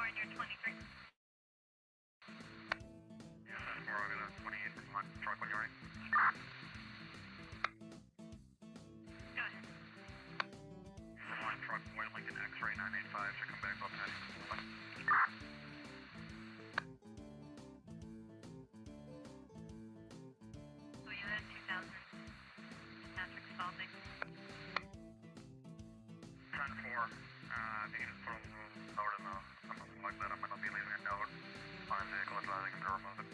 and you're 23. Yeah, 4, I'm gonna 28, come on, truck when you're ready. Go ahead. 1 truck, White Lincoln X-ray 985, should come back up to 9. So you had 2000. Patrick Spalding. 10-4, I think it's from note in the, something like that. I'm gonna be leaving a note on the vehicle so I can remove it.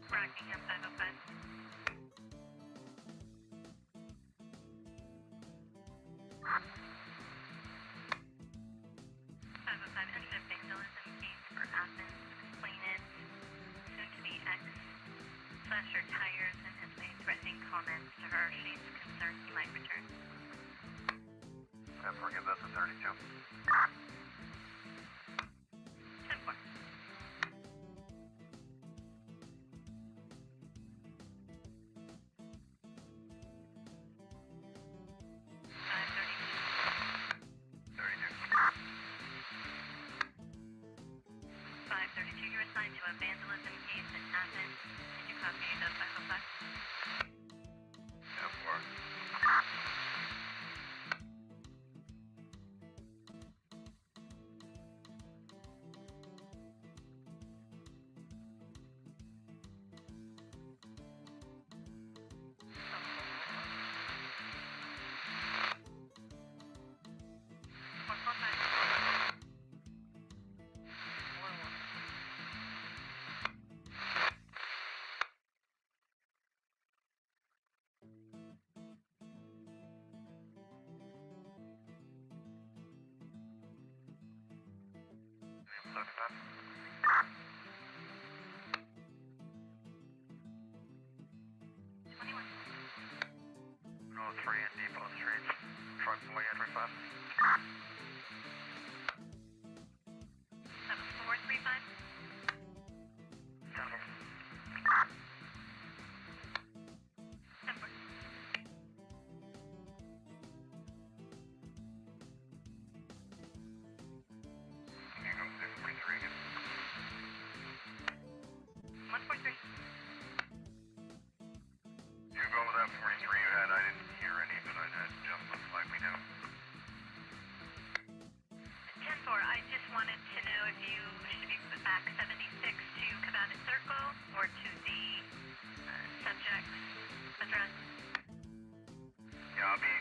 Rockingham 505. 505 entered a vandalism case for Athens complainant, soon to be ex, slashed her tires and has made threatening comments to her. She's concerned he might return. Yeah, forgive that's a 32. 10-4. 532, you're assigned to a vandalism case in Athens. Did you copy the 505? Yeah, 4. No, 3 and Depot Street. Truck away at 35. 7435. 10-4. 10-4. Can you go 643 again? 143. You go with that 43 you had. I didn't hear any, but I had just looks like we do. 10-4, I just wanted to know if you should be put back 76 to Cabana Circle or to the subject's address. Yeah, I'll be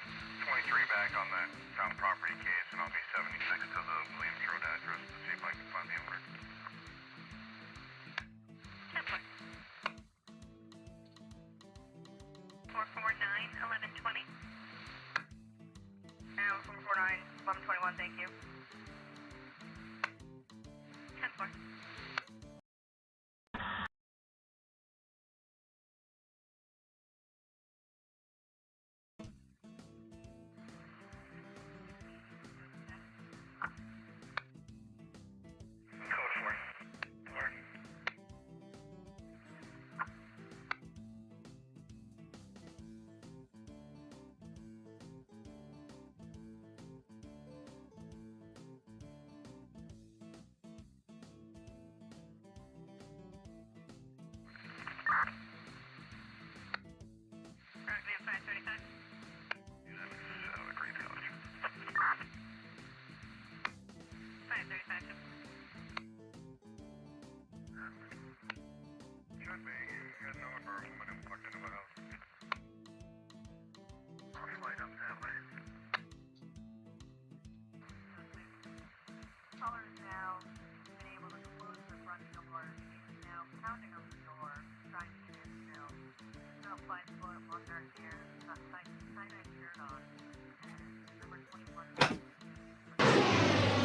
23 back on that town property case, and I'll be 76 to the Williams Road address to see if I can find the owner. 10-4. 449 1120. 449 1121, thank you. 10-4. Code 4. 4. Rockingham 535. Yeah, that's a great village. 535. Should be. You guys know if our woman who fucked into my house. I'll slide up that way. Caller is now been able to close the front door. She's now pounding on the door, trying to get in still. No flight floor on her here, got tie-dye shirt on. And number 21.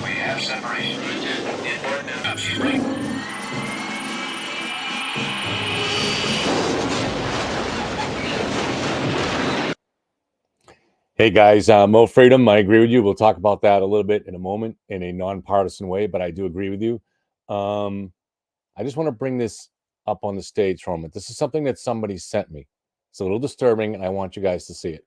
We have separation. In or out. She's ready. Hey guys, Mo Freedom, I agree with you. We'll talk about that a little bit in a moment in a nonpartisan way, but I do agree with you. I just want to bring this up on the stage for a moment. This is something that somebody sent me. It's a little disturbing, and I want you guys to see it.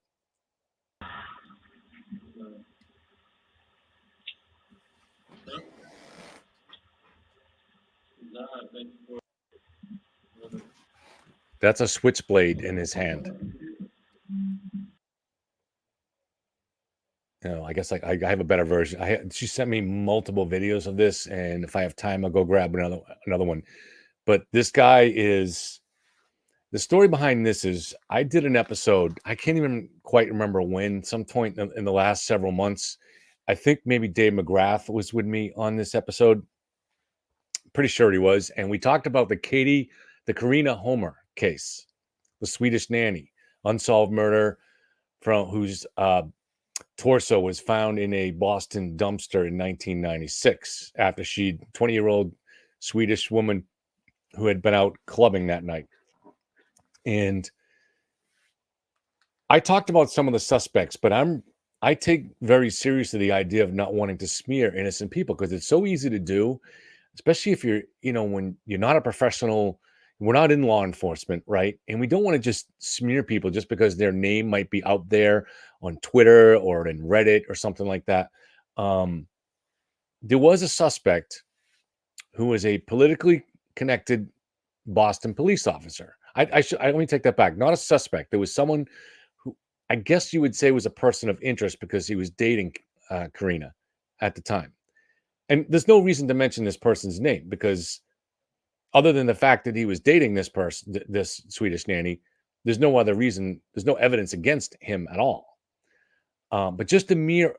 That's a switchblade in his hand. I guess I have a better version. She sent me multiple videos of this, and if I have time, I'll go grab another one. But this guy is the story behind this is I did an episode. I can't even quite remember when. Some point in the last several months, I think maybe Dave McGrath was with me on this episode. Pretty sure he was, and we talked about the Karina Homer case, the Swedish nanny, unsolved murder from whose torso was found in a Boston dumpster in 1996 after 20-year-old Swedish woman who had been out clubbing that night. And I talked about some of the suspects, but I take very seriously the idea of not wanting to smear innocent people because it's so easy to do, especially if you're, when you're not a professional, we're not in law enforcement, right? And we don't want to just smear people just because their name might be out there on Twitter or in Reddit or something like that. There was a suspect who was a politically connected Boston police officer. Let me take that back. Not a suspect. There was someone who I guess you would say was a person of interest because he was dating Karina at the time. And there's no reason to mention this person's name because other than the fact that he was dating this person, this Swedish nanny, there's no other reason. There's no evidence against him at all. But just a mere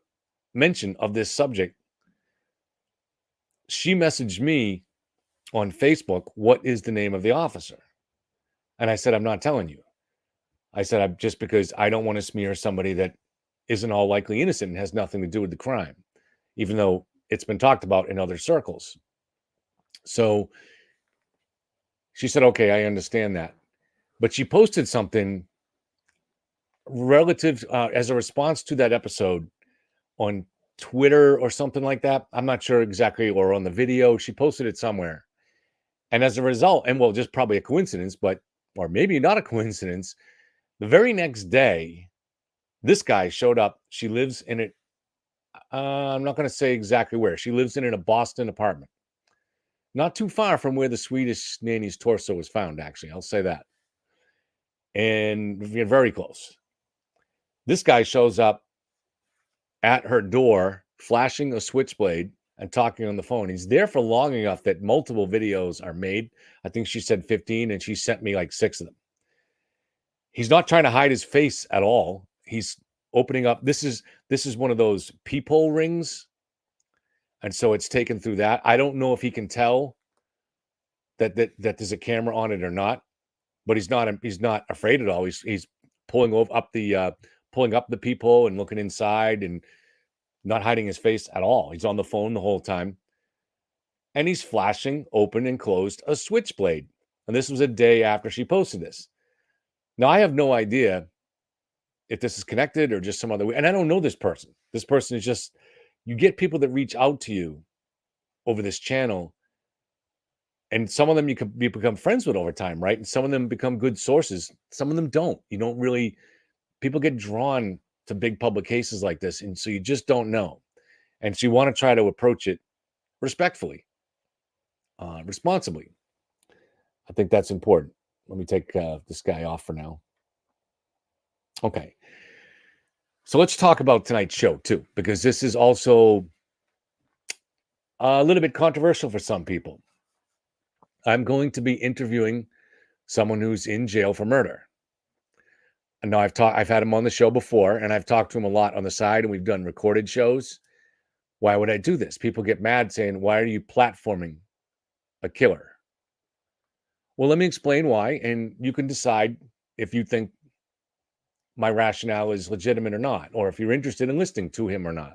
mention of this subject, she messaged me on Facebook, what is the name of the officer? And I said, I'm not telling you. I said, I'm just because I don't want to smear somebody that isn't all likely innocent and has nothing to do with the crime, even though it's been talked about in other circles. So she said, okay, I understand that. But she posted something relative as a response to that episode on Twitter or something like that. I'm not sure exactly, or on the video. She posted it somewhere. And as a result, and well, just probably a coincidence, or maybe not a coincidence, the very next day, this guy showed up. She lives in it. I'm not going to say exactly where. She lives in a Boston apartment. Not too far from where the Swedish nanny's torso was found, actually. I'll say that. And we're very close. This guy shows up at her door, flashing a switchblade and talking on the phone. He's there for long enough that multiple videos are made. I think she said 15, and she sent me like 6 of them. He's not trying to hide his face at all. He's opening up. This is one of those peephole rings. And so it's taken through that. I don't know if he can tell that there's a camera on it or not, but he's not afraid at all. He's pulling up the peephole and looking inside and not hiding his face at all. He's on the phone the whole time. And he's flashing open and closed a switchblade. And this was a day after she posted this. Now, I have no idea if this is connected or just some other way. And I don't know this person. This person is just, you get people that reach out to you over this channel. And some of them you become friends with over time, right? And some of them become good sources. Some of them don't. You don't really, people get drawn to big public cases like this. And so you just don't know. And so you want to try to approach it respectfully, responsibly. I think that's important. Let me take this guy off for now. Okay. So let's talk about tonight's show too, because this is also a little bit controversial for some people. I'm going to be interviewing someone who's in jail for murder. And now I've had him on the show before, and I've talked to him a lot on the side, and we've done recorded shows. Why would I do this? People get mad saying, why are you platforming a killer? Well, let me explain why, and you can decide if you think my rationale is legitimate or not, or if you're interested in listening to him or not.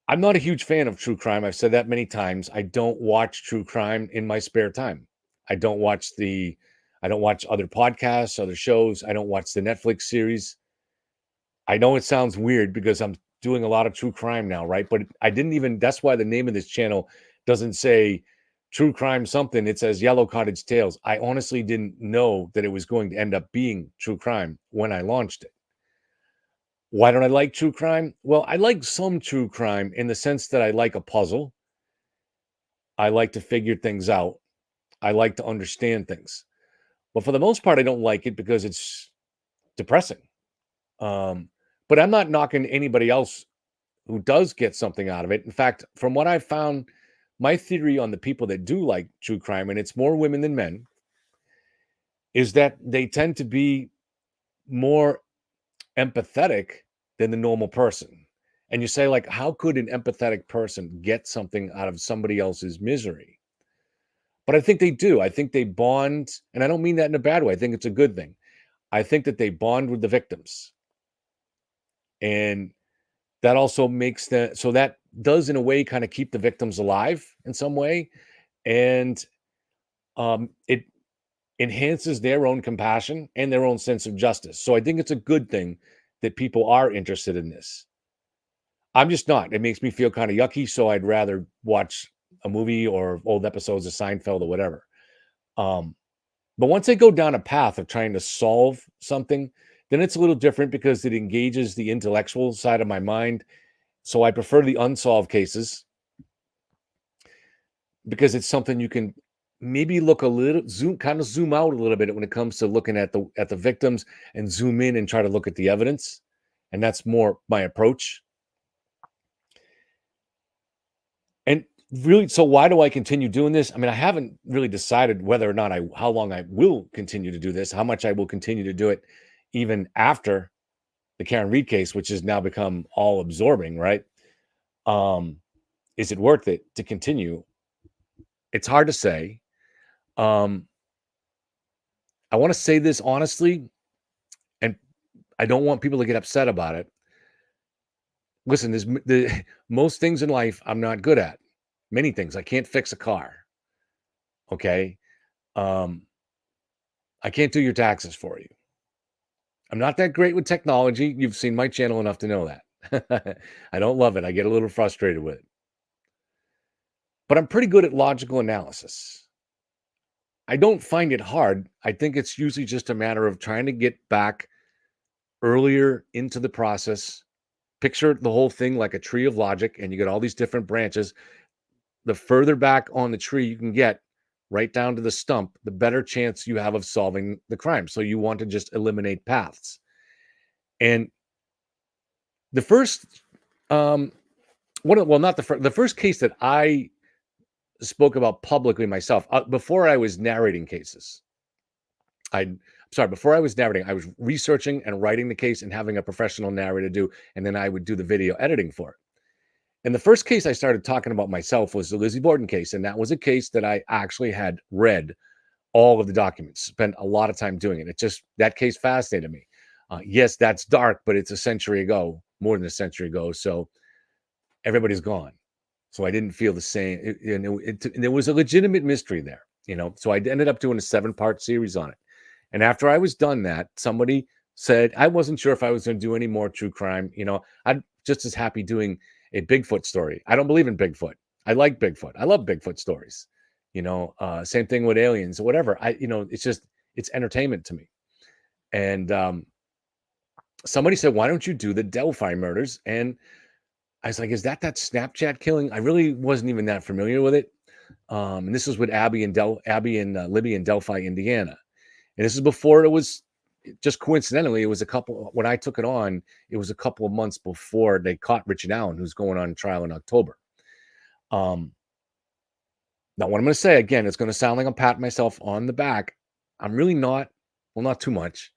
I'm not a huge fan of true crime. I've said that many times. I don't watch true crime in my spare time. I don't watch other podcasts, other shows. I don't watch the Netflix series. I know it sounds weird because I'm doing a lot of true crime now, right? But I didn't even, that's why the name of this channel doesn't say true crime something. It says Yellow Cottage Tales. I honestly didn't know that it was going to end up being true crime when I launched it. Why don't I like true crime? Well, I like some true crime in the sense that I like a puzzle. I like to figure things out. I like to understand things. But for the most part, I don't like it because it's depressing. But I'm not knocking anybody else who does get something out of it. In fact, from what I've found, my theory on the people that do like true crime, and it's more women than men, is that they tend to be more empathetic than the normal person. And you say, like, how could an empathetic person get something out of somebody else's misery? But I think they do. I think they bond, and I don't mean that in a bad way. I think it's a good thing. I think that they bond with the victims. And that also makes so that does in a way kind of keep the victims alive in some way. And it enhances their own compassion and their own sense of justice. So I think it's a good thing that people are interested in this. I'm just not. It makes me feel kind of yucky, so I'd rather watch a movie or old episodes of Seinfeld or whatever. But once I go down a path of trying to solve something, then it's a little different because it engages the intellectual side of my mind. So I prefer the unsolved cases because it's something you can maybe look a little zoom out a little bit when it comes to looking at the victims and zoom in and try to look at the evidence. And that's more my approach. And really, so why do I continue doing this? I mean, I haven't really decided whether or not how long I will continue to do this, how much I will continue to do it even after the Karen Reed case, which has now become all absorbing, right? Is it worth it to continue? It's hard to say. I want to say this honestly, and I don't want people to get upset about it. Listen, most things in life I'm not good at. Many things. I can't fix a car. Okay. I can't do your taxes for you. I'm not that great with technology. You've seen my channel enough to know that. I don't love it. I get a little frustrated with it. But I'm pretty good at logical analysis. I don't find it hard. I think it's usually just a matter of trying to get back earlier into the process. Picture the whole thing like a tree of logic, and you get all these different branches. The further back on the tree you can get, right down to the stump, the better chance you have of solving the crime. So you want to just eliminate paths. And the first, not the first case that I spoke about publicly myself, before I was narrating cases. Before I was narrating, I was researching and writing the case and having a professional narrator do, and then I would do the video editing for it. And the first case I started talking about myself was the Lizzie Borden case. And that was a case that I actually had read all of the documents, spent a lot of time doing it. That case fascinated me. Yes, that's dark, but it's a century ago, more than a century ago. So everybody's gone. So I didn't feel the same. There was a legitimate mystery there, so I ended up doing a 7-part series on it. And after I was done that, somebody said, I wasn't sure if I was going to do any more true crime. I'm just as happy doing a Bigfoot story. I don't believe in Bigfoot. I like Bigfoot. I love Bigfoot stories. Same thing with aliens or whatever. It's entertainment to me. And somebody said, why don't you do the Delphi murders? And I was like, is that Snapchat killing? I really wasn't even that familiar with it. And this was with Abby and Libby in Delphi, Indiana. And this is before it was, just coincidentally, it was when I took it on, it was a couple of months before they caught Richard Allen, who's going on trial in October. Now, what I'm going to say, again, it's going to sound like I'm patting myself on the back. I'm really not, well, not too much.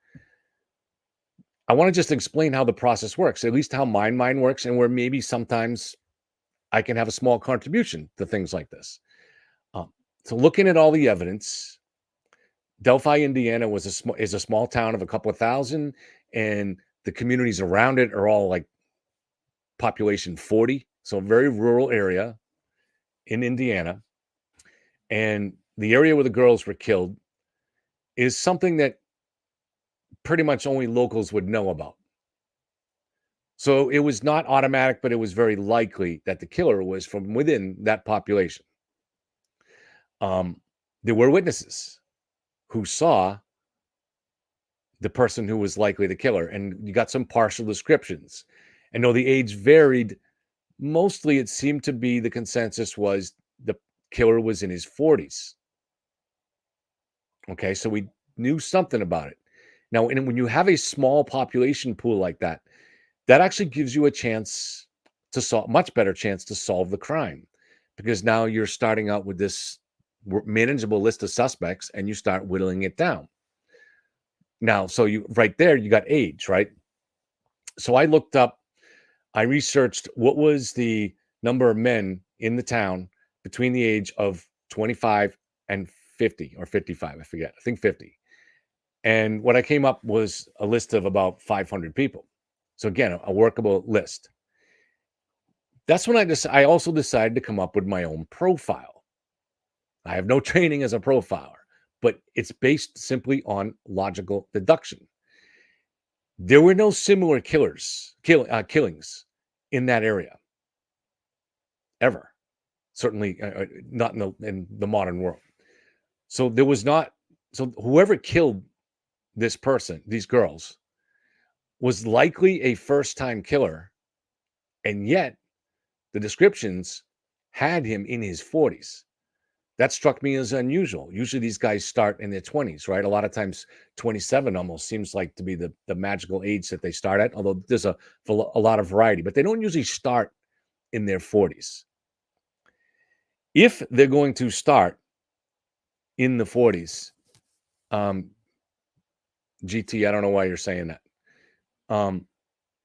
I want to just explain how the process works, at least how my mind works, and where maybe sometimes I can have a small contribution to things like this. So looking at all the evidence, Delphi, Indiana is a small town of a couple of thousand, and the communities around it are all like population 40. So a very rural area in Indiana. And the area where the girls were killed is something that pretty much only locals would know about. So it was not automatic, but it was very likely that the killer was from within that population. There were witnesses who saw the person who was likely the killer, and you got some partial descriptions. And though the age varied, mostly it seemed to be the consensus was the killer was in his 40s. Okay, so we knew something about it. Now, when you have a small population pool like that, that actually gives you a chance to solve, much better chance to solve the crime, because now you're starting out with this manageable list of suspects and you start whittling it down. Now, so you right there, you got age, right? So I researched what was the number of men in the town between the age of 25 and 50 or 55, I forget, I think 50. And what I came up was a list of about 500 people. So again, a workable list. That's when I also decided to come up with my own profile. I have no training as a profiler, but it's based simply on logical deduction. There were no similar killings in that area ever. Certainly not in the modern world. So there was not. So whoever killed this person, these girls, was likely a first-time killer, and yet the descriptions had him in his 40s. That struck me as unusual. Usually these guys start in their 20s, right? A lot of times 27 almost seems like to be the magical age that they start at, although there's a lot of variety, but they don't usually start in their 40s. If they're going to start in the 40s, GT, I don't know why you're saying that.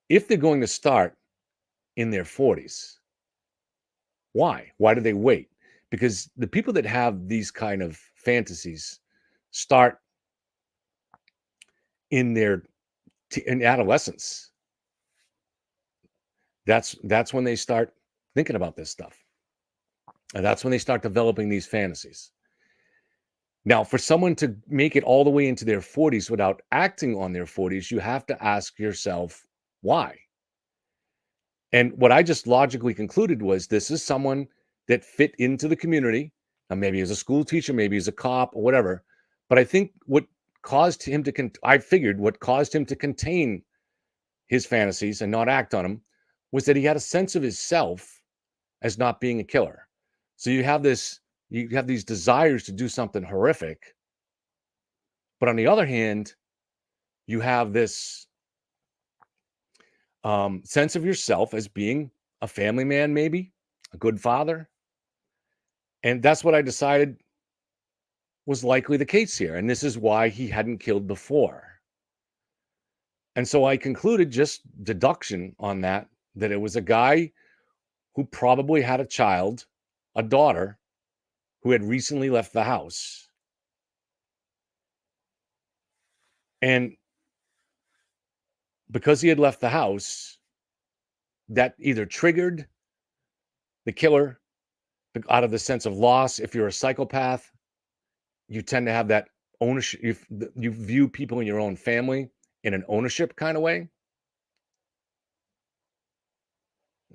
If they're going to start in their 40s, why? Why do they wait? Because the people that have these kind of fantasies start in their in adolescence. That's when they start thinking about this stuff. And that's when they start developing these fantasies. Now, for someone to make it all the way into their 40s without acting on their 40s, you have to ask yourself why. And what I just logically concluded was this is someone that fit into the community. Now, maybe as a school teacher, maybe as a cop or whatever. But I think what caused him to, I figured what caused him to contain his fantasies and not act on them was that he had a sense of himself as not being a killer. So you have these desires to do something horrific. But on the other hand, you have this sense of yourself as being a family man, maybe a good father. And that's what I decided was likely the case here. And this is why he hadn't killed before. And so I concluded just deduction on that it was a guy who probably had a child, a daughter, who had recently left the house. And because he had left the house, that either triggered the killer out of the sense of loss. If you're a psychopath, you tend to have that ownership. You view people in your own family in an ownership kind of way.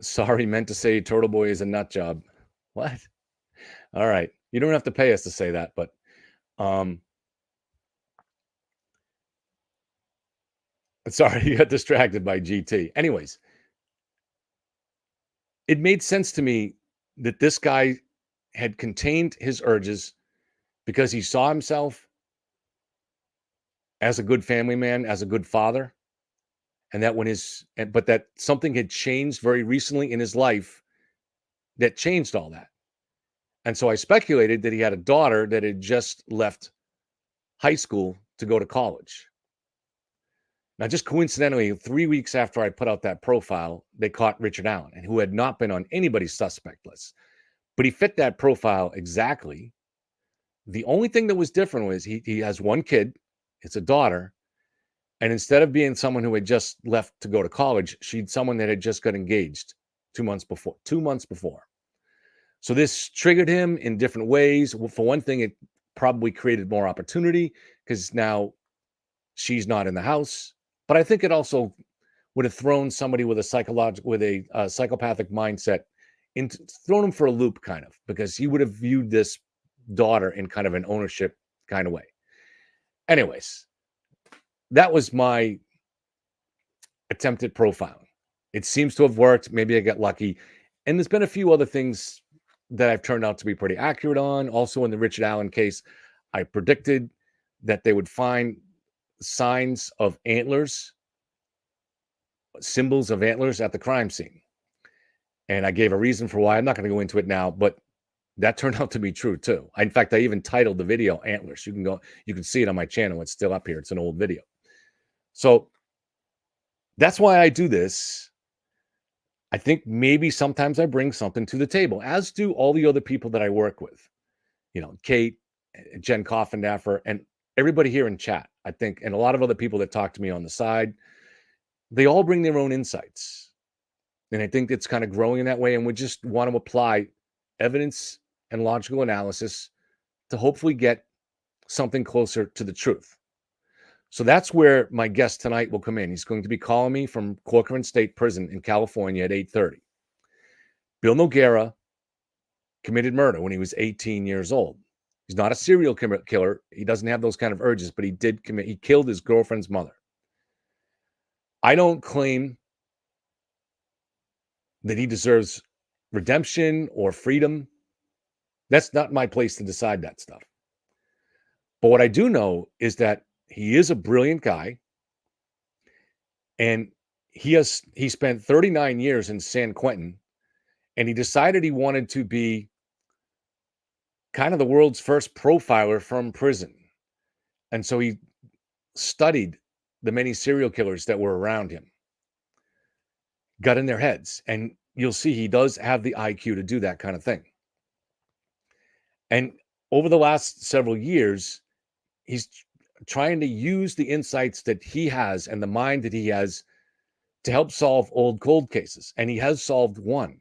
Sorry, meant to say Turtle Boy is a nut job. What? All right. You don't have to pay us to say that, but sorry, you got distracted by GT. Anyways, it made sense to me that this guy had contained his urges because he saw himself as a good family man, as a good father, and that but that something had changed very recently in his life that changed all that. And so I speculated that he had a daughter that had just left high school to go to college. Now, just coincidentally, 3 weeks after I put out that profile, they caught Richard Allen, and who had not been on anybody's suspect list. But he fit that profile exactly. The only thing that was different was he has one kid. It's a daughter. And instead of being someone who had just left to go to college, she'd someone that had just got engaged 2 months before. 2 months before. So this triggered him in different ways. For one thing, it probably created more opportunity because now she's not in the house. But I think it also would have thrown somebody with a psychopathic mindset thrown him for a loop, kind of, because he would have viewed this daughter in kind of an ownership kind of way. Anyways, that was my attempted profiling. It seems to have worked. Maybe I got lucky. And there's been a few other things that I've turned out to be pretty accurate on. Also, in the Richard Allen case, I predicted that they would find signs of antlers, symbols of antlers at the crime scene. And I gave a reason for why. I'm not going to go into it now, but that turned out to be true too. In fact, I even titled the video Antlers. You can see it on my channel. It's still up here. It's an old video. So that's why I do this. I think maybe sometimes I bring something to the table, as do all the other people that I work with. You know, Kate, Jen Coffindaffer, and everybody here in chat, I think, and a lot of other people that talk to me on the side, they all bring their own insights. And I think it's kind of growing in that way. And we just want to apply evidence and logical analysis to hopefully get something closer to the truth. So that's where my guest tonight will come in. He's going to be calling me from Corcoran State Prison in California at 8:30. Bill Noguera committed murder when he was 18 years old. He's not a serial killer. He doesn't have those kind of urges, but he killed his girlfriend's mother. I don't claim that he deserves redemption or freedom. That's not my place to decide that stuff. But what I do know is that he is a brilliant guy, and he spent 39 years in San Quentin, and he decided he wanted to be kind of the world's first profiler from prison. And so he studied the many serial killers that were around him, got in their heads, and you'll see he does have the IQ to do that kind of thing. And over the last several years, he's trying to use the insights that he has and the mind that he has to help solve old cold cases. And he has solved one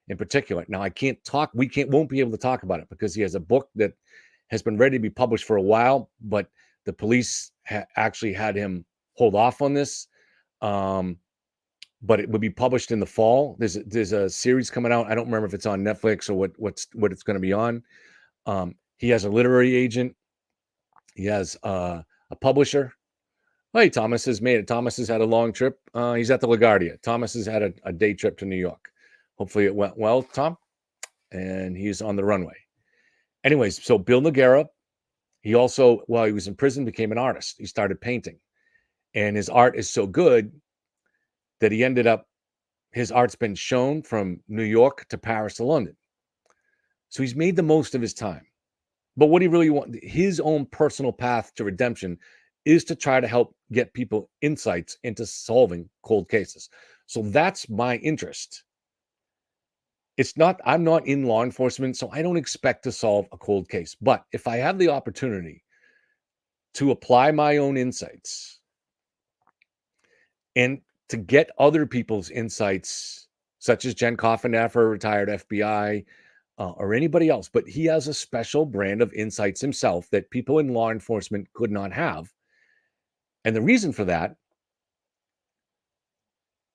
in particular. Now, won't be able to talk about it because he has a book that has been ready to be published for a while, but the police actually had him hold off on this. But it would be published in the fall. There's a series coming out. I don't remember if it's on Netflix or what it's going to be on. He has a literary agent. He has a publisher. Hey, Thomas has made it. Thomas has had a long trip. He's at the LaGuardia. Thomas has had a day trip to New York. Hopefully it went well, Tom. And he's on the runway. Anyways, so Bill Noguera, he also, while he was in prison, became an artist. He started painting. And his art is so good that his art's been shown from New York to Paris to London. So he's made the most of his time. But what he really wants, his own personal path to redemption, is to try to help get people insights into solving cold cases. So that's my interest. I'm not in law enforcement, so I don't expect to solve a cold case. But if I have the opportunity to apply my own insights and to get other people's insights, such as Jen Coffindaffer, retired FBI, or anybody else, but he has a special brand of insights himself that people in law enforcement could not have. And the reason for that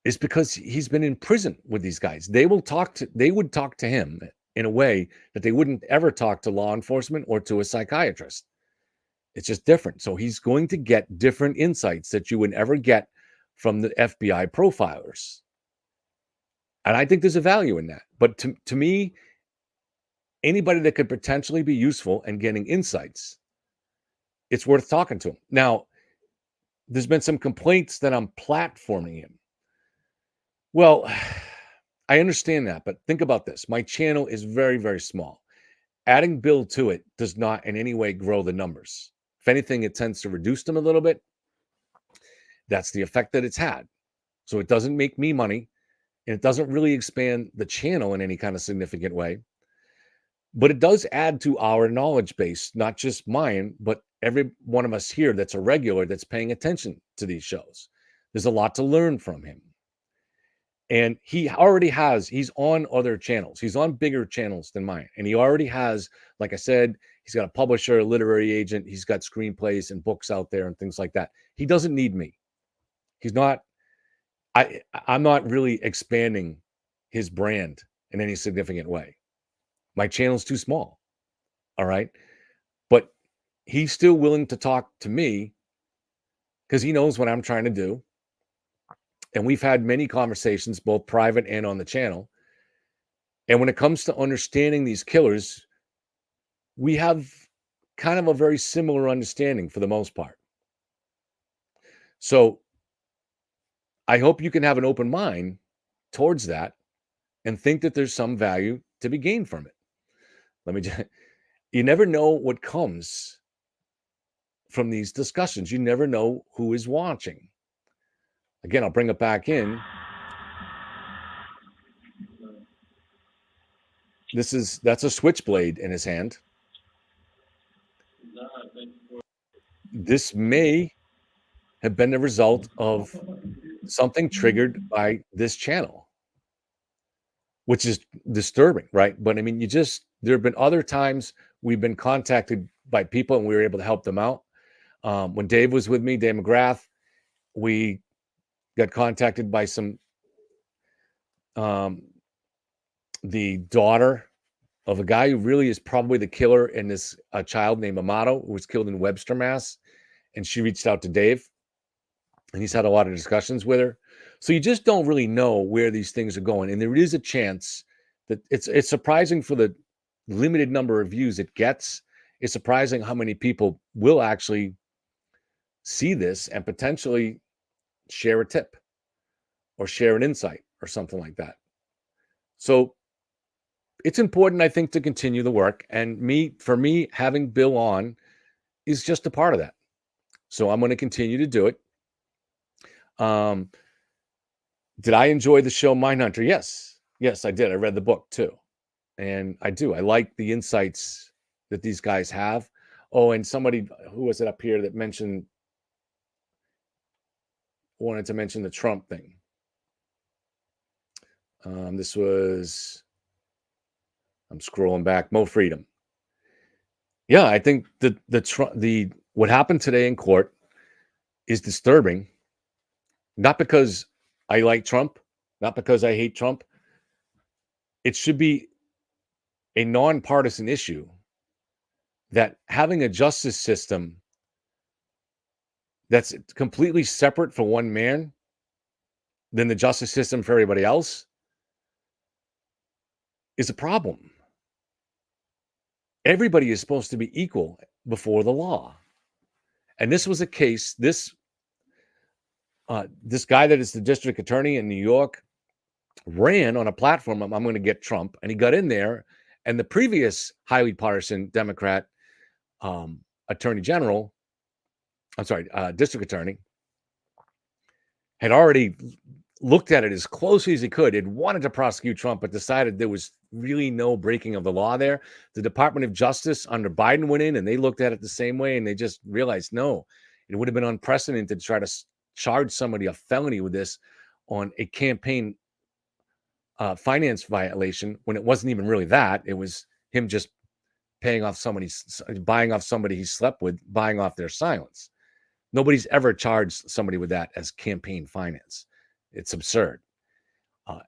is because he's been in prison with these guys. They would talk to him in a way that they wouldn't ever talk to law enforcement or to a psychiatrist. It's just different. So he's going to get different insights that you would never get from the FBI profilers. And I think there's a value in that. But to me, anybody that could potentially be useful and getting insights, it's worth talking to him. Now, there's been some complaints that I'm platforming him. Well, I understand that, but think about this. My channel is very, very small. Adding Bill to it does not in any way grow the numbers. If anything, it tends to reduce them a little bit. That's the effect that it's had. So it doesn't make me money, and it doesn't really expand the channel in any kind of significant way. But it does add to our knowledge base, not just mine, but every one of us here that's a regular that's paying attention to these shows. There's a lot to learn from him. And he's on other channels. He's on bigger channels than mine. And he already has, like I said, he's got a publisher, a literary agent. He's got screenplays and books out there and things like that. He doesn't need me. He's not I'm not really expanding his brand in any significant way. My channel's too small. All right. But he's still willing to talk to me because he knows what I'm trying to do. And we've had many conversations, both private and on the channel. And when it comes to understanding these killers, we have kind of a very similar understanding for the most part. So I hope you can have an open mind towards that and think that there's some value to be gained from it. Let me just, you never know what comes from these discussions. You never know who is watching. Again, I'll bring it back in. That's a switchblade in his hand. This may have been the result of something triggered by this channel, which is disturbing, right? But I mean, there have been other times we've been contacted by people and we were able to help them out. When Dave was with me, Dave McGrath, we got contacted by the daughter of a guy who really is probably the killer in this child named Amato, who was killed in Webster, Mass. And she reached out to Dave, and he's had a lot of discussions with her. So you just don't really know where these things are going. And there is a chance that it's surprising for the limited number of views it gets. It's surprising how many people will actually see this and potentially share a tip or share an insight or something like that. So it's important, I think, to continue the work. And for me, having Bill on is just a part of that. So I'm going to continue to do it. Did I enjoy the show Mindhunter? Yes. Yes, I did. I read the book too. And I do. I like the insights that these guys have. Oh, and somebody, who was it up here that wanted to mention the Trump thing. This was, I'm scrolling back, Mo Freedom. Yeah, I think what happened today in court is disturbing. Not because I like Trump, not because I hate Trump. It should be a nonpartisan issue that having a justice system that's completely separate for one man than the justice system for everybody else is a problem. Everybody is supposed to be equal before the law. And this was a case, this guy that is the district attorney in New York ran on a platform of, I'm going to get Trump, and he got in there, and the previous highly partisan Democrat district attorney had already looked at it as closely as he could. It wanted to prosecute Trump, but decided there was really no breaking of the law there. The Department of Justice under Biden went in and they looked at it the same way, and they just realized, no, it would have been unprecedented to try to charge somebody a felony with this on a campaign finance violation when it wasn't even really that. It was him just buying off somebody he slept with, buying off their silence. Nobody's ever charged somebody with that as campaign finance. It's absurd.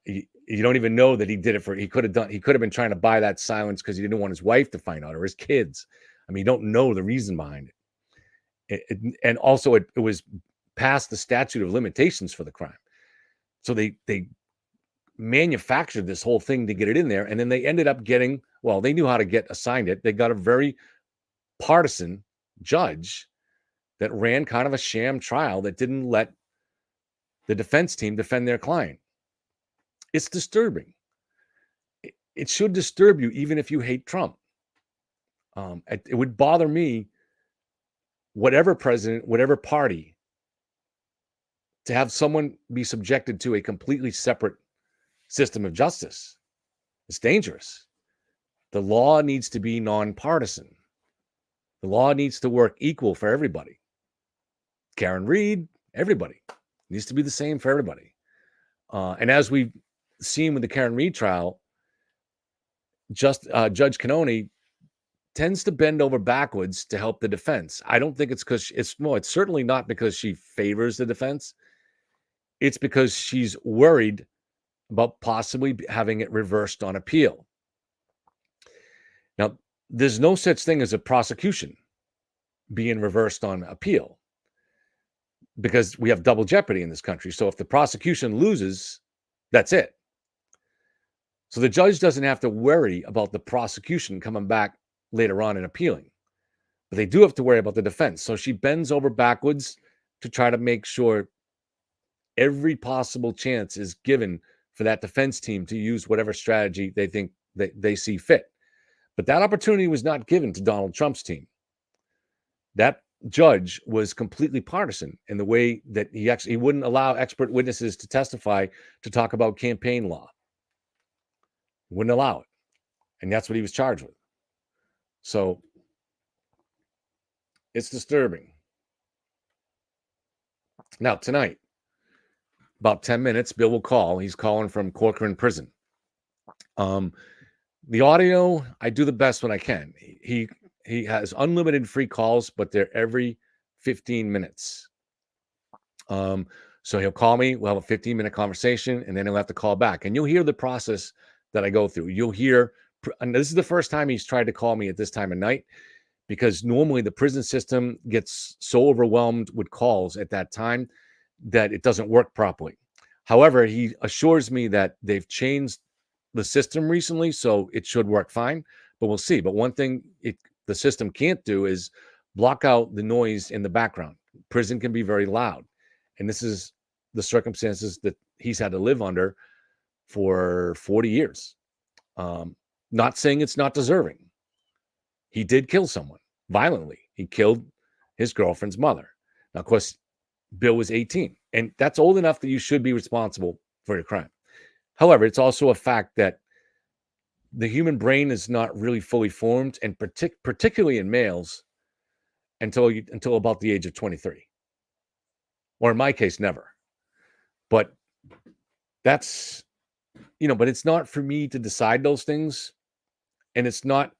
You don't even know that he did it he could have been trying to buy that silence because he didn't want his wife to find out or his kids. I mean, you don't know the reason behind it. And also it was past the statute of limitations for the crime. So they manufactured this whole thing to get it in there. And then they ended up getting, well, they knew how to get assigned it. They got a very partisan judge that ran kind of a sham trial that didn't let the defense team defend their client. It's disturbing. It should disturb you even if you hate Trump. It would bother me, whatever president, whatever party, to have someone be subjected to a completely separate system of justice. It's dangerous. The law needs to be nonpartisan. The law needs to work equal for everybody. Karen Reed, everybody. It needs to be the same for everybody. And as we've seen with the Karen Reed trial, Judge Cannone tends to bend over backwards to help the defense. I don't think it's because it's certainly not because she favors the defense. it's because she's worried about possibly having it reversed on appeal. Now, there's no such thing as a prosecution being reversed on appeal because we have double jeopardy in this country. So if the prosecution loses, that's it. So the judge doesn't have to worry about the prosecution coming back later on and appealing, but they do have to worry about the defense. So she bends over backwards to try to make sure every possible chance is given for that defense team to use whatever strategy they think they see fit. But that opportunity was not given to Donald Trump's team. That judge was completely partisan in the way that he wouldn't allow expert witnesses to testify to talk about campaign law. Wouldn't allow it. And that's what he was charged with. So it's disturbing. Now, tonight, about 10 minutes, Bill will call. He's calling from Corcoran Prison. The audio, I do the best when I can. He has unlimited free calls, but they're every 15 minutes. So he'll call me. We'll have a 15-minute conversation, and then he'll have to call back. And you'll hear the process that I go through. You'll hear, and this is the first time he's tried to call me at this time of night, because normally the prison system gets so overwhelmed with calls at that time that it doesn't work properly. However, he assures me that they've changed the system recently, so it should work fine, but we'll see. But one thing the system can't do is block out the noise in the background. Prison can be very loud, and this is the circumstances that he's had to live under for 40 years. Not saying it's not deserving. He did kill someone violently. He killed his girlfriend's mother. Now, of course, Bill was 18, and that's old enough that you should be responsible for your crime. However, it's also a fact that the human brain is not really fully formed, and particularly in males, until about the age of 23. Or in my case, never. But that's, but it's not for me to decide those things. And it's not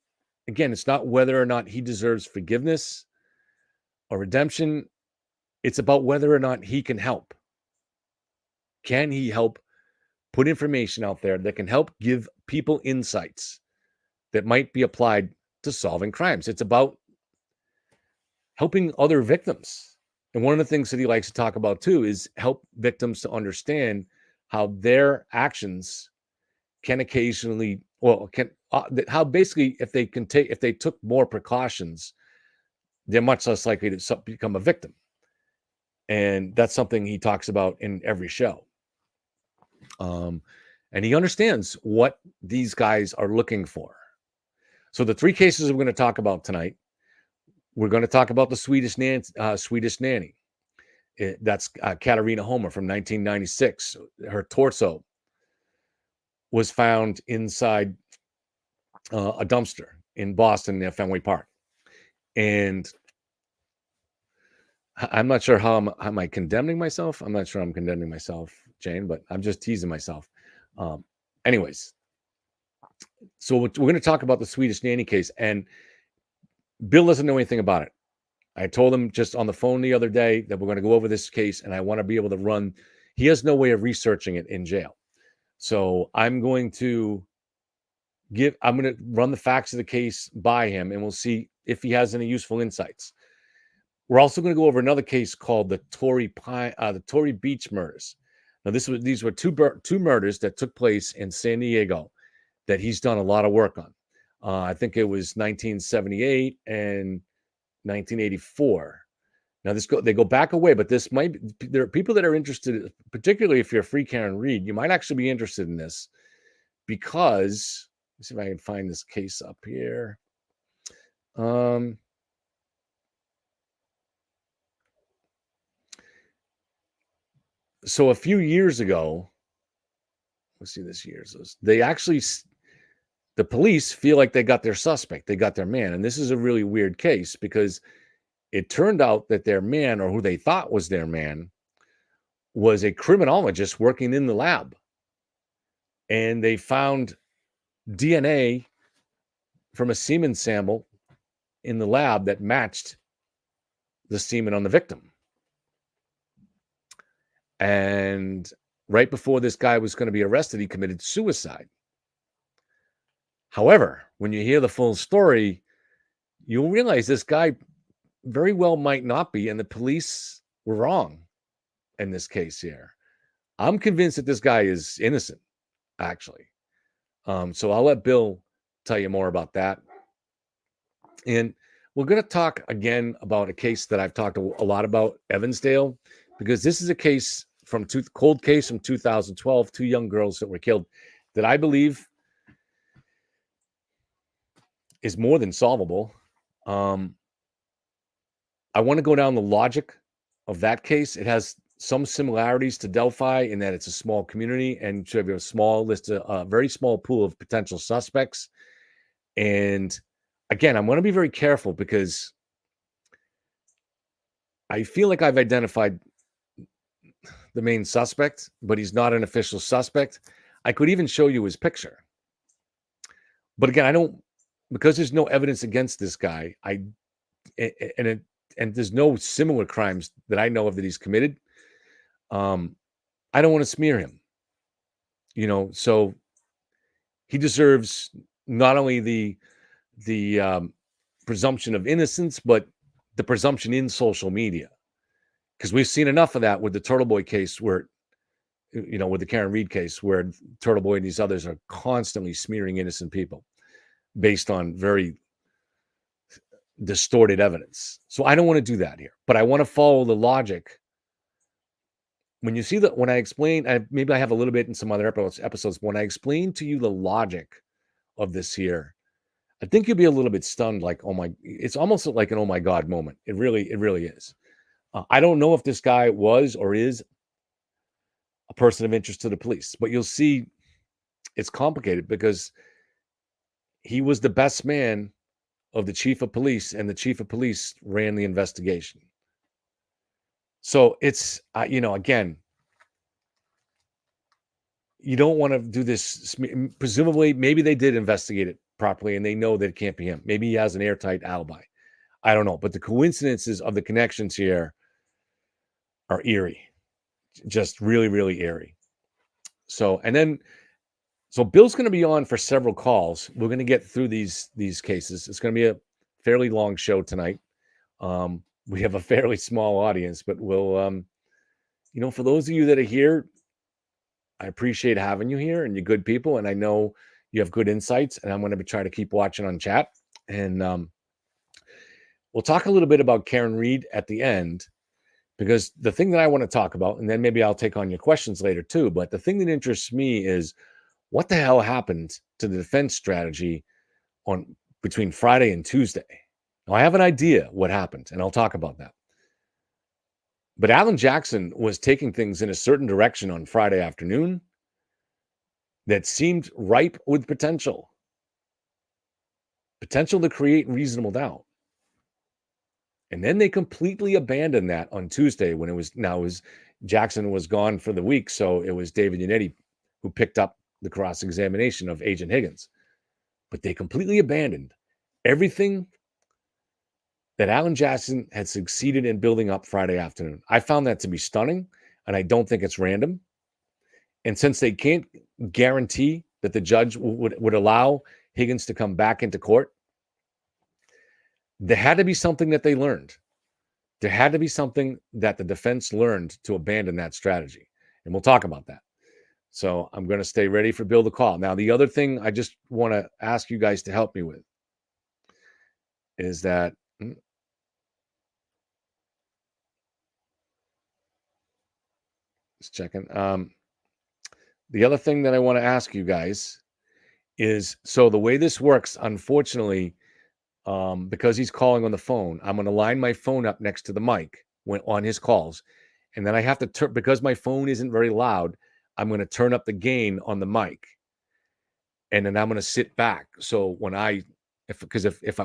whether or not he deserves forgiveness or redemption. It's about whether or not he can help. Can he help put information out there that can help give people insights that might be applied to solving crimes? It's about helping other victims. And one of the things that he likes to talk about too is help victims to understand how their actions can occasionally, how basically if they took more precautions, they're much less likely to become a victim. And that's something he talks about in every show. And he understands what these guys are looking for. So the three cases we're going to talk about tonight, we're going to talk about the Swedish nanny. That's Karina Holmer from 1996. Her torso was found inside a dumpster in Boston near Fenway Park. And I'm not sure how am I condemning myself? I'm not sure I'm condemning myself, Jane, but I'm just teasing myself. Anyways, so we're going to talk about the Swedish nanny case, and Bill doesn't know anything about it. I told him just on the phone the other day that we're going to go over this case, and I want to be able to run. He has no way of researching it in jail. So I'm going to run the facts of the case by him, and we'll see if he has any useful insights. We're also going to go over another case called the Torrie Beach murders. Now, these were two murders that took place in San Diego that he's done a lot of work on. I think it was 1978 and 1984. Now, they go back away, but there are people that are interested, particularly if you're a free Karen Reed, you might actually be interested in this because, let's see if I can find this case up here. So a few years ago, let's see this year's list. The police feel like they got their suspect, they got their man. And this is a really weird case because it turned out that their man, or who they thought was their man, was a criminologist working in the lab. And they found DNA from a semen sample in the lab that matched the semen on the victim. And right before this guy was going to be arrested, he committed suicide. However, when you hear the full story, you'll realize this guy very well might not be, and the police were wrong in this case here. I'm convinced that this guy is innocent, actually. So I'll let Bill tell you more about that. And we're going to talk again about a case that I've talked a lot about, Evansdale, because this is a case cold case from 2012, 2 young girls that were killed, that I believe is more than solvable. I want to go down the logic of that case. It has some similarities to Delphi in that it's a small community and you have a small list, a very small pool of potential suspects. And again, I'm going to be very careful because I feel like I've identified the main suspect, but he's not an official suspect. I could even show you his picture. But again, because there's no evidence against this guy, and there's no similar crimes that I know of that he's committed. I don't want to smear him. So he deserves not only the presumption of innocence, but the presumption in social media. Because we've seen enough of that with the Turtle Boy case with the Karen Reed case, where Turtle Boy and these others are constantly smearing innocent people based on very distorted evidence. So I don't want to do that here, but I want to follow the logic. When you see that, when I explain, maybe I have a little bit in some other episodes, when I explain to you the logic of this here, I think you'll be a little bit stunned, like, it's almost like an oh my God moment. It really is. I don't know if this guy was or is a person of interest to the police, but you'll see it's complicated because he was the best man of the chief of police, and the chief of police ran the investigation. So it's, again, you don't want to do this. Presumably, maybe they did investigate it properly and they know that it can't be him. Maybe he has an airtight alibi. I don't know. But the coincidences of the connections here are eerie. Just really, really eerie. So Bill's going to be on for several calls. We're going to get through these cases. It's going to be a fairly long show tonight. We have a fairly small audience, but we'll, for those of you that are here, I appreciate having you here, and you're good people, and I know you have good insights, and I'm going to try to keep watching on chat. And we'll talk a little bit about Karen Reed at the end, because the thing that I want to talk about, and then maybe I'll take on your questions later too, but the thing that interests me is what the hell happened to the defense strategy between Friday and Tuesday. Now, I have an idea what happened, and I'll talk about that. But Alan Jackson was taking things in a certain direction on Friday afternoon that seemed ripe with potential to create reasonable doubt. And then they completely abandoned that on Tuesday when Jackson was gone for the week. So it was David Yannetti who picked up the cross-examination of Agent Higgins. But they completely abandoned everything that Alan Jackson had succeeded in building up Friday afternoon. I found that to be stunning, and I don't think it's random. And since they can't guarantee that the judge would allow Higgins to come back into court, there had to be something that they learned. There had to be something that the defense learned to abandon that strategy. And we'll talk about that. So I'm going to stay ready for Bill to call. Now, the other thing I just want to ask you guys to help me with is that just checking. The other thing that I want to ask you guys is, so the way this works, unfortunately, because he's calling on the phone, I'm going to line my phone up next to the mic on his calls. And then I have to because my phone isn't very loud, I'm going to turn up the gain on the mic. And then I'm going to sit back. So when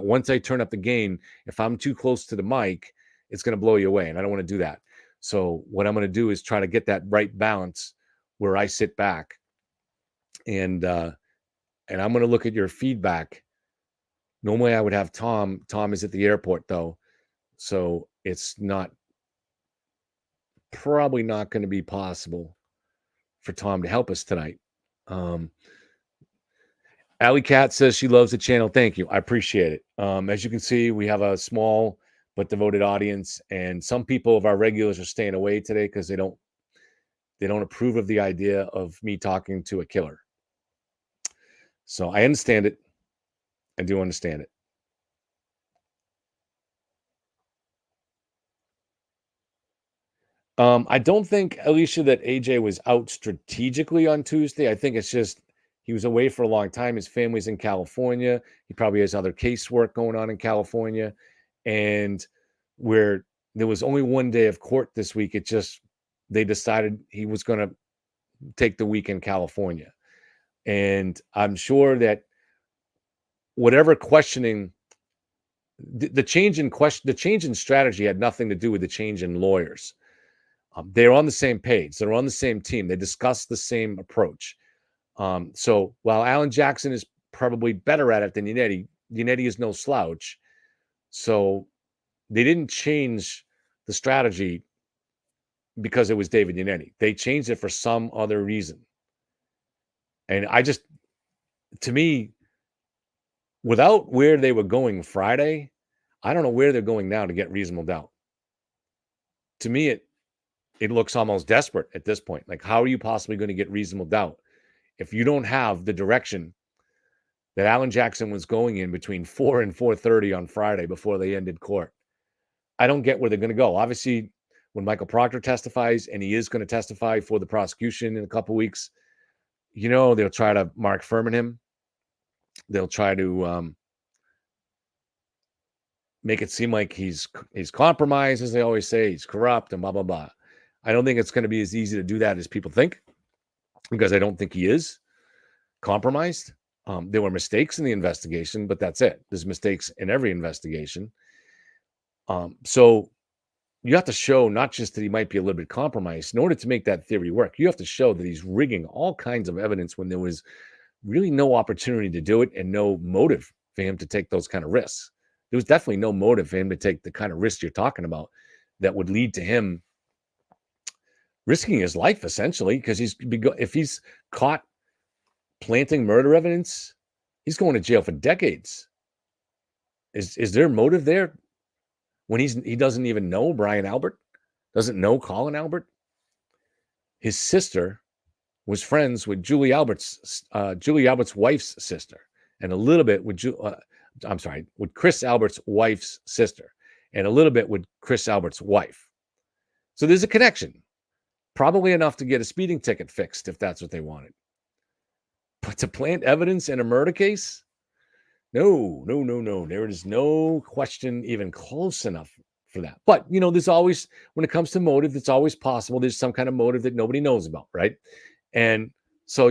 once I turn up the gain, if I'm too close to the mic, it's going to blow you away. And I don't want to do that. So what I'm going to do is try to get that right balance where I sit back, and I'm going to look at your feedback. Normally I would have Tom. Tom is at the airport though, so it's not probably not going to be possible for Tom to help us tonight. Alley Cat says she loves the channel. Thank you. I appreciate it. As you can see, we have a small but devoted audience, and some people of our regulars are staying away today because they don't approve of the idea of me talking to a killer. So I understand it. I do understand it. I don't think, Alicia, that AJ was out strategically on Tuesday. I think it's just he was away for a long time. His family's in California. He probably has other casework going on in California. And where there was only one day of court this week, they decided he was going to take the week in California. And I'm sure that whatever questioning, the change in strategy had nothing to do with the change in lawyers. They're on the same page. They're on the same team. They discuss the same approach. So while Alan Jackson is probably better at it than Yannetti is no slouch. So they didn't change the strategy because it was David Yannetti. They changed it for some other reason. And to me, without where they were going Friday, I don't know where they're going now to get reasonable doubt. To me, it looks almost desperate at this point. Like, how are you possibly going to get reasonable doubt if you don't have the direction that Alan Jackson was going in between 4 and 4:30 on Friday before they ended court? I don't get where they're going to go. Obviously, when Michael Proctor testifies, and he is going to testify for the prosecution in a couple weeks, they'll try to Mark Furman him. They'll try to make it seem like he's compromised, as they always say. He's corrupt and blah, blah, blah. I don't think it's going to be as easy to do that as people think, because I don't think he is compromised. There were mistakes in the investigation, but that's it. There's mistakes in every investigation. So you have to show not just that he might be a little bit compromised. In order to make that theory work, you have to show that he's rigging all kinds of evidence when there was really no opportunity to do it and no motive for him to take those kind of risks. There was definitely no motive for him to take the kind of risks you're talking about that would lead to him risking his life, essentially, because if he's caught planting murder evidence, he's going to jail for decades. Is there motive there when he doesn't even know Brian Albert, doesn't know Colin Albert? His sister was friends with Julie Albert's wife's sister, and a little bit with with Chris Albert's wife's sister, and a little bit with Chris Albert's wife. So there's a connection. Probably enough to get a speeding ticket fixed if that's what they wanted. But to plant evidence in a murder case? No. There is no question even close enough for that. But, there's always, when it comes to motive, it's always possible there's some kind of motive that nobody knows about, right? And so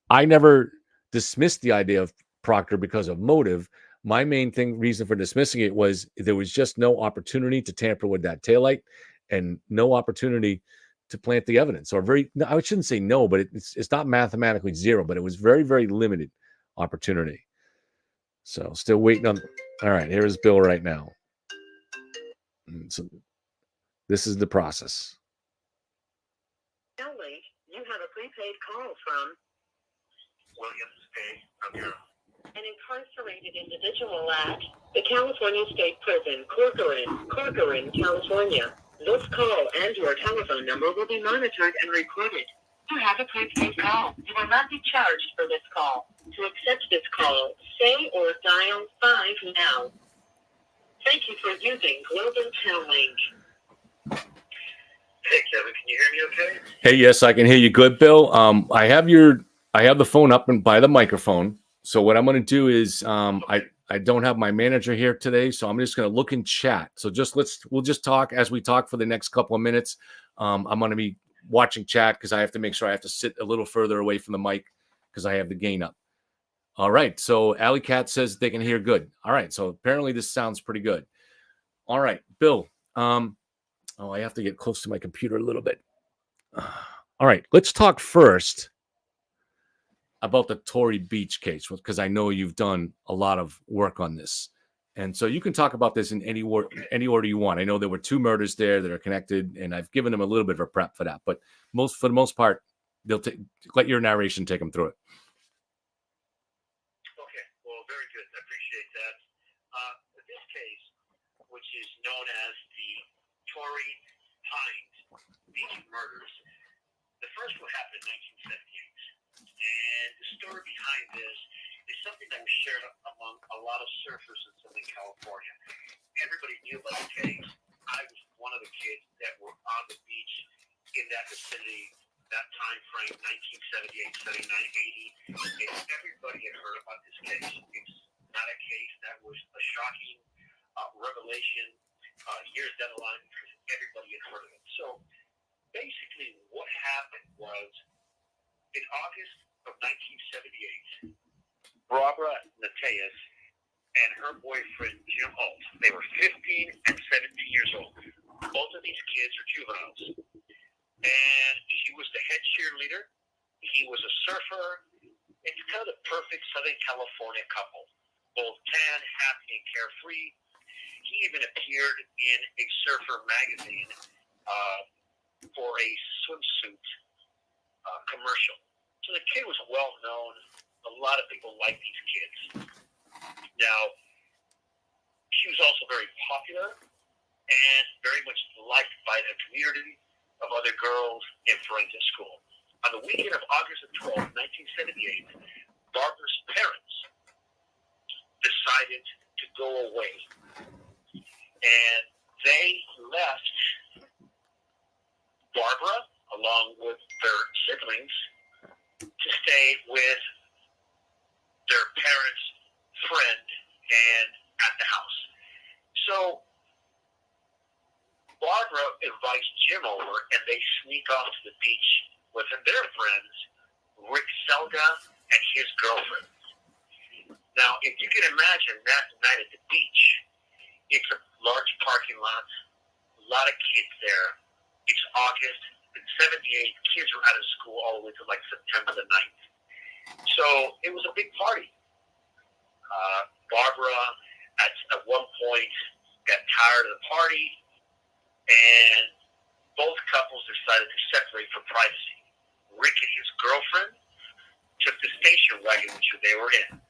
I never dismissed the idea of Proctor because of motive. My main reason for dismissing it was there was just no opportunity to tamper with that taillight and no opportunity to plant the evidence, I shouldn't say no, but it's not mathematically zero, but it was very, very limited opportunity. So still waiting on. All right, here is Bill right now. So this is the process. Ellie, you have a prepaid call from Williams A. an incarcerated individual at the California State Prison, Corcoran, California. This call and your telephone number will be monitored and recorded. You have a prepaid call. You will not be charged for this call. To accept this call, say or dial 5 now. Thank you for using Global Tel-Link. Hey, Kevin, can you hear me okay? Hey, yes, I can hear you good, Bill. I have the phone up and by the microphone. So what I'm going to do is I don't have my manager here today, so I'm just going to look in chat. So we'll just talk as we talk for the next couple of minutes. I'm going to be watching chat because I have to make sure I have to sit a little further away from the mic because I have the gain up. All right. So Alley Cat says they can hear good. All right. So apparently this sounds pretty good. All right, Bill. I have to get close to my computer a little bit. All right. Let's talk first about the Torrie Beach case, because I know you've done a lot of work on this. And so you can talk about this in any order you want. I know there were 2 murders there that are connected, and I've given them a little bit of a prep for that. But for the most part, they'll let your narration take them through it. Okay, well, very good. I appreciate that. This case, which is known as the Torrie Beach murders, the first one happened in 1978. And the story behind this is something that was shared among a lot of surfers in Southern California. Everybody knew about the case. I was one of the kids that were on the beach in that vicinity, that time frame, 1978, 79, 80. And everybody had heard about this case. It's not a case that was a shocking revelation years down the line, because everybody had heard of it. So basically what happened was, in August of 1978, Barbara Nateas and her boyfriend Jim Holt, they were 15 and 17 years old. Both of these kids are juveniles. And she was the head cheerleader. He was a surfer. It's kind of the perfect Southern California couple. Both tan, happy, and carefree. He even appeared in a surfer magazine for a swimsuit commercial. So the kid was well known. A lot of people liked these kids. Now, she was also very popular and very much liked by the community of other girls in forensic school. On the weekend of August 12, 1978, Barbara's parents decided to go away. And they left Barbara, along with their siblings, to stay with their parents' friend and at the house. So Barbara invites Jim over, and they sneak off to the beach with their friends, Rick Selga and his girlfriend. Now, if you can imagine that night at the beach, it's a large parking lot, a lot of kids there. It's August. In 78, kids were out of school all the way to like September the 9th. So it was a big party. Barbara, at one point, got tired of the party, and both couples decided to separate for privacy. Rick and his girlfriend took the station wagon which they were in.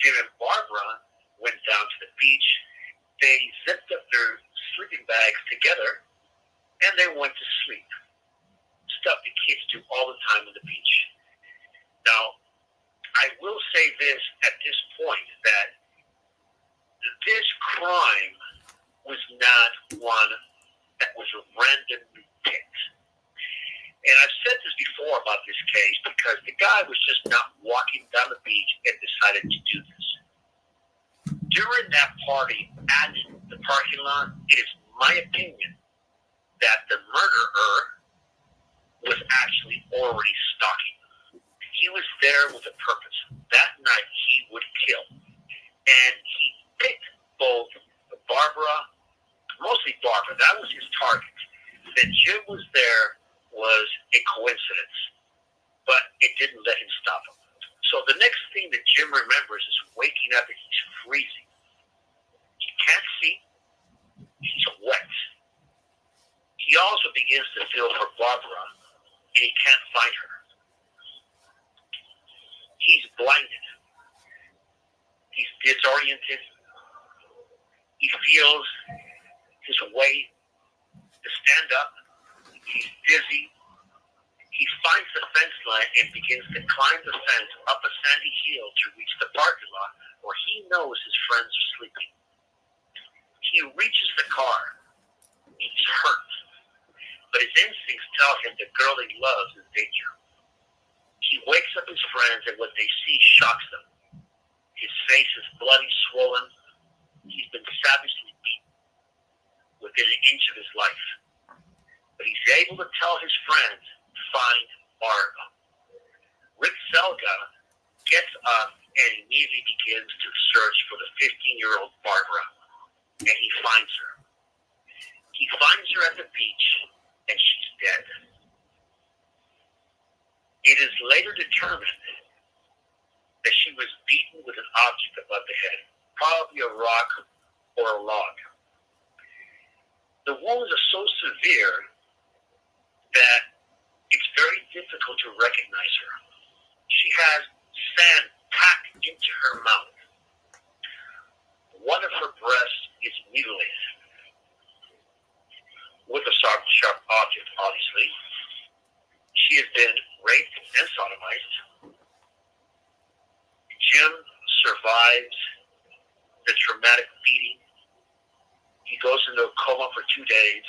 Jim and Barbara went down to the beach. They zipped up their sleeping bags together, and they went to sleep. Stuff the kids do all the time on the beach. Now, I will say this at this point, that this crime was not one that was randomly picked. And I've said this before about this case, because the guy was just not walking down the beach and decided to do this. During that party at the parking lot, it is my opinion that the murderer was actually already stalking. He was there with a purpose. That night he would kill. And he picked both Barbara, mostly Barbara. That was his target. That Jim was there was a coincidence, but it didn't let him stop him. So the next thing that Jim remembers is waking up and he's freezing. He can't see. He's wet. He also begins to feel for Barbara, and he can't find her. He's blinded. He's disoriented. He feels his way to stand up. He's dizzy. He finds the fence line and begins to climb the fence up a sandy hill to reach the parking lot where he knows his friends are sleeping. He reaches the car. He's hurt. But his instincts tell him the girl he loves is in danger. He wakes up his friends, and what they see shocks them. His face is bloody, swollen. He's been savagely beaten within an inch of his life. But he's able to tell his friends, find Barbara. Rick Selga gets up and immediately begins to search for the 15-year-old Barbara, and he finds her. He finds her at the beach, and she's dead. It is later determined that she was beaten with an object above the head, probably probably a rock or a log. The wounds are so severe that it's very difficult to recognize her. She has sand packed into her mouth. One of her breasts is mutilated with a sharp object, obviously. She has been raped and sodomized. Jim survives the traumatic beating. He goes into a coma for 2 days,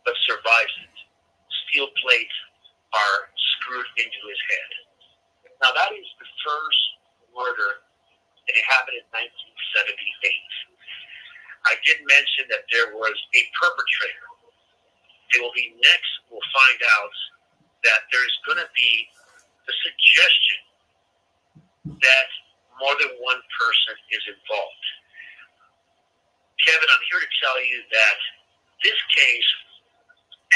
but survives it. Steel plates are screwed into his head. Now, that is the first murder, and it happened in 1978. I did mention that there was a perpetrator. It will be next, we'll find out that there's going to be the suggestion that more than one person is involved. Kevin, I'm here to tell you that this case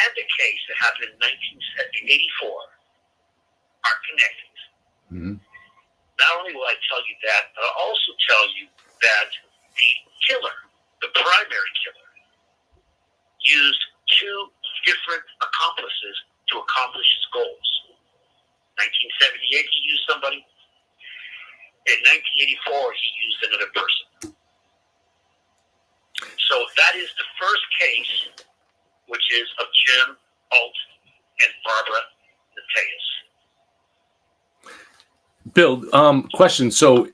and the case that happened in 1984 are connected. Mm-hmm. Not only will I tell you that, but I'll also tell you that the killer, the primary killer, used 2 different accomplices to accomplish his goals. 1978, he used somebody. In 1984, he used another person. So that is the first case, which is of Jim, Alt, and Barbara Mateus. Bill, question. So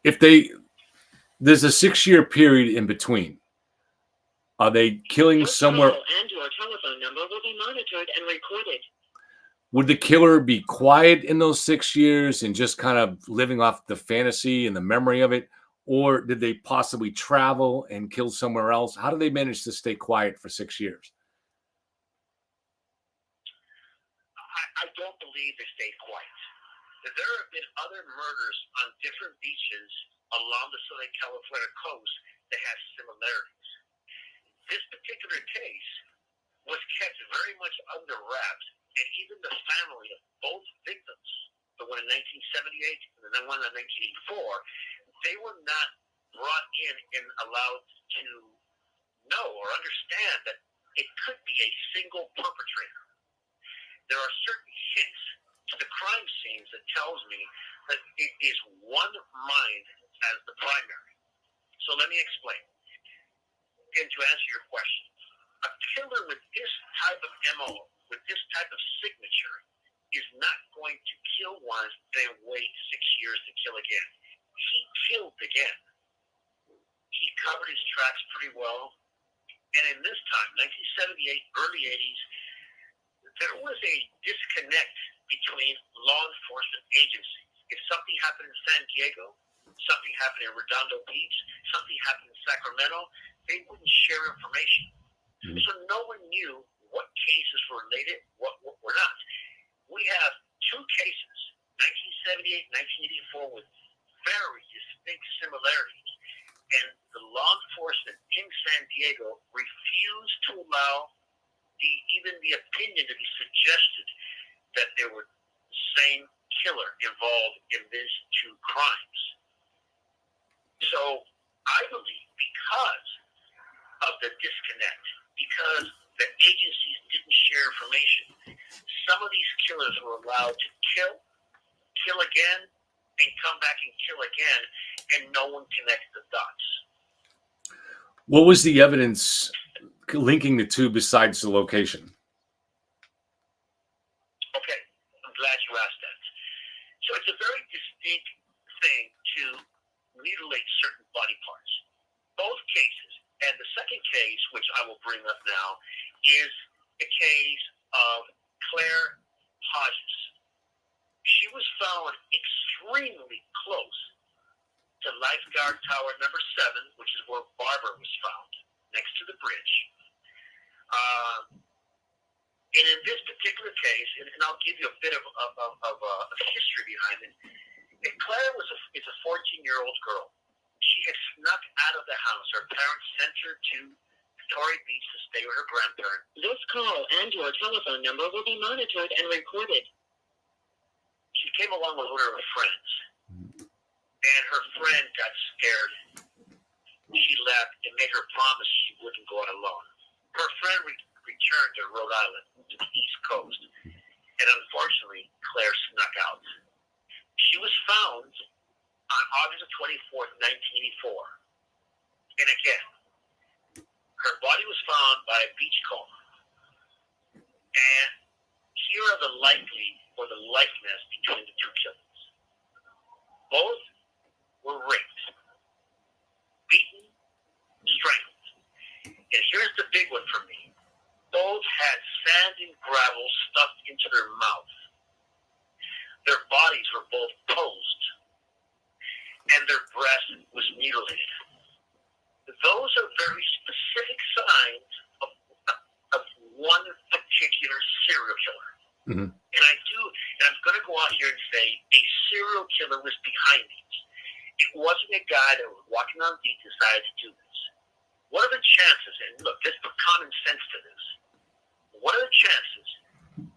if there's a 6-year period in between, are they killing somewhere? And your telephone number will be monitored and recorded. Would the killer be quiet in those 6 years and just kind of living off the fantasy and the memory of it? Or did they possibly travel and kill somewhere else? How do they manage to stay quiet for 6 years? I don't believe they stayed quiet. There have been other murders on different beaches along the Southern California coast that have similarities. This particular case was kept very much under wraps, and even the family of both victims, the one in 1978 and the one in 1984, they were not brought in and allowed to know or understand that it could be a single perpetrator. There are certain hits to the crime scenes that tells me that it is one mind as the primary. So let me explain. And to answer your question, a killer with this type of MO, with this type of signature, is not going to kill once and wait 6 years to kill again. He killed again. He covered his tracks pretty well. And in this time, 1978, early 80s, there was a disconnect between law enforcement agencies. If something happened in San Diego, something happened in Redondo Beach, something happened in Sacramento, they wouldn't share information. Mm-hmm. So no one knew what cases were related, what were not. We have 2 cases, 1978, 1984, with very distinct similarities. And the law enforcement in San Diego refused to allow even the opinion to be suggested that there were the same killer involved in these 2 crimes. So I believe because of the disconnect, because the agencies didn't share information, some of these killers were allowed to kill again, and come back and kill again, and no one connected the dots. What was the evidence linking the 2 besides the location? Okay, I'm glad you asked that. So it's a very distinct thing to mutilate certain body parts. Both cases, and the second case, which I will bring up now, is the case of Claire Hodges. She was found extremely close to Lifeguard Tower number 7, which is where Barbara was found, next to the bridge. And in this particular case, and I'll give you a bit of history behind it, Claire is a 14-year-old girl. She had snuck out of the house. Her parents sent her to Torrie Beach to stay with her grandparents. This call and your telephone number will be monitored and recorded. She came along with one of her friends, and her friend got scared she left and made her promise she wouldn't go out alone. Her friend returned to Rhode Island, to the East Coast, and unfortunately, Claire snuck out. She was found on August 24th, 1984. And again, her body was found by a beachcomber. And here are the likeness between the two killings. Both were raped, beaten, strangled. And here's the big one for me. Both had sand and gravel stuffed into their mouth. Their bodies were both posed, and their breast was mutilated. Those are very specific signs of one particular serial killer. Mm-hmm. And I'm going to go out here and say a serial killer was behind these. It wasn't a guy that was walking on beat decided to do this. What are the chances, and look, let's put common sense to this. What are the chances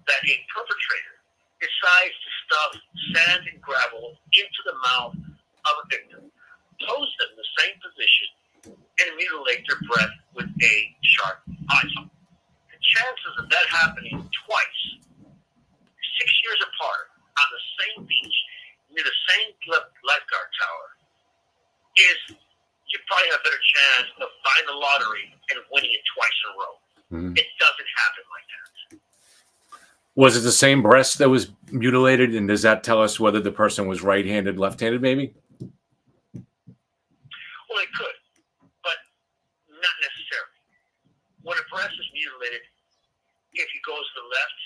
that a perpetrator decides to stuff sand and gravel into the mouth of a victim, pose them in the same position, and mutilate their breath with a sharp eye? The chances of that happening twice, 6 years apart, on the same beach, near the same lifeguard tower, is you probably have a better chance of buying the lottery and winning it twice in a row. Mm-hmm. It doesn't happen like that. Was it the same breast that was mutilated? And does that tell us whether the person was right-handed, left-handed, maybe? Well, it could, but not necessarily. When a breast is mutilated, if he goes to the left,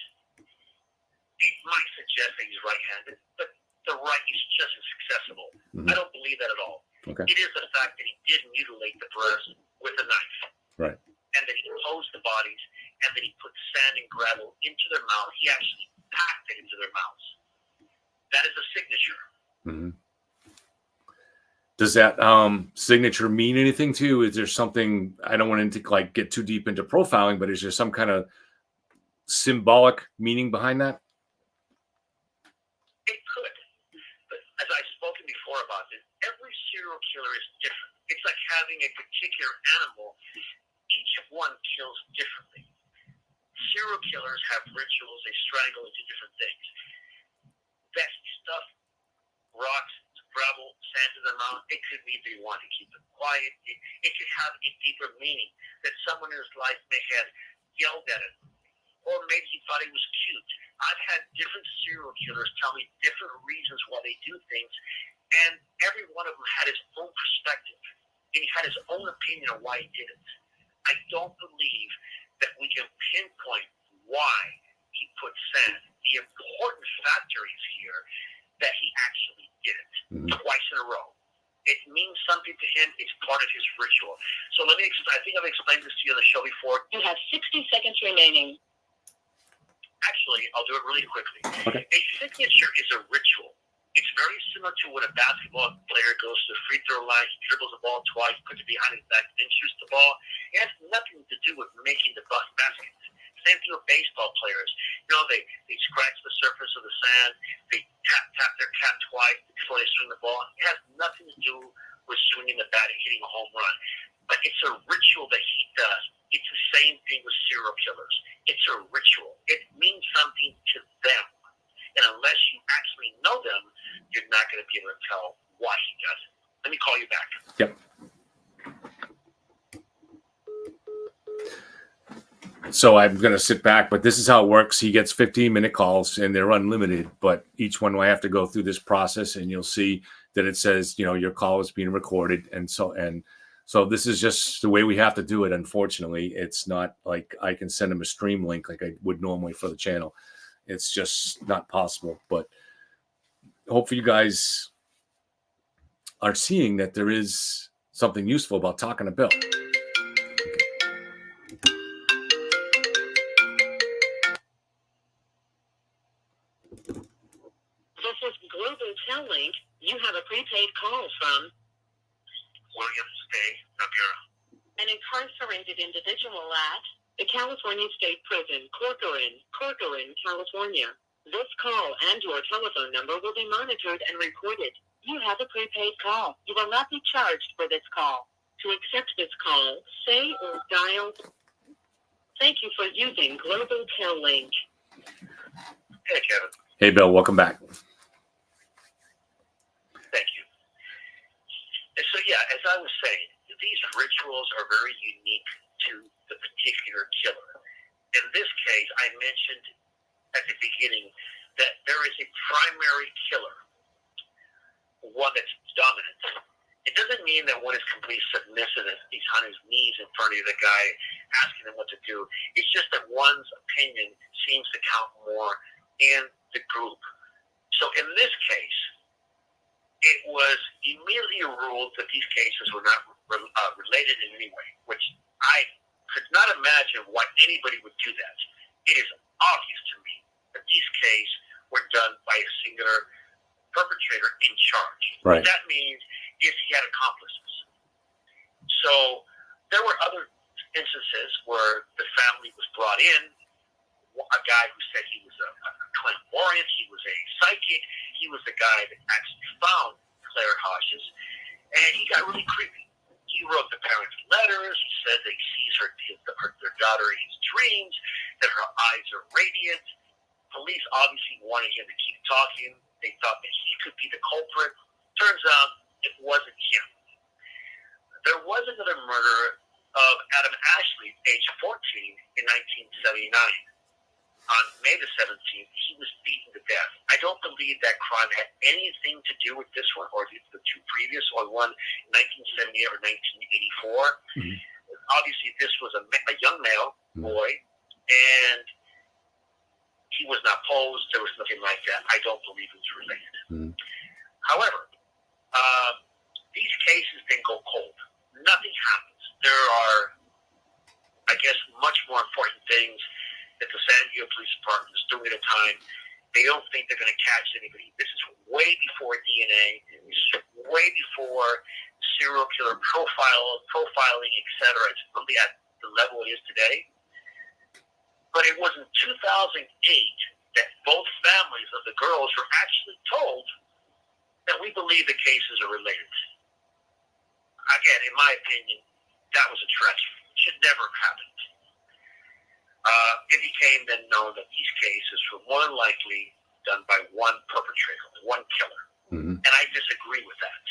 it might suggest that he's right-handed, but the right is just as accessible. Mm-hmm. I don't believe that at all. Okay. It is the fact that he did mutilate the breast with a knife. Right. And that he posed the bodies, and that he put sand and gravel into their mouth. He actually packed it into their mouths. That is a signature. Mm-hmm. Does that signature mean anything to you? Is there something, I don't want to get too deep into profiling, but is there some kind of symbolic meaning behind that? It could. But as I've spoken before about this, every serial killer is different. It's like having a particular animal. Each one kills differently. Serial killers have rituals. They strangle and do different things. That stuff, rocks, gravel, sand in the mouth, it could mean they want to keep it quiet. It could have a deeper meaning that someone in his life may have yelled at him. Or maybe he thought he was cute. I've had different serial killers tell me different reasons why they do things, and every one of them had his own perspective, and he had his own opinion on why he did it. I don't believe that we can pinpoint why he put sand. The important factor is here that he actually did it twice in a row. It means something to him. It's part of his ritual. So let me I think I've explained this to you on the show before. You have 60 seconds remaining. Actually, I'll do it really quickly. Okay. A signature is a ritual. It's very similar to when a basketball player goes to the free throw line, he dribbles the ball twice, puts it behind his back, then shoots the ball. It has nothing to do with making the basket. Same thing with baseball players. You know, they scratch the surface of the sand, they tap their cap twice before they swing the ball. It has nothing to do with swinging the bat and hitting a home run. But it's a ritual that he does. It's the same thing with serial killers. It's a ritual. It means something to them. And unless you actually know them, you're not going to be able to tell why he does it. Let me call you back. Yep. So I'm going to sit back, but this is how it works. He gets 15-minute calls, and they're unlimited, but each one will have to go through this process, and you'll see that it says, you know, your call is being recorded. And so this is just the way we have to do it. Unfortunately, it's not like I can send him a stream link like I would normally for the channel. It's just not possible. But hopefully you guys are seeing that there is something useful about talking to Bill. This is Global Tellink. You have a prepaid call from William Stay, Noguera. an incarcerated individual at the California State Prison, Corcoran, California. This call and your telephone number will be monitored and recorded. You have a prepaid call. You will not be charged for this call. To To accept this call, say or dial. Thank you for using Global Tel Link. Hey, Kevin. Hey, Bill. Welcome back. Thank you. And so, yeah, as I was saying, these rituals are very unique to the particular killer. In this case, I mentioned at the beginning that there is a primary killer, one that's dominant. It doesn't mean that one is completely submissive and he's on his knees in front of the guy asking him what to do. It's just that one's opinion seems to count more in the group. So in this case, it was immediately ruled that these cases were not related in any way, which I could not imagine why anybody would do that. It is obvious to me that these cases were done by a singular perpetrator in charge. Right. What that means is he had accomplices. So there were other instances where the family was brought in. A guy who said he was a clairvoyant, he was a psychic, he was the guy that actually found Claire Hodges, and he got really creepy. He wrote the parents letters. He said that he sees their daughter in his dreams, that her eyes are radiant. Police obviously wanted him to keep talking. They thought that he could be the culprit. Turns out it wasn't him. There was another murder of Adam Ashley, age 14, in 1979. On May the 17th, he was beaten to death. I don't believe that crime had anything to do with this one or the two previous, or one in 1978 or 1984. Mm-hmm. Obviously, this was a young male boy, and he was not posed. There was nothing like that. I don't believe it was related. Mm-hmm. However, these cases then go cold. Nothing happens. There are, I guess, much more important things that the San Diego Police Department is doing at a time. They don't think they're going to catch anybody. This is way before DNA. This is way before serial killer profiling, etc. It's really at the level it is today. But it was in 2008 that both families of the girls were actually told that we believe the cases are related. Again, in my opinion, that was a tragedy. It should never have happened. It became then known that these cases were more than likely done by one perpetrator, one killer. Mm-hmm. And I disagree with that.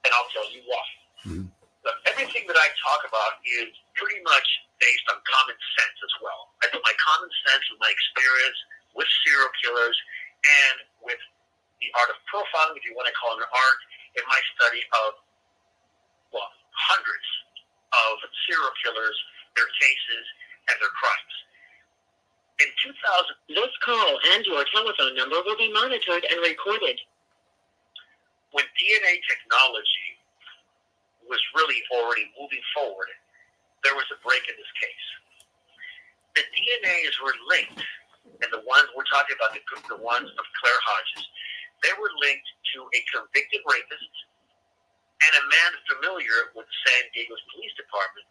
And I'll tell you why. Mm-hmm. Look, everything that I talk about is pretty much based on common sense as well. I put my common sense with my experience with serial killers and with the art of profiling, if you want to call it an art, in my study of, well, hundreds of serial killers, their cases, and their crimes. In 2000, this call and your telephone number will be monitored and recorded. When DNA technology was really already moving forward, there was a break in this case. The DNAs were linked, and the ones we're talking about, the ones of Claire Hodges, they were linked to a convicted rapist and a man familiar with San Diego's police department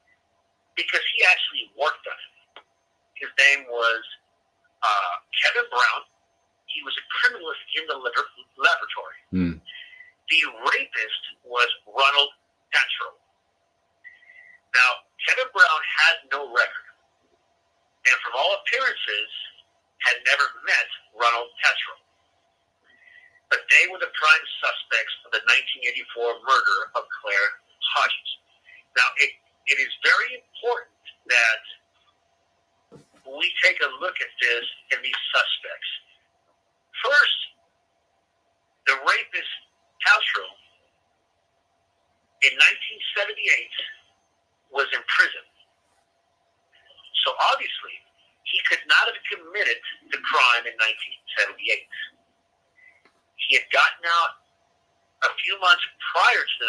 because he actually worked on it. His name was Kevin Brown. He was a criminalist in the laboratory. Mm. The rapist was Ronald Tatro. Now, Kevin Brown had no record, and from all appearances, had never met Ronald Tatro. But they were the prime suspects of the 1984 murder of Claire Hodges. Now, it is very important that we take a look at this and these suspects. First, the rapist, Tatro, in 1978, was in prison. So obviously, he could not have committed the crime in 1978. He had gotten out a few months prior to the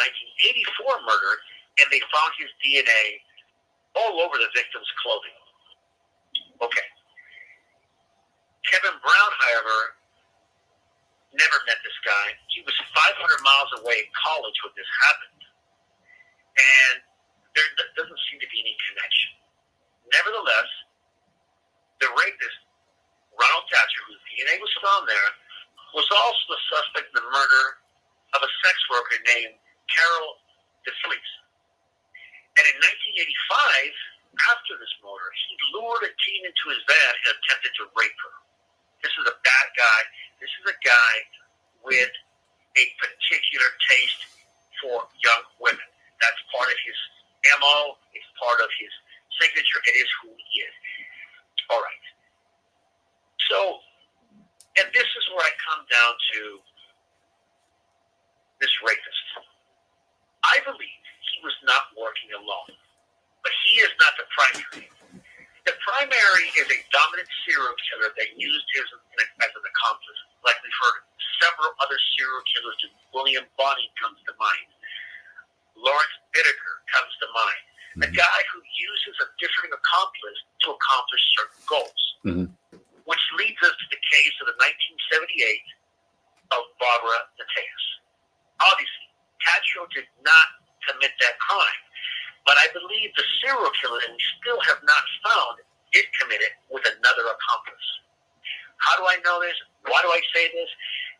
1984 murder, and they found his DNA all over the victim's clothing. Okay. Kevin Brown, however, never met this guy. He was 500 miles away in college when this happened. And there doesn't seem to be any connection. Nevertheless, the rapist, Ronald Tatro, whose DNA was found there, was also the suspect in the murder of a sex worker named Carol DeFleece. after this murder, he lured a teen into his van and attempted to rape her. This is a bad guy. This is a guy with a particular taste for young women. That's part of his MO. It's part of his signature. It is who he is. All right. So, and this is where I come down to this rapist. I believe he was not working alone, but he is not the primary. The primary is a dominant serial killer that used him as an accomplice. Like we've heard, several other serial killers do. William Bonney comes to mind. Lawrence Bittaker comes to mind. A guy who uses a different accomplice to accomplish certain goals. Which leads us to the case of the 1978 of Barbara Mateus. Obviously, Castro did not commit that crime, but I believe the serial killer that we still have not found did commit it with another accomplice. How do I know this? Why do I say this?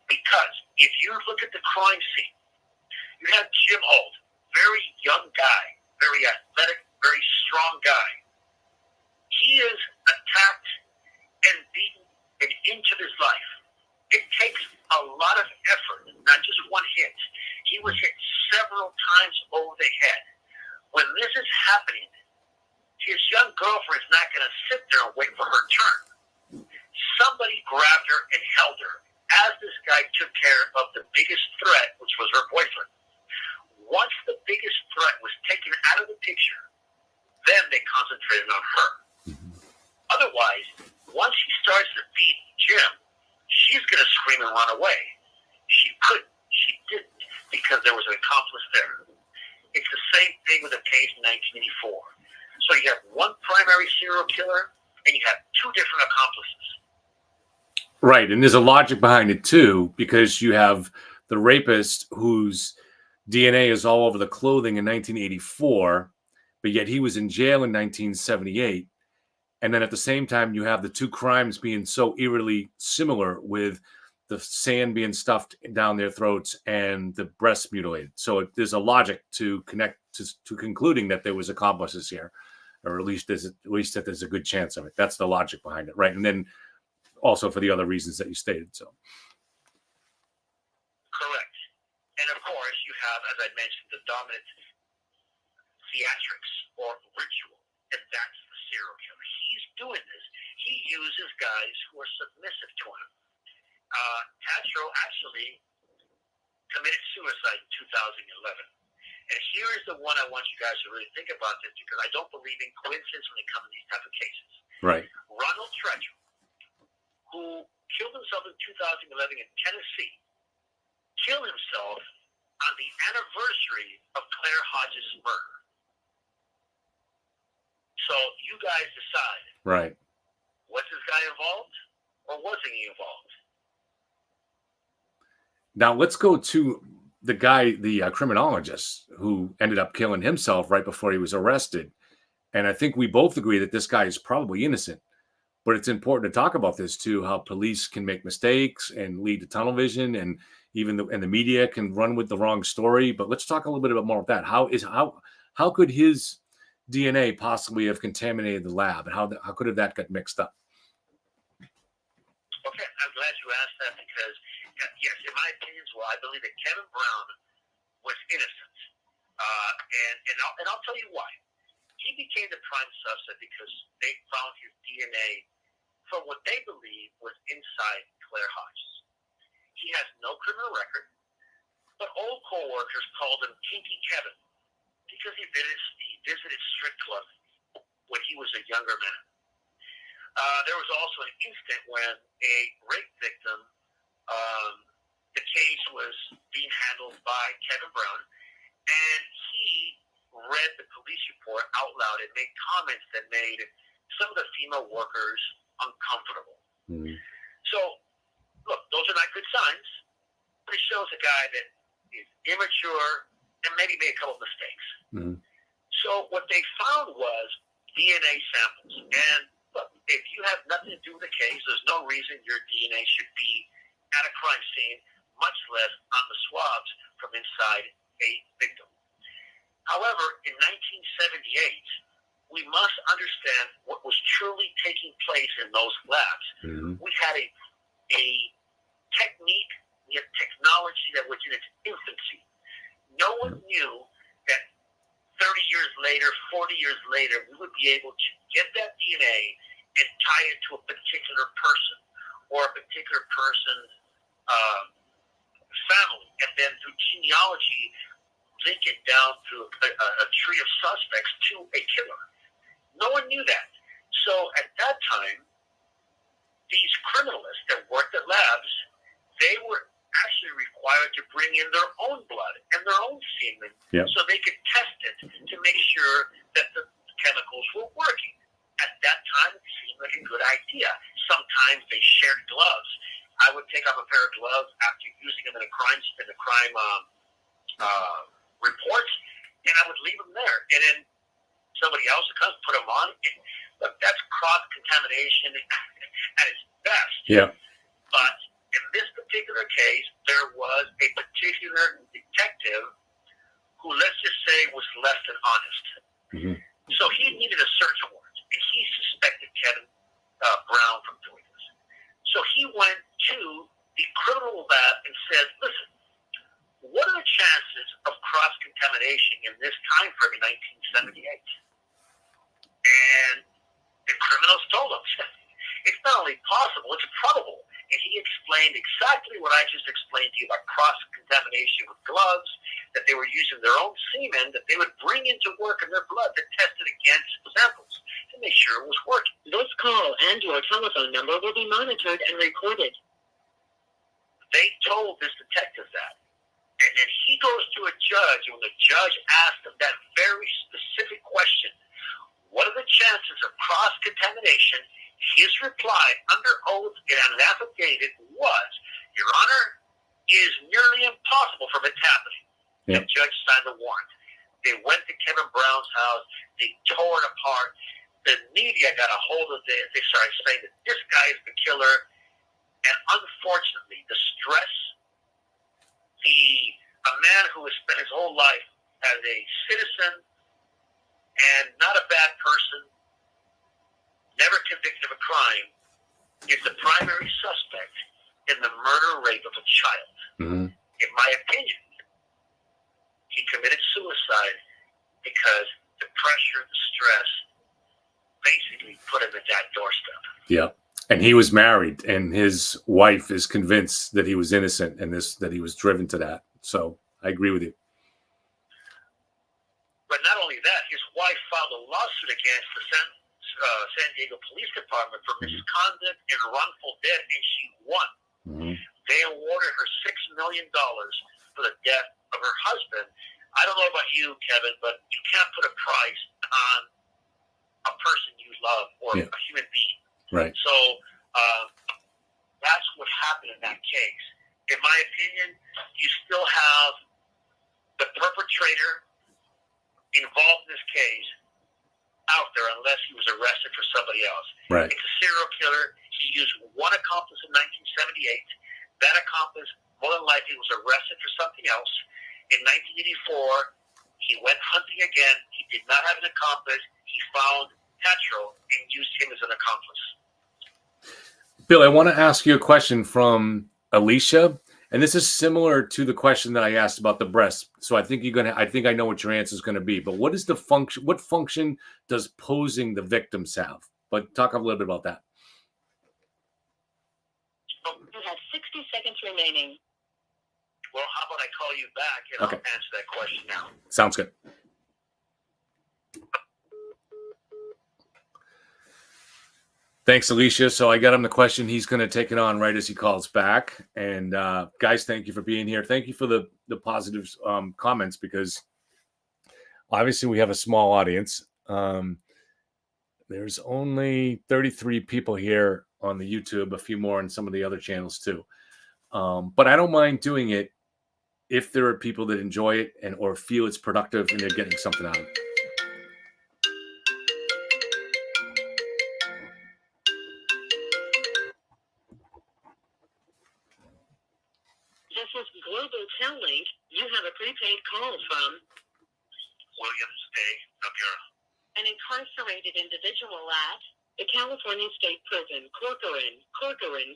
Because if you look at the crime scene, you have Jim Holt, very young guy, very athletic, very strong guy. He is attacked and beaten an inch of his life. It takes a lot of effort, not just one hit. He was hit several times over the head. When this is happening, his young girlfriend's not going to sit there and wait for her turn. Somebody grabbed her and held her as this guy took care of the biggest threat, which was her boyfriend. Once the biggest threat was taken out of the picture, then they concentrated on her. Otherwise, once he starts to beat Jim, she's going to scream and run away. She couldn't. She didn't, because there was an accomplice there. It's the same thing with the case in 1984. So you have one primary serial killer, and you have two different accomplices. Right, and there's a logic behind it, too, because you have the rapist whose DNA is all over the clothing in 1984, but yet he was in jail in 1978. And then at the same time, you have the two crimes being so eerily similar, with the sand being stuffed down their throats and the breasts mutilated. So there's a logic to connect to concluding that there was accomplices here, or at least that there's a good chance of it. That's the logic behind it, right? And then also for the other reasons that you stated. So correct. And of course, you have, as I mentioned, the dominant theatrics or ritual, and that's the serial killer. He's doing this. He uses guys who are submissive to him. Castro actually committed suicide in 2011. And here is the one I want you guys to really think about this, because I don't believe in coincidence when it comes to these type of cases. right. Ronald Trejo, who killed himself in 2011 in Tennessee, killed himself on the anniversary of Claire Hodges' murder. So you guys decide. Right. Was this guy involved, or wasn't he involved? Now let's go to the guy, the criminologist, who ended up killing himself right before he was arrested. And I think we both agree that this guy is probably innocent. But it's important to talk about this too, how police can make mistakes and lead to tunnel vision, and even the media can run with the wrong story. But let's talk a little bit about more of that. How could his DNA possibly have contaminated the lab, and how could have that got mixed up? Okay, I'm glad you asked that, because yes, in my opinion as well, I believe that Kevin Brown was innocent, and I'll tell you why. He became the prime suspect because they found his DNA from what they believe was inside Claire Hodges. He has no criminal record, but old co-workers called him Kinky Kevin because he visited strip clubs when he was a younger man. There was also an instant when a rape victim, the case was being handled by Kevin Brown, and he read the police report out loud and made comments that made some of the female workers uncomfortable. Mm-hmm. So, look, those are not good signs, but it shows a guy that is immature and maybe made a couple of mistakes. Mm-hmm. So what they found was DNA samples. And look, if you have nothing to do with the case, there's no reason your DNA should be at a crime scene, much less on the swabs from inside a victim. However, in 1978, understand what was truly taking place in those labs. We had a technique, we had technology that was in its infancy. No one knew that 30 years later, 40 years later, we would be able to get that DNA and tie it to a particular person or a particular person's family, and then through genealogy, link it down through a tree of suspects to a killer. No one knew that. So at that time, these criminalists that worked at labs, they were actually required to bring in their own blood and their own semen so they could test it to make sure that the chemicals were working. At that time, it seemed like a good idea. Sometimes they shared gloves. I would take off a pair of gloves after using them in a crime reports, and I would leave them there. And then somebody else would come put them on. And look, that's cross-contamination at its best. Yeah. But in this particular case, there was a particular detective who, let's just say, was less than honest. So he needed a search warrant, and he suspected Kevin Brown from doing this. So he went to the criminal lab and said, listen, what are the chances of cross-contamination in this time frame in 1978? And the criminals told him, it's not only possible, it's probable. And he explained exactly what I just explained to you about cross-contamination with gloves, that they were using their own semen that they would bring into work in their blood to test it against samples to make sure it was working. This call and your telephone number will be monitored and recorded. They told this detective that. And then he goes to a judge, and when the judge asked him that very specific question, what are the chances of cross-contamination, his reply under oath in an affidavit was, Your Honor, it is nearly impossible from it happening. The judge signed the warrant. They went to Kevin Brown's house. They tore it apart. The media got a hold of it. They started saying that this guy is the killer. And unfortunately, the stress, a man who has spent his whole life as a citizen and not a bad person, never convicted of a crime, is the primary suspect in the murder-rape of a child. In my opinion, he committed suicide because the pressure, the stress, basically put him at that doorstep. Yeah. And he was married, and his wife is convinced that he was innocent and that he was driven to that. So I agree with you. But not only that, his wife filed a lawsuit against the San Diego Police Department for misconduct and wrongful death, and she won. They awarded her $6 million for the death of her husband. I don't know about you, Kevin, but you can't put a price on a person you love or a human being. Right. So that's what happened in that case. In my opinion, you still have the perpetrator involved in this case out there unless he was arrested for somebody else. Right. It's a serial killer. He used one accomplice in 1978. That accomplice more than likely was arrested for something else. In 1984, he went hunting again. He did not have an accomplice. He found Petro and used him as an accomplice. Bill, I want to ask you a question from Alicia, and this is similar to the question that I asked about the breast. So I think I know what your answer is going to be. But what is the function? What function does posing the victims have? But talk a little bit about that. You have 60 seconds remaining. Well, how about I call you back and I'll answer that question now? Sounds good. Thanks, Alicia. So I got him the question. He's going to take it on right as he calls back. And guys, thank you for being here. Thank you for the positive comments, because obviously we have a small audience. There's only 33 people here on the YouTube, a few more on some of the other channels too. But I don't mind doing it if there are people that enjoy it or feel it's productive and they're getting something out of it. This is Global Tellink. You have a prepaid call from Williams A. Noguera. an incarcerated individual at the California State Prison, Corcoran,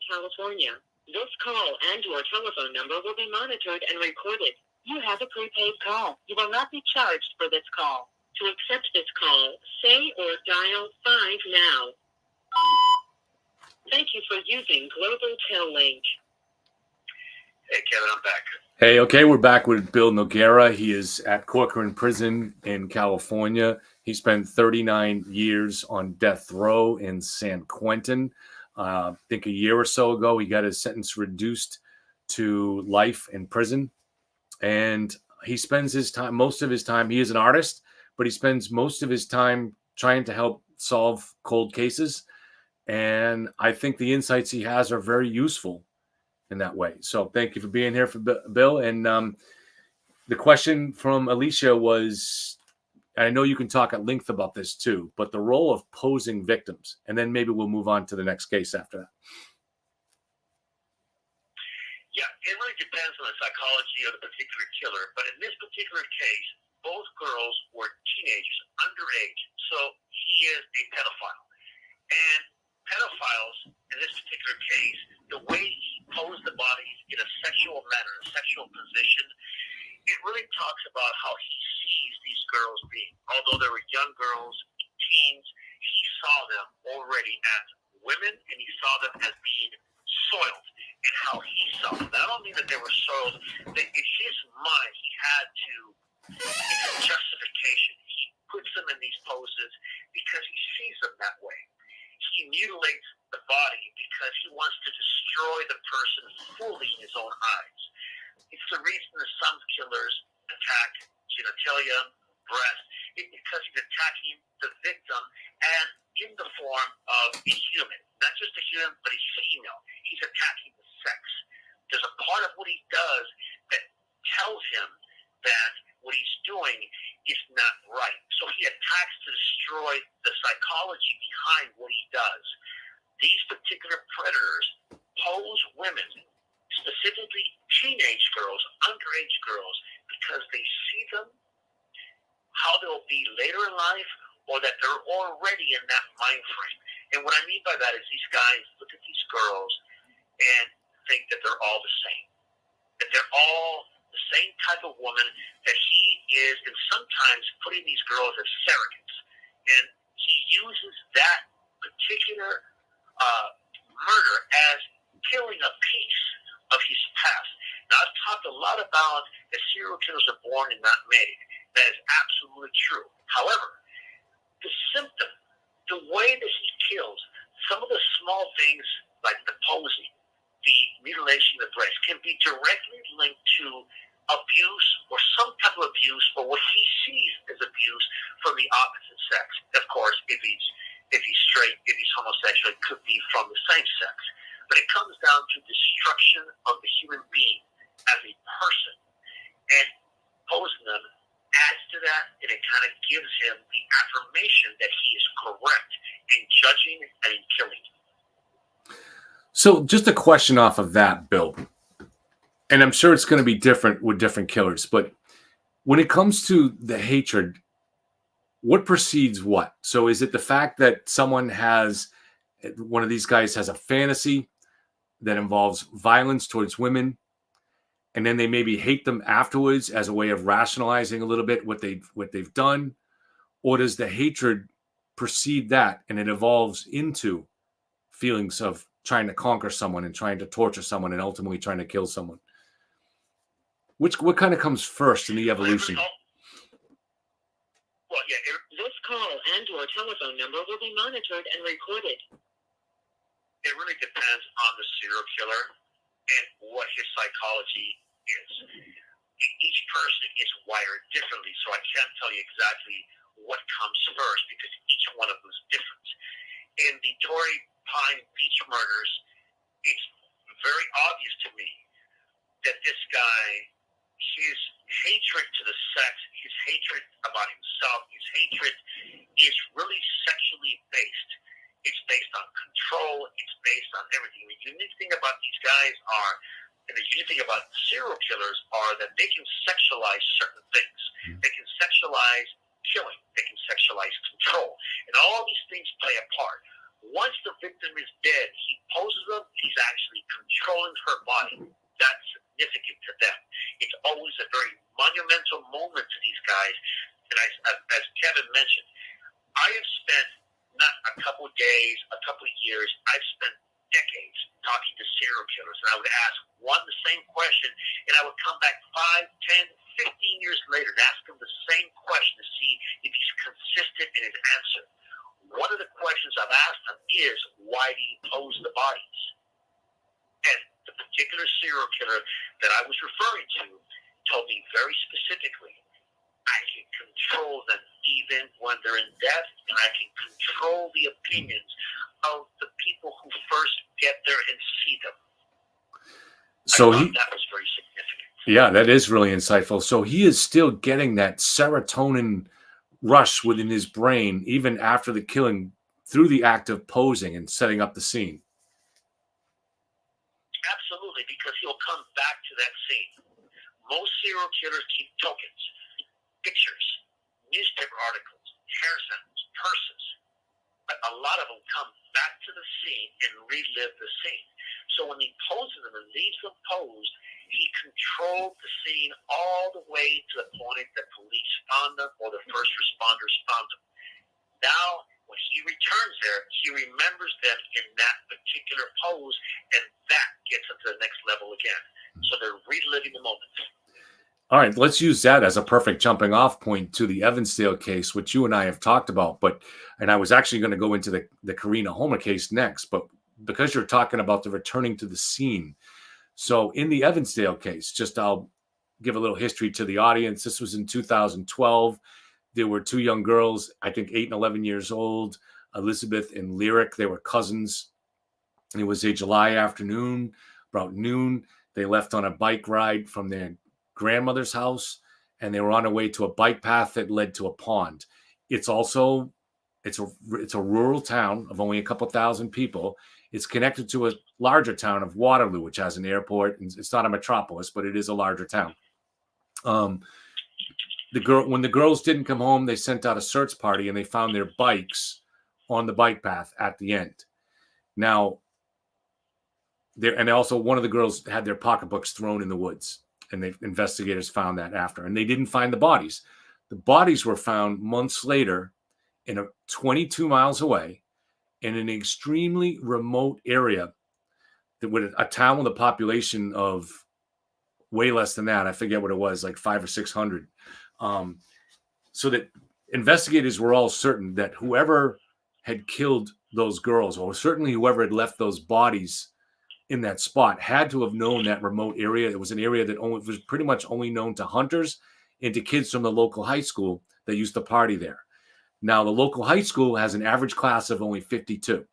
California. This call and your telephone number will be monitored and recorded. You have a prepaid call. You will not be charged for this call. To accept this call, say or dial 5 now. Thank you for using Global Tel Link. Hey, Kevin, I'm back. Hey, okay, we're back with Bill Noguera. He is at Corcoran Prison in California. He spent 39 years on death row in San Quentin. I think a year or so ago, he got his sentence reduced to life in prison. And he spends most of his time, he is an artist, but he spends most of his time trying to help solve cold cases. And I think the insights he has are very useful in that way. So thank you for being here, for Bill. And the question from Alicia was, I know you can talk at length about this too, but the role of posing victims, and then maybe we'll move on to the next case after that. Yeah, it really depends on the psychology of the particular killer. But in this particular case, both girls were teenagers, underage. So he is a pedophile. And pedophiles, in this particular case, the way he posed the bodies in a sexual manner, a sexual position, it really talks about how he sees these girls being. Although they were young girls, teens, he saw them already as women, and he saw them as being soiled, and how he saw them. Not only that they were soiled, that in his mind, he had to, it's a justification. He puts them in these poses because he sees them that way. He mutilates the body because he wants to destroy the person fully in his own eyes. It's the reason that some killers attack genitalia, breast, because he's attacking the victim and in the form of a human. Not just a human, but a female. He's attacking the sex. There's a part of what he does that tells him that what he's doing is not right. So he attacks to destroy the psychology behind what he does. These particular predators pose women, specifically teenage girls, underage girls, because they see them, how they'll be later in life, or that they're already in that mind frame. And what I mean by that is these guys look at these girls and think that they're all the same, that they're all the same type of woman, that he is, and sometimes putting these girls as surrogates. And he uses that particular murder as killing a piece of his past. Now, I've talked a lot about that serial killers are born and not made. That is absolutely true. However, the symptom, the way that he kills, some of the small things like the posing, the mutilation of the breast, can be directly linked to abuse or some type of abuse, or what he sees as abuse from the opposite sex. Of course, if he's straight, if he's homosexual, it could be from the same sex. But it comes down to destruction of the human being as a person. And posing them adds to that, and it kind of gives him the affirmation that he is correct in judging and in killing. So just a question off of that, Bill, and I'm sure it's going to be different with different killers, but when it comes to the hatred, what precedes what? So is it the fact that one of these guys has a fantasy that involves violence towards women, and then they maybe hate them afterwards as a way of rationalizing a little bit what they've done? Or does the hatred precede that and it evolves into feelings of trying to conquer someone and trying to torture someone and ultimately trying to kill someone? What kind of comes first in the evolution? Well, yeah, This call and your telephone number will be monitored and recorded. it really depends on the serial killer and what his psychology is. Each person is wired differently, so I can't tell you exactly what comes first because each one of them is different. In the Torrey Beach murders, it's very obvious to me that this guy, his hatred to the sex, his hatred about himself, his hatred is really sexually based. It's based on control. It's based on everything. The unique thing about these guys and the unique thing about serial killers are that they can sexualize certain things. They can sexualize killing. They can sexualize control. control. And all these things play a part. Once the victim is dead, he poses them, he's actually controlling her body. That's significant to them. It's always a very monumental moment to these guys. And as Kevin mentioned, I have spent not a couple of days, a couple of years, I've spent decades talking to serial killers. And I would ask one the same question, and I would come back 5, 10, 15 years later and ask him the same question to see if he's consistent in his answer. One of the questions I've asked him is, why do you pose the bodies? And the particular serial killer that I was referring to told me very specifically, I can control them even when they're in death, and I can control the opinions of the people who first get there and see them. So that was very significant. Yeah, that is really insightful. So he is still getting that serotonin rush within his brain even after the killing through the act of posing and setting up the scene. Absolutely, because he'll come back to that scene. Most serial killers keep tokens, pictures, newspaper articles, hair samples, purses. But a lot of them come back to the scene and relive the scene. So when he poses them and leaves them posed, he controlled the scene all the way to the point that police found them or the first responders found them. Now, when he returns there, he remembers them in that particular pose, and that gets them to the next level again. So they're reliving the moment. All right, let's use that as a perfect jumping off point to the Evansdale case, which you and I have talked about. And I was actually going to go into the Karina Homer case next, but because you're talking about the returning to the scene. So in the Evansdale case, I'll give a little history to the audience. This was in 2012. There were two young girls, I think 8 and 11 years old, Elizabeth and Lyric. They were cousins. It was a July afternoon, about noon. They left on a bike ride from their grandmother's house, and they were on their way to a bike path that led to a pond. It's a rural town of only a couple thousand people. It's connected to a larger town of Waterloo, which has an airport. It's not a metropolis, but it is a larger town. When the girls didn't come home, they sent out a search party, and they found their bikes on the bike path at the end. Now, and also one of the girls had their pocketbooks thrown in the woods, and investigators found that after, and they didn't find the bodies. The bodies were found months later in 22 miles away in an extremely remote area with a town with a population of way less than that. I forget what it was, like 500 or 600. So that investigators were all certain that whoever had killed those girls, or certainly whoever had left those bodies in that spot, had to have known that remote area. It was an area that was pretty much only known to hunters and to kids from the local high school that used to party there. Now, the local high school has an average class of only 52.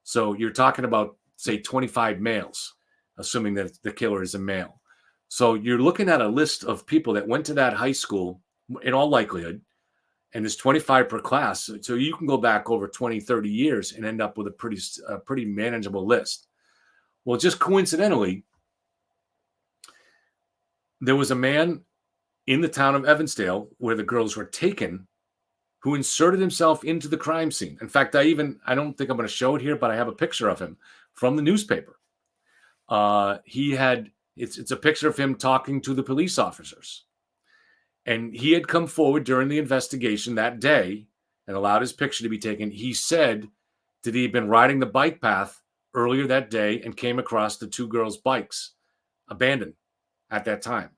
So you're talking about, say, 25 males, assuming that the killer is a male. So you're looking at a list of people that went to that high school, in all likelihood, and there's 25 per class. So you can go back over 20, 30 years and end up with a pretty manageable list. Well, just coincidentally, there was a man in the town of Evansdale where the girls were taken who inserted himself into the crime scene. In fact, I don't think I'm going to show it here, but I have a picture of him from the newspaper. It's a picture of him talking to the police officers. And he had come forward during the investigation that day and allowed his picture to be taken. He said that he had been riding the bike path earlier that day and came across the two girls' bikes abandoned at that time.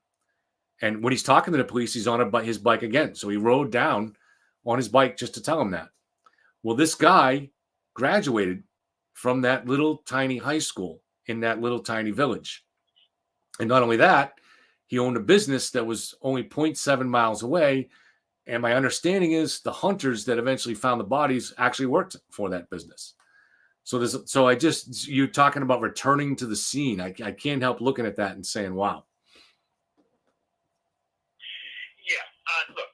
And when he's talking to the police, he's on his bike again. So he rode down on his bike just to tell them that. Well, this guy graduated from that little tiny high school in that little tiny village. And not only that, he owned a business that was only 0.7 miles away. And my understanding is the hunters that eventually found the bodies actually worked for that business. So you're talking about returning to the scene. I can't help looking at that and saying, wow. Yeah, look,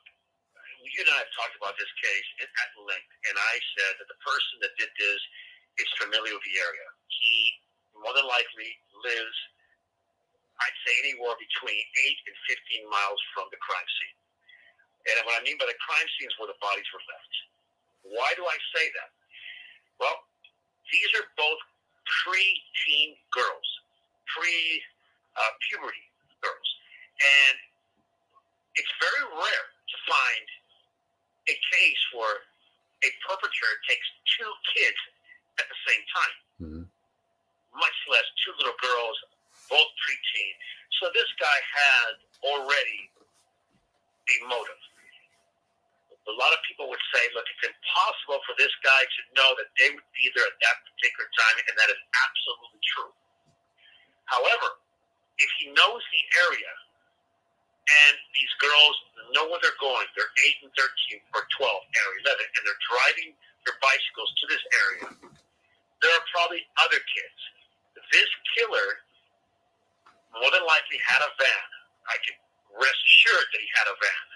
you and I have talked about this case at length, and I said that the person that did this is familiar with the area. He more than likely lives, I'd say, anywhere between 8 and 15 miles from the crime scene. And what I mean by the crime scene is where the bodies were left. Why do I say that? Well, these are both pre-teen girls, pre-puberty girls. And it's very rare to find a case where a perpetrator takes two kids at the same time, much less two little girls, both preteen. So this guy had already a motive. A lot of people would say, look, it's impossible for this guy to know that they would be there at that particular time, and that is absolutely true. However, if he knows the area, and these girls know where they're going, they're 8 and 13 or 12 or 11, and they're driving their bicycles to this area, there are probably other kids. This killer more than likely had a van. I can rest assured that he had a van.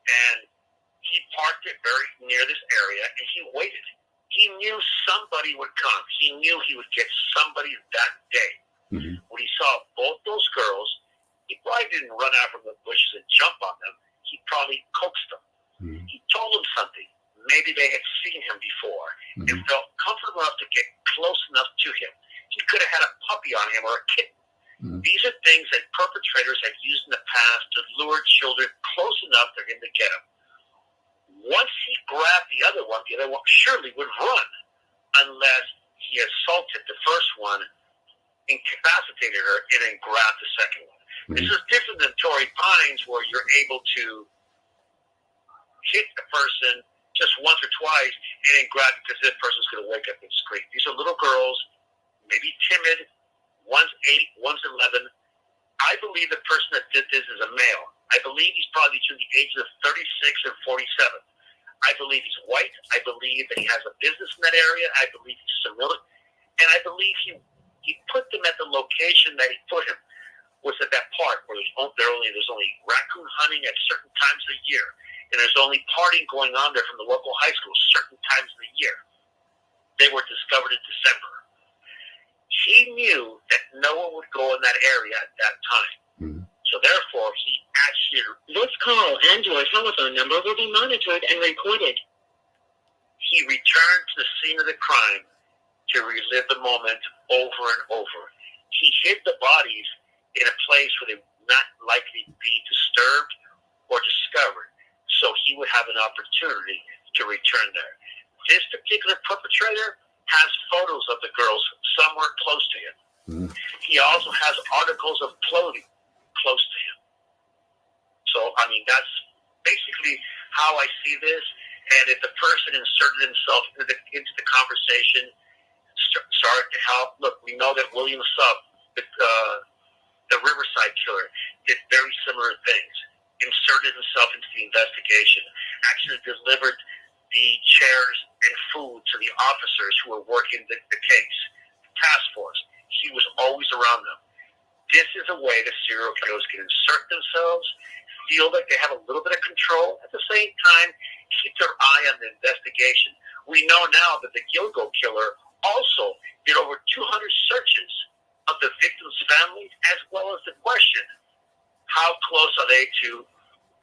And he parked it very near this area, and he waited. He knew somebody would come. He knew he would get somebody that day. When he saw both those girls, he probably didn't run out from the bushes and jump on them. He probably coaxed them. He told them something. Maybe they had seen him before and felt comfortable enough to get close enough to him. He could have had a puppy on him or a kitten. These are things that perpetrators have used in the past to lure children close enough for him to get them. Once he grabbed the other one surely would run unless he assaulted the first one, incapacitated her, and then grabbed the second one. This is different than Torrey Pines, where you're able to hit the person just once or twice and then grab it because this person's going to wake up and scream. These are little girls, maybe timid. One's 8, one's 11. I believe the person that did this is a male. I believe he's probably between the ages of 36 and 47. I believe he's white. I believe that he has a business in that area. I believe he's familiar. And I believe he put them at the location that he put him, was at that park where there's only raccoon hunting at certain times of the year. And there's only partying going on there from the local high school certain times of the year. They were discovered in December. He knew that no one would go in that area at that time. So therefore, he actually... This call and your telephone number will be monitored and recorded. He returned to the scene of the crime to relive the moment over and over. He hid the bodies in a place where they would not likely be disturbed or discovered, so he would have an opportunity to return there. This particular perpetrator has photos of the girls somewhere close to him. He also has articles of clothing close to him. So, I mean, that's basically how I see this. And if the person inserted himself into the conversation, started to help, look, we know that William Subb, the Riverside killer, did very similar things. Inserted himself into the investigation, actually delivered the chairs and food to the officers who were working the case, task force. He was always around them. This is a way that serial killers can insert themselves, feel like they have a little bit of control, at the same time keep their eye on the investigation. We know now that the Gilgo killer also did over 200 searches of the victims' families, as well as the question, how close are they to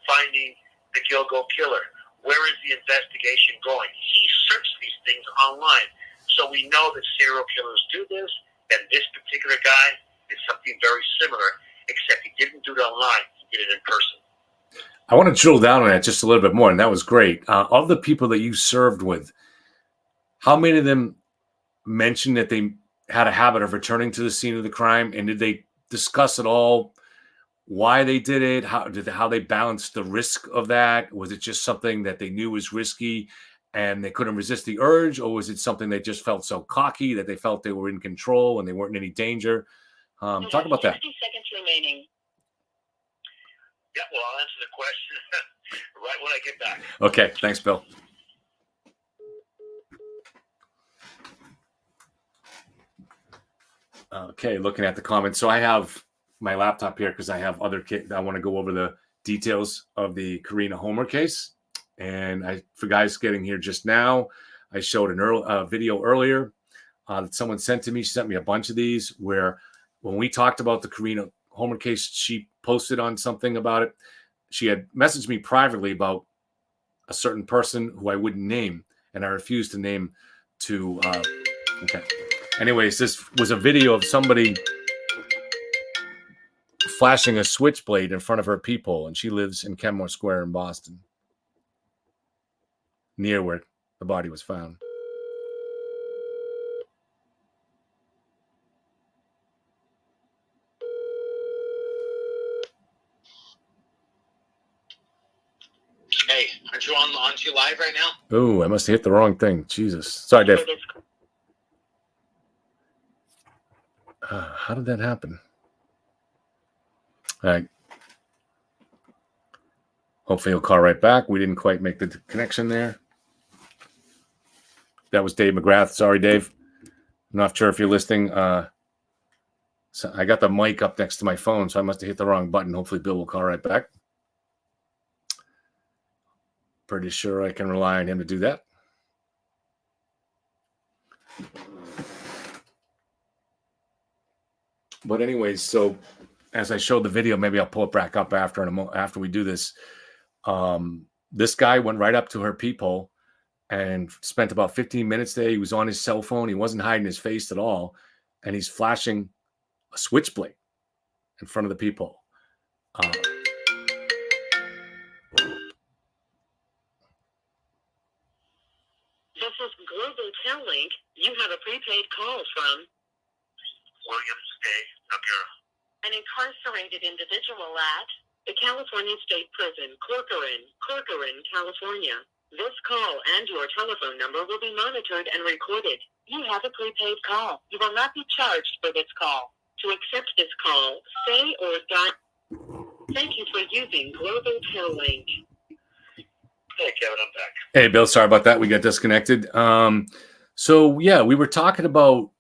finding the Gilgo killer? Where is the investigation going? He searched these things online. So we know that serial killers do this, and this particular guy is something very similar, except he didn't do it online. He did it in person. I want to drill down on that just a little bit more, and that was great. Of the people that you served with, how many of them mentioned that they had a habit of returning to the scene of the crime, and did they discuss at all why they did it, how they balanced the risk of that? Was it just something that they knew was risky and they couldn't resist the urge, or was it something they just felt so cocky that they felt they were in control and they weren't in any danger? Talk about that. 60 seconds remaining. Yeah, well, I'll answer the question right when I get back. Okay, thanks, Bill. Okay, looking at the comments. So I have my laptop here because I have other I want to go over the details of the Karina Homer case. And for guys getting here just now, I showed a video earlier that someone sent to me. She sent me a bunch of these where when we talked about the Karina Homer case, she posted on something about it. She had messaged me privately about a certain person who I wouldn't name. and I refuse to name to. Okay. Anyways, this was a video of somebody flashing a switchblade in front of her peephole, and she lives in Kenmore Square in Boston, near where the body was found. Hey, aren't you aren't you live right now? Oh, I must have hit the wrong thing. Jesus. Sorry, Dave. How did that happen? All right. Hopefully he'll call right back. We didn't quite make the connection there. That was Dave McGrath. Sorry, Dave. I'm not sure if you're listening. So I got the mic up next to my phone, so I must have hit the wrong button. Hopefully Bill will call right back. Pretty sure I can rely on him to do that. But anyways, so as I showed the video, maybe I'll pull it back up after we do this. This guy went right up to her peephole and spent about 15 minutes there. He was on his cell phone. He wasn't hiding his face at all. And he's flashing a switchblade in front of the peephole. This is Global Tel-Link. You have a prepaid call from Williams Day, Noguera. an incarcerated individual at the California State Prison, Corcoran, California. This call and your telephone number will be monitored and recorded. You have a prepaid call. You will not be charged for this call. To accept this call, say or dial. Thank you for using Global Tel-Link. Hey, Kevin, I'm back. Hey, Bill, sorry about that. We got disconnected. So, yeah, we were talking about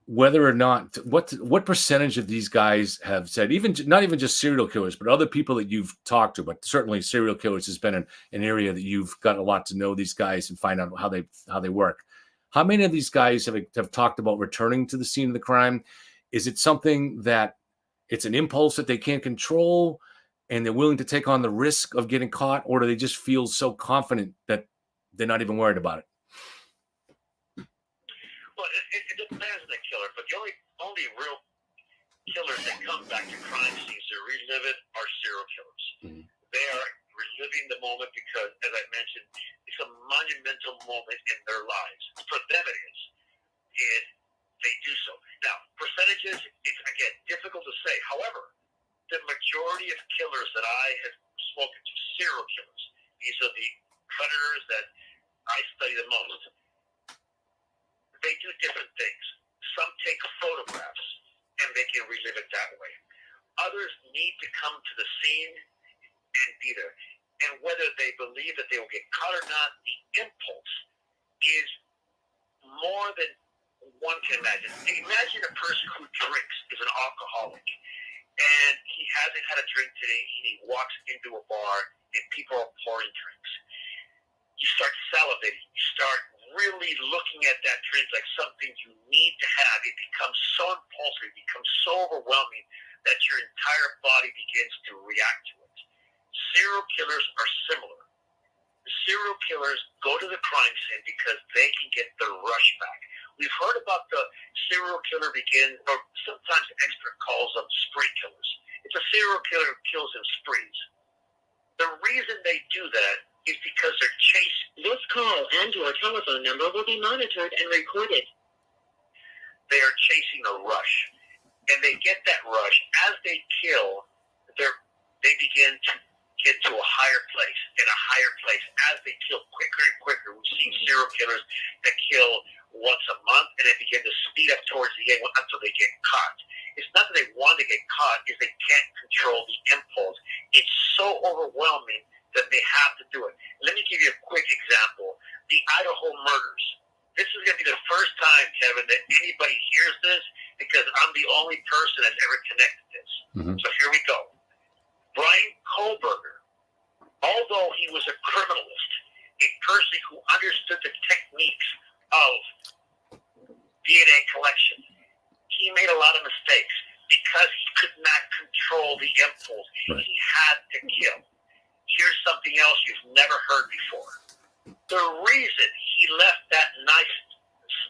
whether or not what percentage of these guys have said, even not even just serial killers, but other people that you've talked to, but certainly serial killers has been an area that you've got a lot to know these guys and find out how they work. How many of these guys have talked about returning to the scene of the crime? Is it something that it's an impulse that they can't control and they're willing to take on the risk of getting caught, or do they just feel so confident that they're not even worried about it? Well, it depends on the killer, but the only real killers that come back to crime scenes to relive it are serial killers. Mm-hmm. They are reliving the moment because, as I mentioned, it's a monumental moment in their lives. For them it is. And they do so. Now, percentages, it's, again, difficult to say. However, the majority of killers that I have spoken to, serial killers, these are the predators that I study the most, they do different things. Some take photographs, and they can relive it that way. Others need to come to the scene and be there. And whether they believe that they will get caught or not, the impulse is more than one can imagine. Imagine a person who drinks, is an alcoholic, and he hasn't had a drink today, and he walks into a bar, and people are pouring drinks. You start salivating. You start really looking at that drink like something you need to have. It becomes so impulsive, it becomes so overwhelming that your entire body begins to react to it. Serial killers are similar. The serial killers go to the crime scene because they can get their rush back. We've heard about the serial killer or sometimes expert calls them spree killers. It's a serial killer who kills in sprees. The reason they do that is because they're chasing. This call and your telephone number will be monitored and recorded. They are chasing a rush. And they get that rush. As they kill, they begin to get to a higher place and a higher place. As they kill quicker and quicker, we see serial killers that kill once a month, and they begin to speed up towards the end until they get caught. It's not that they want to get caught, it's they can't control the impulse. It's so overwhelming that they have to do it. Let me give you a quick example. The Idaho murders. This is going to be the first time, Kevin, that anybody hears this because I'm the only person that's ever connected this. Mm-hmm. So here we go. Brian Kohlberger, although he was a criminalist, a person who understood the techniques of DNA collection, he made a lot of mistakes because he could not control the impulse. Right. He had to kill. Here's something else you've never heard before. The reason he left that knife,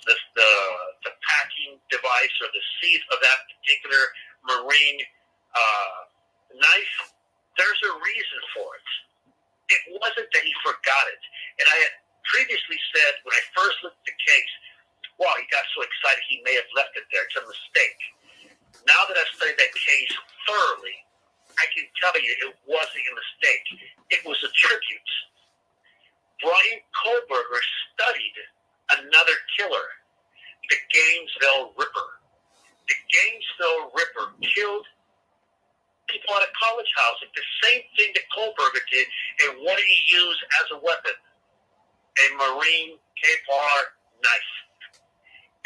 the packing device or the seat of that particular marine knife, there's a reason for it. It wasn't that he forgot it. And I had previously said when I first looked at the case, wow, he got so excited he may have left it there. It's a mistake. Now that I've studied that case thoroughly, I can tell you it wasn't a mistake. It was a tribute. Brian Kohlberger studied another killer, the Gainesville Ripper. The Gainesville Ripper killed people at a college house. Like the same thing that Kohlberger did. And what did he use as a weapon? A Marine K-bar knife.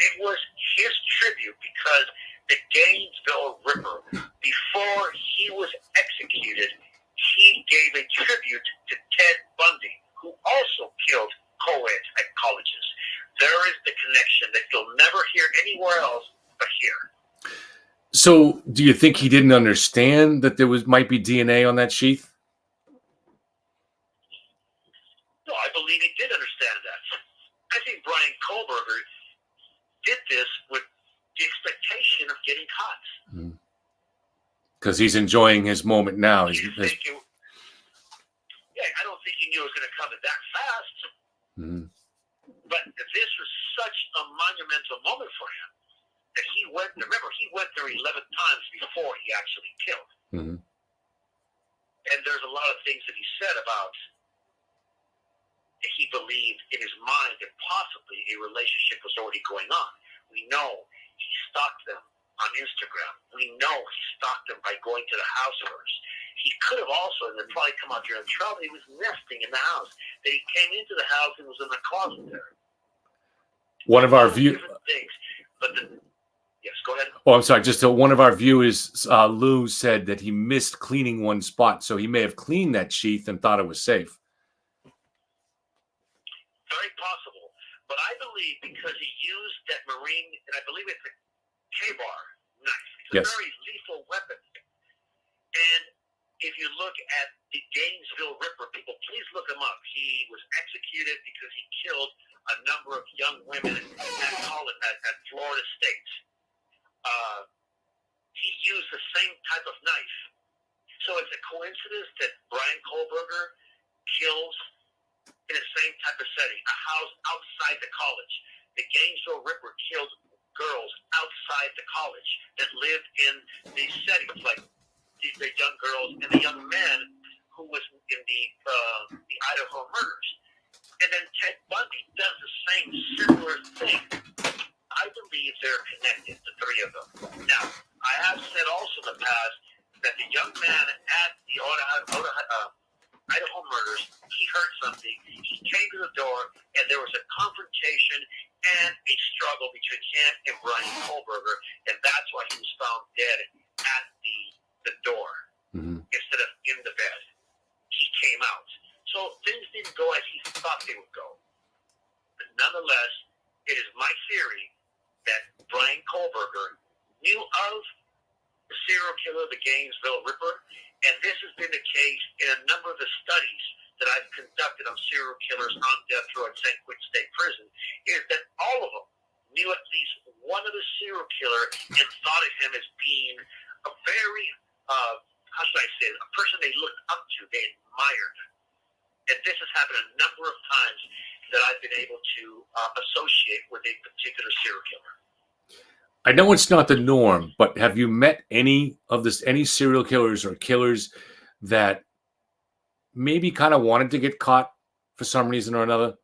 It was his tribute because the Gainesville Ripper, before he was executed, he gave a tribute to Ted Bundy, who also killed co-eds at colleges. There is the connection that you'll never hear anywhere else but here. So, do you think he didn't understand that there might be DNA on that sheath? No, I believe he did understand that. I think Brian Kohlberger did this with the expectation of getting caught. Because he's enjoying his moment now. I don't think he knew it was going to come that fast. Mm-hmm. But this was such a monumental moment for him that he went there 11 times before he actually killed. Mm-hmm. And there's a lot of things that he said about that he believed in his mind that possibly a relationship was already going on. We know he stalked them on Instagram. We know he stalked them by going to the house first. He could have also, and it'd probably come out during trouble, he was nesting in the house. That he came into the house and was in the closet there. One of our viewers. Yes, go ahead. Oh, I'm sorry. Just one of our viewers, Lou, said that he missed cleaning one spot, so he may have cleaned that sheath and thought it was safe. Very possible, but I believe because he used that marine, and I believe it's a K-bar knife. It's a very lethal weapon. And if you look at the Gainesville Ripper, people, please look him up. He was executed because he killed a number of young women at Florida State. He used the same type of knife. So it's a coincidence that Brian Kohlberger kills in the same type of setting, a house outside the college. The Gainesville Ripper killed girls outside the college that lived in these settings, like the young girls and the young men who was in the Idaho murders. And then Ted Bundy does the same similar thing. I believe they're connected, the three of them. Now, I have said also in the past that the young man at the Idaho murders, he heard something. He came to the door, and there was a confrontation and a struggle between him and Brian Kohlberger, and that's why he was found dead at the door instead of in the bed. He came out. So things didn't go as he thought they would go. But nonetheless, it is my theory that Brian Kohlberger knew of the serial killer, the Gainesville Ripper, and this has been the case in a number of the studies that I've conducted on serial killers on death row at St. Quentin State Prison, is that all of them knew at least one of the serial killer and thought of him as being a very, how should I say it, a person they looked up to, they admired. And this has happened a number of times that I've been able to associate with a particular serial killer. I know it's not the norm, but have you met any serial killers or killers that maybe kind of wanted to get caught for some reason or another?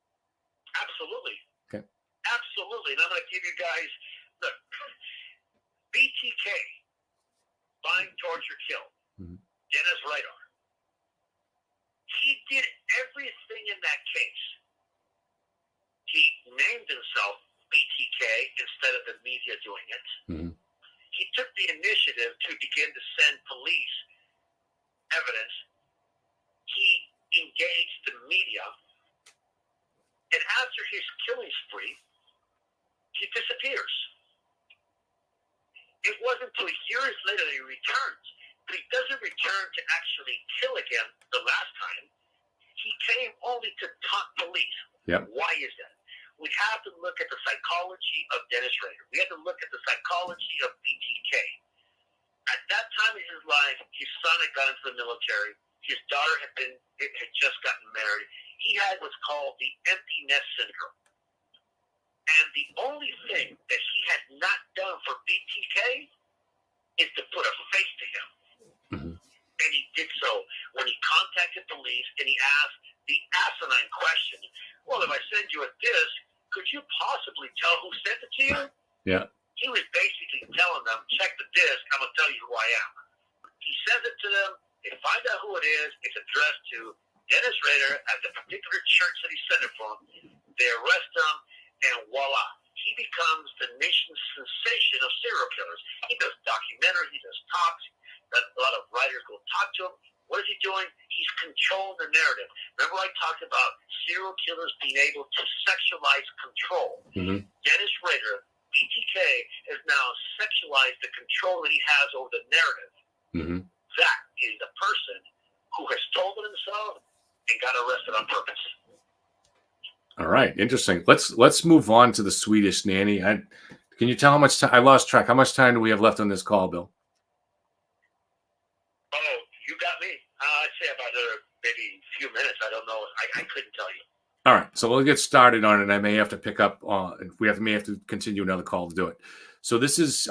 Absolutely. Okay. Absolutely. And I'm going to give you guys, look, BTK, Bind, Torture, Kill, Dennis Radar. He did everything in that case. He named himself BTK instead of the media doing it. He took the initiative to begin to send police evidence. He engaged the media. And after his killing spree, he disappears. It wasn't until years later that he returns. But he doesn't return to actually kill again the last time. He came only to taunt police. Yeah. Why is that? We have to look at the psychology of Dennis Rader. We have to look at the psychology of BTK. At that time in his life, his son had gone into the military. His daughter had just gotten married. He had what's called the empty nest syndrome. And the only thing that he had not done for BTK is to put a face to him. Mm-hmm. And he did so when he contacted police and he asked the asinine question, well, if I send you a disc, could you possibly tell who sent it to you? Yeah. He was basically telling them, check the disc, I'm going to tell you who I am. He sends it to them, they find out who it is, it's addressed to Dennis Rader at the particular church that he sent it from. They arrest him, and voila, he becomes the nation's sensation of serial killers. He does documentaries, he does talks, a lot of writers go talk to him. What is he doing? He's controlling the narrative. Remember I talked about serial killers being able to sexualize control. Mm-hmm. Dennis Rader, BTK, has now sexualized the control that he has over the narrative. Mm-hmm. That is the person who has stolen himself and got arrested on purpose. All right, interesting. Let's move on to the Swedish nanny. Can you tell how much time? I lost track. How much time do we have left on this call, Bill? Oh, you got me. I'd say about maybe a few minutes. I don't know. I couldn't tell you. All right, so we'll get started on it. I may have to pick up. May have to continue another call to do it. So this is.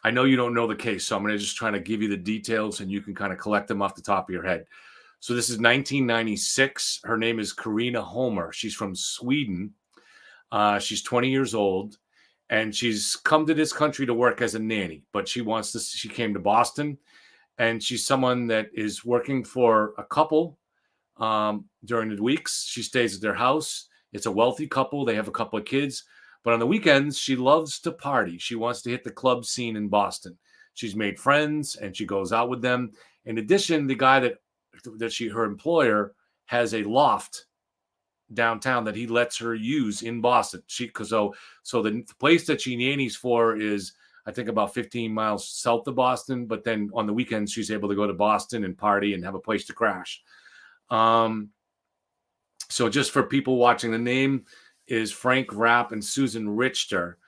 I know you don't know the case, so I'm going to just try to give you the details, and you can kind of collect them off the top of your head. So this is 1996. Her name is Karina Holmer. She's from Sweden. She's 20 years old, and she's come to this country to work as a nanny. But she came to Boston, and she's someone that is working for a couple during the weeks. She stays at their house. It's a wealthy couple. They have a couple of kids. But on the weekends, she loves to party. She wants to hit the club scene in Boston. She's made friends, and she goes out with them. In addition, the guy her employer has a loft downtown that he lets her use in Boston. So the place that she nannies for is, I think, about 15 miles south of Boston. But then on the weekends, she's able to go to Boston and party and have a place to crash. So just for people watching, the name is Frank Rapp and Susan Richter.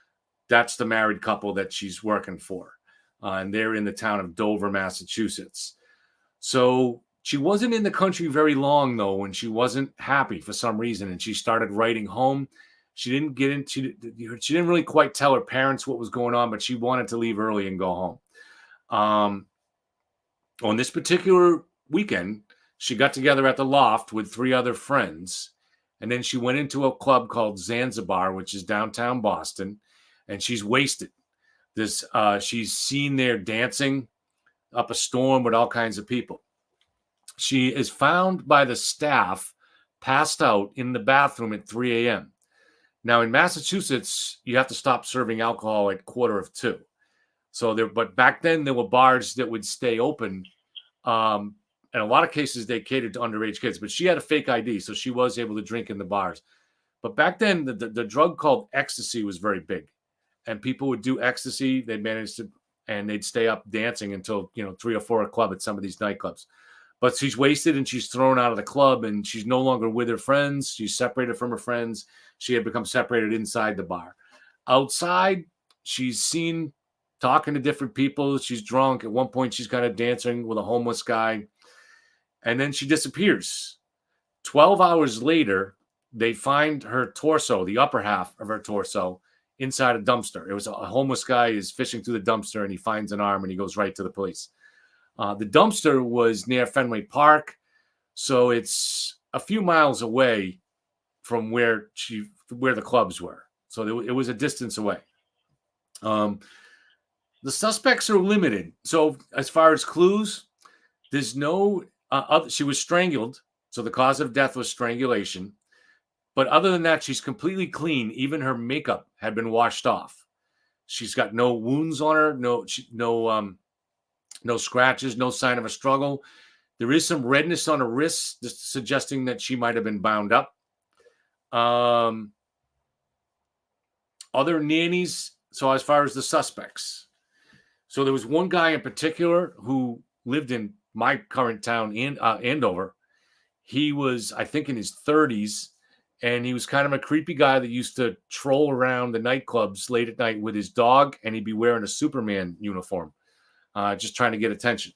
That's the married couple that she's working for. And they're in the town of Dover, Massachusetts. So she wasn't in the country very long, though, when she wasn't happy for some reason. And she started writing home. She didn't really quite tell her parents what was going on, but she wanted to leave early and go home. On this particular weekend, she got together at the loft with 3 other friends. And then she went into a club called Zanzibar, which is downtown Boston, and she's wasted. She's seen there dancing up a storm with all kinds of people. She is found by the staff passed out in the bathroom at 3 a.m. Now, in Massachusetts, you have to stop serving alcohol at 1:45. But back then, there were bars that would stay open. In a lot of cases, they catered to underage kids, but she had a fake ID, so she was able to drink in the bars. But back then, the drug called ecstasy was very big, and people would do ecstasy. They'd manage to, and they'd stay up dancing until 3 or 4 o'clock at some of these nightclubs. But she's wasted, and she's thrown out of the club, and she's no longer with her friends. She's separated from her friends. She had become separated inside the bar. Outside, she's seen talking to different people. She's drunk. At one point, she's kind of dancing with a homeless guy. And then she disappears. 12 hours later, they find her torso, the upper half of her torso, inside a dumpster. It was a homeless guy is fishing through the dumpster, and he finds an arm, and he goes right to the police. The dumpster was near Fenway Park, so it's a few miles away from where the clubs were. So it was a distance away. The suspects are limited. So as far as clues, there's no... she was strangled, so the cause of death was strangulation. But other than that, she's completely clean. Even her makeup had been washed off. She's got no wounds on her, no scratches, no sign of a struggle. There is some redness on her wrists, just suggesting that she might have been bound up. Other nannies, so as far as the suspects. So there was one guy in particular who lived in my current town, Andover. He was, I think, in his 30s, And he was kind of a creepy guy that used to troll around the nightclubs late at night with his dog, and he'd be wearing a Superman uniform, just trying to get attention.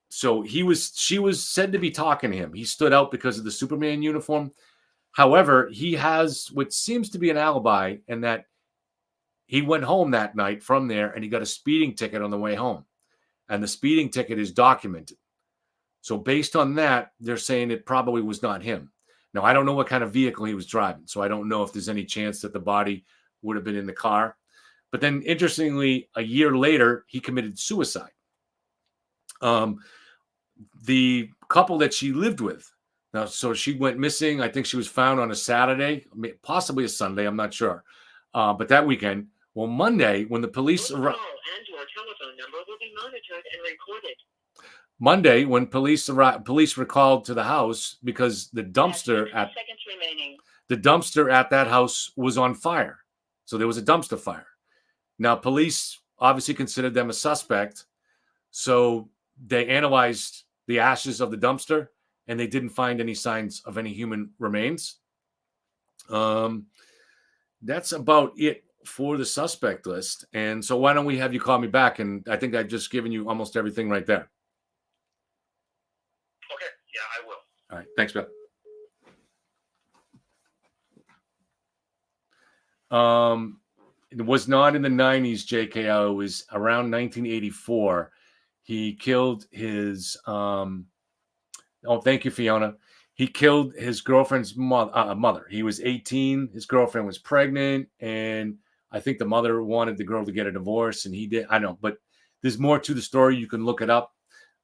So she was said to be talking to him. He stood out because of the Superman uniform. However, he has what seems to be an alibi, in that he went home that night from there and he got a speeding ticket on the way home. And the speeding ticket is documented. So based on that, they're saying it probably was not him. Now, I don't know what kind of vehicle he was driving, so I don't know if there's any chance that the body would have been in the car. But then, interestingly, a year later, he committed suicide. The couple that she lived with, now, so she went missing. I think she was found on a Saturday, possibly a Sunday. I'm not sure. But that weekend, well, Monday, when the police arrived. And your telephone number will be monitored and recorded. Monday, when police were called to the house because the dumpster at that house was on fire. So there was a dumpster fire. Now, police obviously considered them a suspect. So they analyzed the ashes of the dumpster, and they didn't find any signs of any human remains. That's about it for the suspect list. And so why don't we have you call me back? And I think I've just given you almost everything right there. Okay. Yeah, I will. All right. Thanks, Bill. It was not in the 90s, JKO. It was around 1984. He killed his thank you, Fiona. He killed his girlfriend's mother. He was 18. His girlfriend was pregnant, and I think the mother wanted the girl to get a divorce, and he did. I know, but there's more to the story. You can look it up.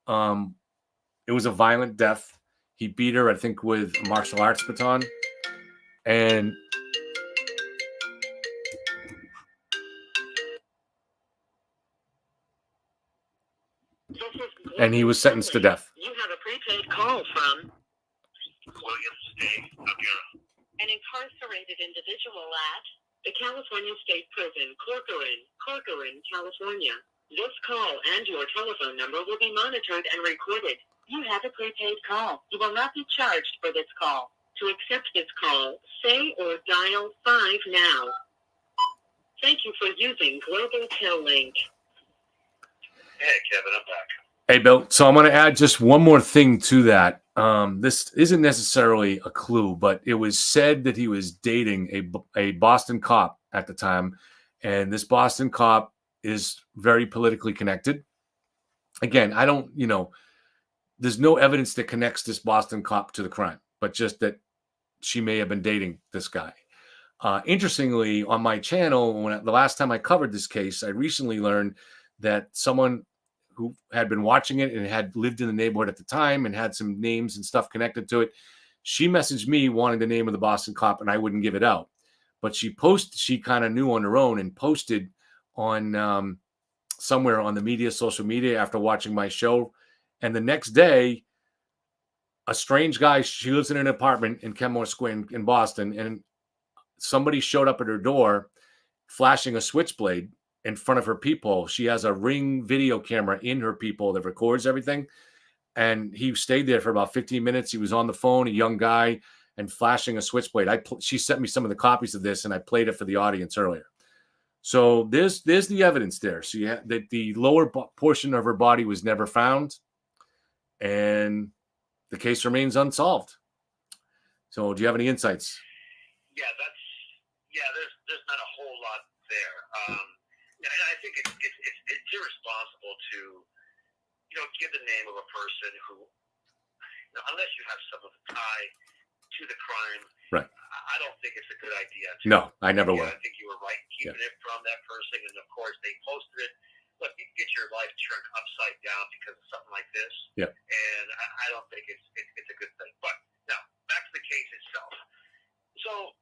It was a violent death. He beat her, I think, with a martial arts baton, and he was sentenced to death. You have a prepaid call from William State, Noguera. an incarcerated individual at the California State Prison, Corcoran, California. This call and your telephone number will be monitored and recorded. You have a prepaid call. You will not be charged for this call. To accept this call, say or dial 5 now. Thank you for using Global Tel Link. Hey, Kevin, I'm back. Hey, Bill. So I'm going to add just one more thing to that. This isn't necessarily a clue, but it was said that he was dating a Boston cop at the time. And this Boston cop is very politically connected. Again, I don't, there's no evidence that connects this Boston cop to the crime, but just that she may have been dating this guy. Interestingly, on my channel, the last time I covered this case, I recently learned that someone who had been watching it and had lived in the neighborhood at the time and had some names and stuff connected to it, she messaged me wanting the name of the Boston cop, and I wouldn't give it out. But she kind of knew on her own and posted on somewhere on the social media after watching my show. And the next day, a strange guy, she lives in an apartment in Kenmore Square in Boston, and somebody showed up at her door flashing a switchblade in front of her peephole. She has a Ring video camera in her peephole that records everything. And he stayed there for about 15 minutes. He was on the phone, a young guy, and flashing a switchblade. She sent me some of the copies of this, and I played it for the audience earlier. So there's the evidence there. So that the lower portion of her body was never found, and the case remains unsolved. So do you have any insights? There's not a whole lot there. And I think it's irresponsible to, give the name of a person who, unless you have some of the tie to the crime, right? I don't think it's a good idea. No, I never will. I think you were right keeping it from that person, and of course they posted it. Look, you can get your life turned upside down because of something like this. Yeah. And I don't think it's a good thing. But now back to the case itself. So,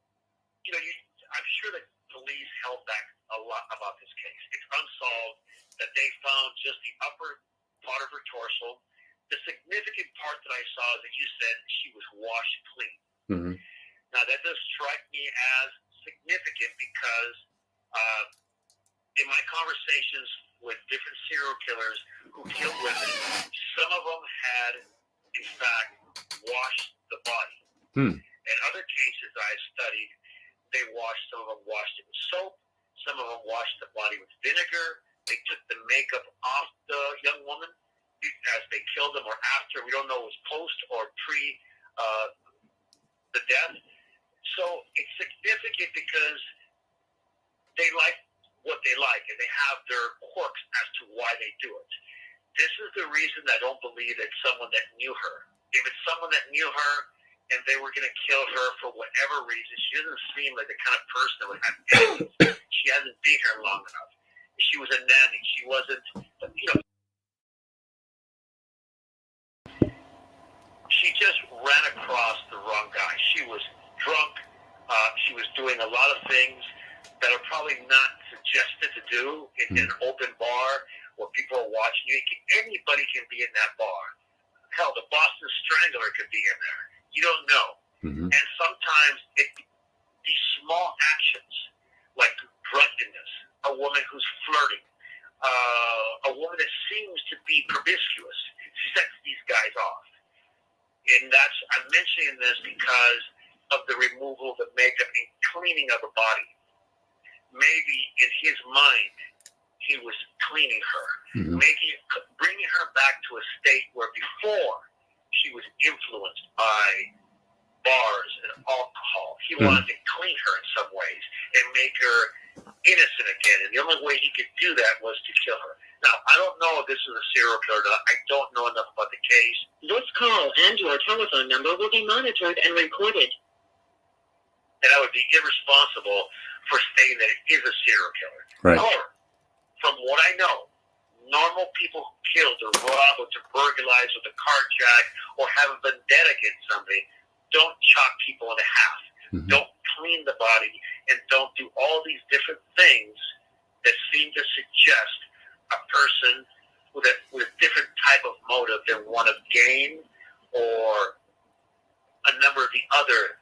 I'm sure that police held back a lot about this case. It's unsolved that they found just the upper part of her torso. The significant part that I saw is that you said she was washed clean. Mm-hmm. Now, that does strike me as significant because in my conversations with different serial killers who killed women, some of them had, in fact, washed the body. In other cases I've studied, some of them washed it with soap, some of them washed the body with vinegar. They took the makeup off the young woman as they killed them or after. We don't know if it was post or pre the death. So it's significant because they like what they like and they have their quirks as to why they do it. This is the reason I don't believe it's someone that knew her. If it's someone that knew her and they were going to kill her for whatever reason, she doesn't seem like the kind of person that would have enemies. She hasn't been here long enough. She was a nanny. She wasn't, she just ran across the wrong guy. She was drunk. She was doing a lot of things that are probably not suggested to do in an open bar where people are watching you. Anybody can be in that bar. Hell, the Boston Strangler could be in there. You don't know. And sometimes these small actions, like drunkenness, a woman who's flirting, a woman that seems to be promiscuous, sets these guys off. And I'm mentioning this because of the removal of the makeup and cleaning of the body. Maybe in his mind, he was cleaning her, bringing her back to a state where before she was influenced by bars and alcohol. He wanted to clean her in some ways and make her innocent again. And the only way he could do that was to kill her. Now, I don't know if this is a serial killer or not. I don't know enough about the case. This call and your telephone number will be monitored and recorded. And I would be irresponsible for saying that it is a serial killer. Right. However, from what I know, normal people who killed or robbed or to burglarize or to carjack or have a vendetta against somebody don't chop people in half, don't clean the body, and don't do all these different things that seem to suggest a person with a different type of motive than one of gain or a number of the other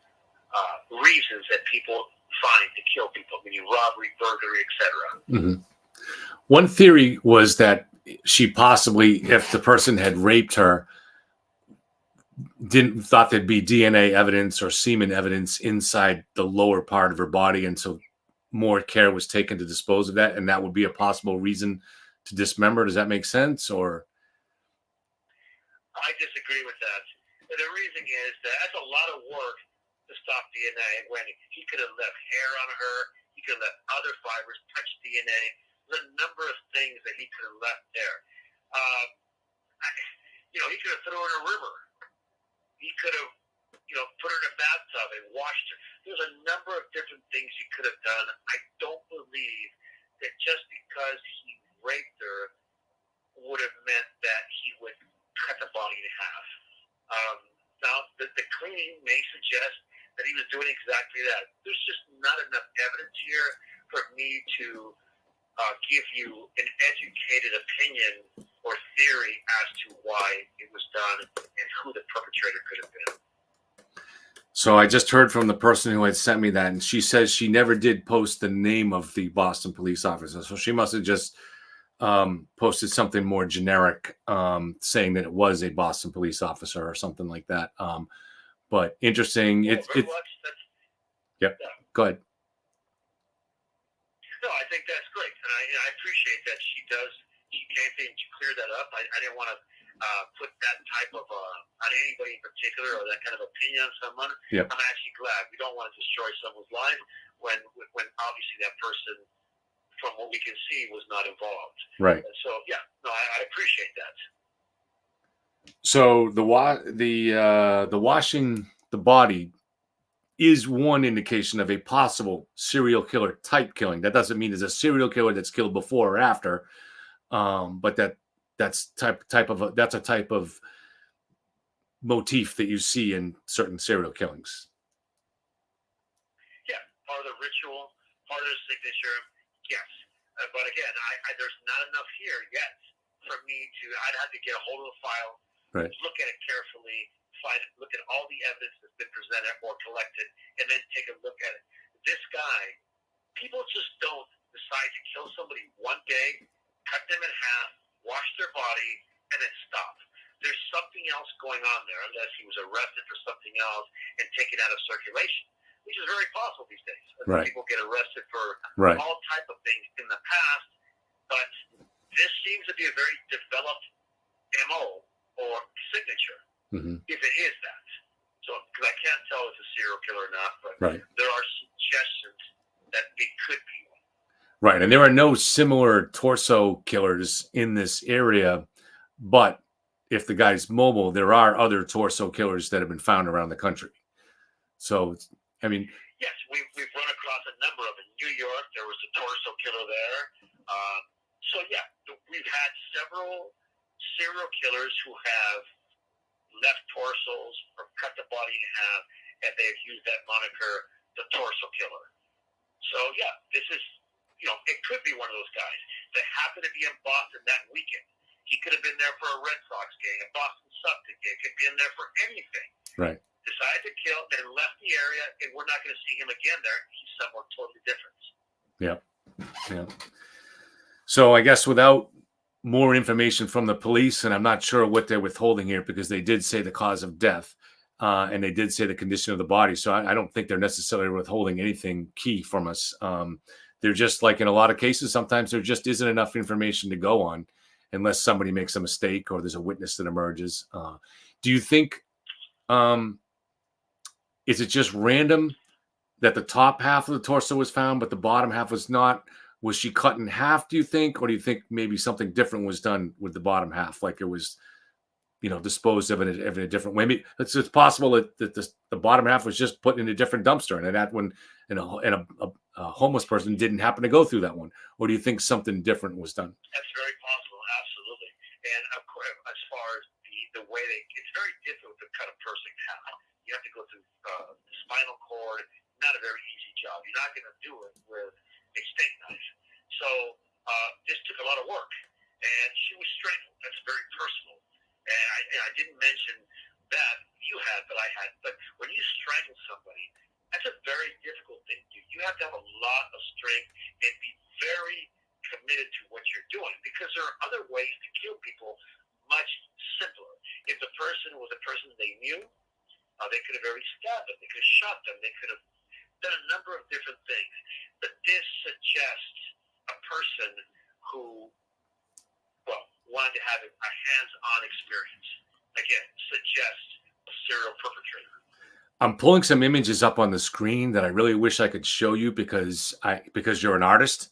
reasons that people find to kill people, meaning robbery, burglary, etc. One theory was that she possibly, if the person had raped her, thought there'd be DNA evidence or semen evidence inside the lower part of her body, and so more care was taken to dispose of that, and that would be a possible reason to dismember. Does that make sense? Or I disagree with that. The reason is that that's a lot of work to stop DNA. When he could have left hair on her, he could have let other fibers touch DNA. There's a number of things that he could have left there. He could have thrown her in a river. He could have, put her in a bathtub and washed her. There's a number of different things he could have done. I don't believe that just because he raped her would have meant that he would cut the body in half. Now, the cleaning may suggest that he was doing exactly that. There's just not enough evidence here for me to give you an educated opinion or theory as to why it was done and who the perpetrator could have been. so I just heard from the person who had sent me that, and she says she never did post the name of the Boston police officer. So she must have just posted something more generic, saying that it was a Boston police officer or something like that. But interesting. Yep. Go ahead. No, I think that's great, and I appreciate that she came in to clear that up. I didn't want to put that type of on anybody in particular or that kind of opinion on someone. Yep. I'm actually glad. We don't want to destroy someone's life when obviously that person, from what we can see, was not involved. Right. And so I appreciate that. So the washing the body is one indication of a possible serial killer type killing. That doesn't mean it's a serial killer that's killed before or after, but that's a type of motif that you see in certain serial killings. Yeah, part of the ritual, part of the signature, yes. But again, there's not enough here yet for me to. I'd have to get a hold of the file, right, look at it carefully, look at all the evidence that's been presented or collected, and then take a look at it. This guy, people just don't decide to kill somebody one day, cut them in half, wash their body, and then stop. there's something else going on there, unless he was arrested for something else and taken out of circulation, which is very possible these days. Right. People get arrested for Right. all type of things in the past, but this seems to be a very developed MO or signature, if it is that. So, because I can't tell if it's a serial killer or not, but Right. there are suggestions that it could be one. Right. And there are no similar torso killers in this area, but if the guy's mobile, there are other torso killers that have been found around the country. So, I mean, yes, we've run across a number of them. In New York, there was a torso killer there. So, yeah, we've had several serial killers who have left torsos or cut the body in half, and they've used that moniker, the torso killer. So, yeah, this is, it could be one of those guys that happened to be in Boston that weekend. He could have been there for a Red Sox game, a Boston Celtics game. Could be in there for anything. right. Decided to kill and left the area, and we're not going to see him again there. He's somewhere totally different. Yeah. Yeah. So I guess without more information from the police, and I'm not sure what they're withholding here because they did say the cause of death and they did say the condition of the body. So I don't think they're necessarily withholding anything key from us. They're just like in a lot of cases, sometimes there just isn't enough information to go on unless somebody makes a mistake or there's a witness that emerges. Do you think, is it just random that the top half of the torso was found, but the bottom half was not? Was she cut in half, do you think? Or do you think maybe something different was done with the bottom half? Like it was, disposed of in a different way. Maybe it's possible that the bottom half was just put in a different dumpster and that one and a homeless person didn't happen to go through that one. Or do you think something different was done? That's very possible, absolutely. And of course, as far as the way it's very difficult to cut a person in half. You have to go through the spinal cord. Not a very easy job. You're not going to do it with a steak knife. So this took a lot of work. And she was strangled. That's very personal. And I didn't mention that you had, but I had. But when you strangle somebody, that's a very difficult thing to do. You have to have a lot of strength and be very committed to what you're doing, because there are other ways to kill people much simpler. If the person was a person they knew, they could have already stabbed them. They could have shot them. They could have done a number of different things. But this suggests a person who, wanted to have a hands-on experience. Again, suggests a serial perpetrator. I'm pulling some images up on the screen that I really wish I could show you because you're an artist.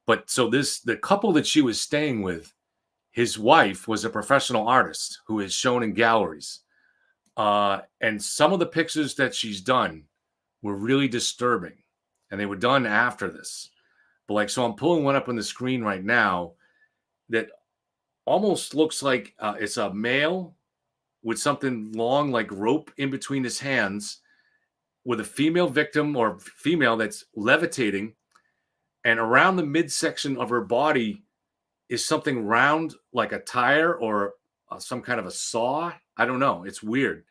But so the couple that she was staying with, his wife was a professional artist who is shown in galleries. And some of the pictures that she's done were really disturbing, and they were done after this. But so I'm pulling one up on the screen right now that almost looks like it's a male with something long like rope in between his hands, with a female victim or female that's levitating, and around the midsection of her body is something round like a tire or some kind of a saw. I don't know. It's weird.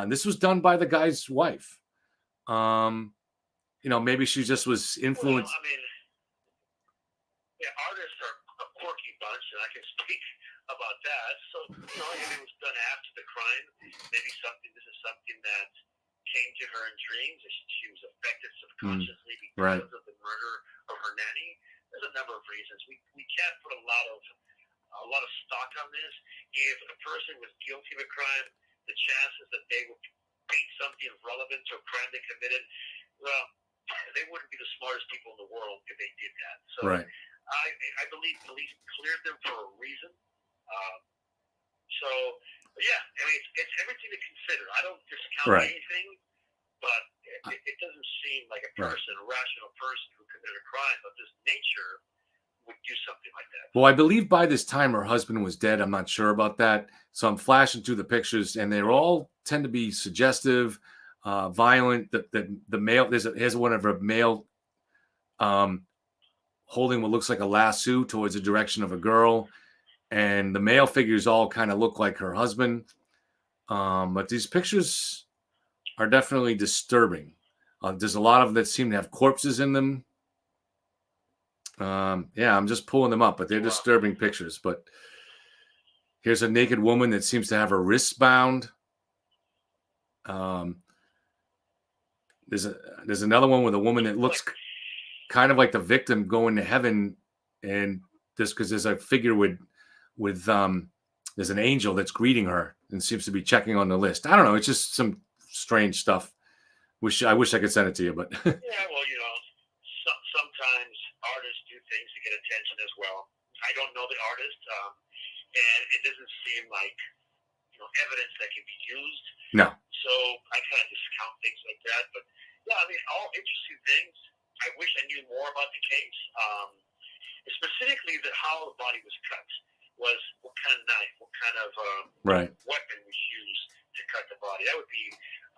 This was done by the guy's wife. Maybe she just was influenced. Artists are a quirky bunch, and I can speak about that. So, if it was done after the crime, maybe this is something that came to her in dreams. She was affected subconsciously because of the murder of her nanny. There's a number of reasons. We can't put a lot of stock on this. If a person was guilty of a crime, the chances that they would paint something relevant to a crime they committed, well, they wouldn't be the smartest people in the world if they did that. So right. I believe police cleared them for a reason. It's everything to consider. I don't discount anything, but it doesn't seem like a rational person who committed a crime of this nature would do something like that. Well, I believe by this time her husband was dead. I'm not sure about that. So I'm flashing through the pictures, and they all tend to be suggestive, violent. The male, here's one of her male holding what looks like a lasso towards the direction of a girl. And the male figures all kind of look like her husband. But these pictures are definitely disturbing. There's a lot of them that seem to have corpses in them. I'm just pulling them up, but they're disturbing pictures. But Here's a naked woman that seems to have her wrists bound. There's another one with a woman that looks kind of like the victim going to heaven, and just because there's a figure with there's an angel that's greeting her and seems to be checking on the list. I don't know. It's just some strange stuff. I wish I could send it to you, but yeah, well, sometimes artists do things to get attention as well. I don't know the artist, and it doesn't seem like evidence that can be used. No. So I kind of discount things like that. But yeah, I mean, all interesting things. I wish I knew more about the case. Specifically, how the body was cut. Was what kind of knife, what kind of weapon was used to cut the body. That would be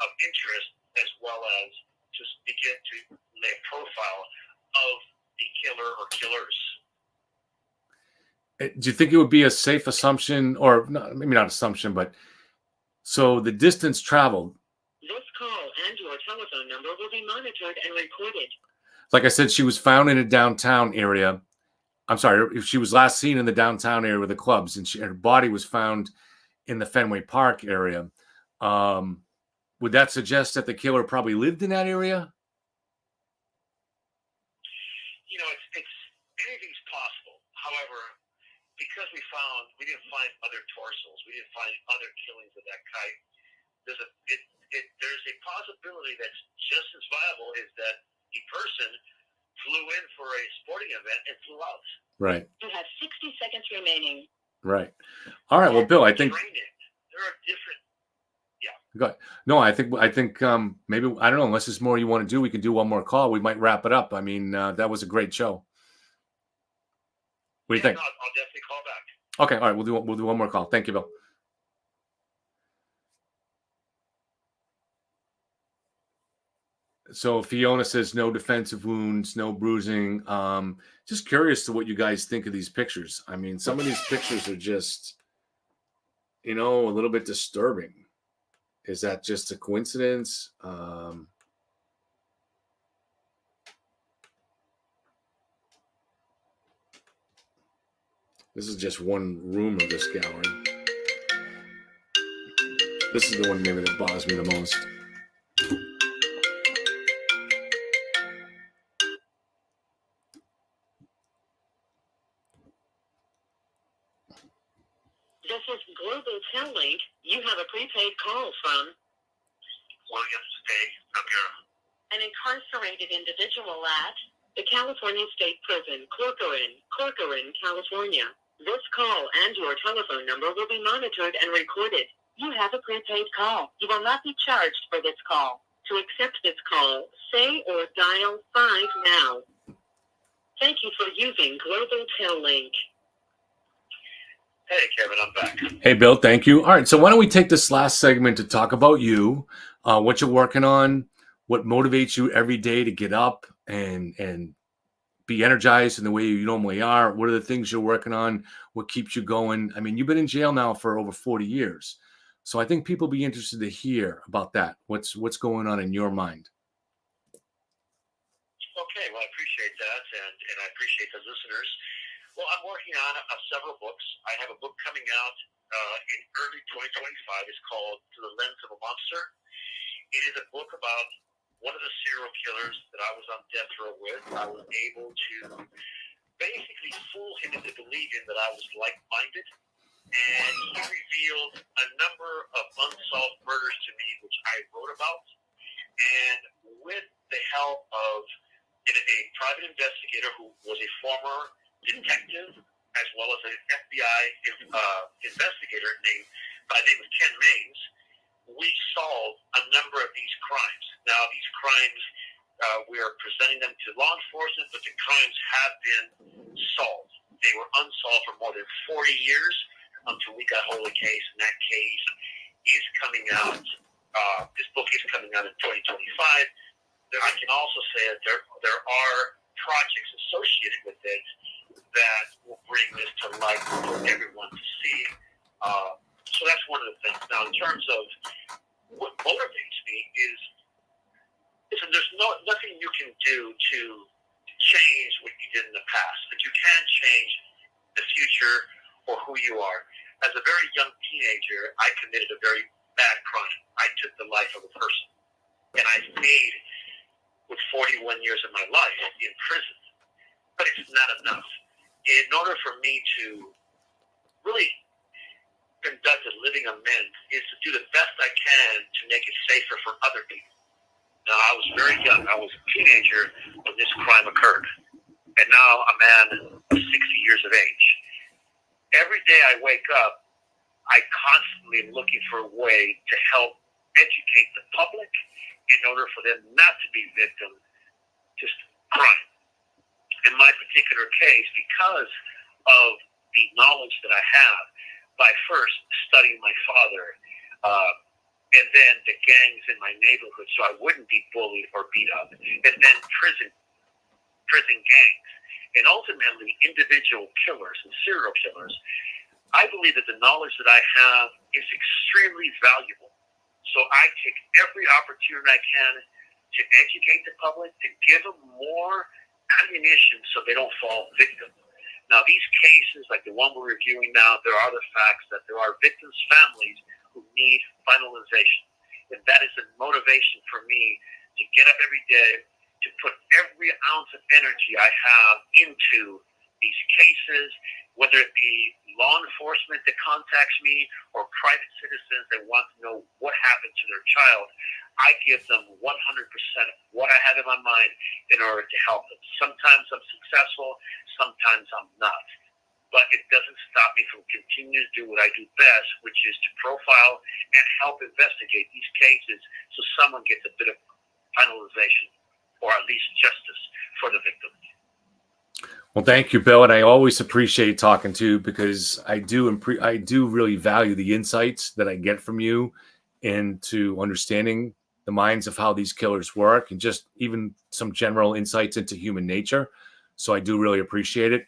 of interest, as well as just begin to lay a profile of the killer or killers. Do you think it would be a safe assumption, or maybe not assumption, but so the distance traveled? This call and your telephone number will be monitored and recorded. Like I said, she was found in a downtown area. I'm sorry, she was last seen in the downtown area with the clubs, and her body was found in the Fenway Park area. Would that suggest that the killer probably lived in that area? It's anything's possible. However, because we didn't find other torsos, we didn't find other killings of that type. There's a possibility that's just as viable is that the person flew in for a sporting event and flew out. Right. You have 60 seconds remaining. Right. All right. Well, Bill, I think there are different. Yeah. Go ahead. No, I think maybe, I don't know, unless there's more you want to do, we can do one more call. We might wrap it up. I mean, that was a great show. What do you think? No, I'll definitely call back. Okay. All right. We'll do one more call. Thank you, Bill. So Fiona says no defensive wounds, no bruising. Just curious to what you guys think of these pictures. I mean, some of these pictures are just, a little bit disturbing. Is that just a coincidence? This is just one room of this gallery. This is the one maybe that bothers me the most. This is Global Tellink. You have a prepaid call from Williams State, Noguera. an incarcerated individual at the California State Prison, Corcoran, California. This call and your telephone number will be monitored and recorded. You have a prepaid call. You will not be charged for this call. To accept this call, say or dial 5 now. Thank you for using Global Tellink. Hey, Kevin, I'm back. Hey, Bill, thank you. All right, so why don't we take this last segment to talk about you, what you're working on, what motivates you every day to get up and be energized in the way you normally are. What are the things you're working on? What keeps you going? I mean, you've been in jail now for over 40 years. So I think people will be interested to hear about that. What's going on in your mind? Okay, well, I appreciate that, and I appreciate the listeners. Well, I'm working on several books. I have a book coming out in early 2025. It's called To the Lens of a Monster. It is a book about one of the serial killers that I was on death row with. I was able to basically fool him into believing that I was like-minded, and he revealed a number of unsolved murders to me, which I wrote about. And with the help of a private investigator who was a former detective as well as an FBI investigator by the name of Ken Maines, we solved a number of these crimes. Now, these crimes, we are presenting them to law enforcement, but the crimes have been solved. They were unsolved for more than 40 years until we got hold of the case, and that case is coming out. This book is coming out in 2025. I can also say that there are projects associated with it that will bring this to light for everyone to see. So that's one of the things. Now, in terms of what motivates me is there's nothing you can do to change what you did in the past, but you can change the future or who you are. As a very young teenager, I committed a very bad crime. I took the life of a person, and I stayed with 41 years of my life in prison. But it's not enough. In order for me to really conduct a living amends is to do the best I can to make it safer for other people. Now, I was very young. I was a teenager when this crime occurred. And now a man of 60 years of age. Every day I wake up, I constantly am looking for a way to help educate the public in order for them not to be victims to crime. In my particular case, because of the knowledge that I have, by first studying my father, and then the gangs in my neighborhood, so I wouldn't be bullied or beat up, and then prison gangs, and ultimately individual killers and serial killers, I believe that the knowledge that I have is extremely valuable. So I take every opportunity I can to educate the public, to give them more ammunition so they don't fall victim. Now, these cases, like the one we're reviewing now, there are the facts that there are victims' families who need finalization. And that is the motivation for me to get up every day, to put every ounce of energy I have into these cases, whether it be law enforcement that contacts me or private citizens that want to know what happened to their child. I give them 100% of what I have in my mind in order to help them. Sometimes I'm successful, sometimes I'm not. But it doesn't stop me from continuing to do what I do best, which is to profile and help investigate these cases so someone gets a bit of finalization or at least justice for the victims. Well, thank you, Bill, and I always appreciate talking to you because I do really value the insights that I get from you into understanding the minds of how these killers work and just even some general insights into human nature. So I do really appreciate it.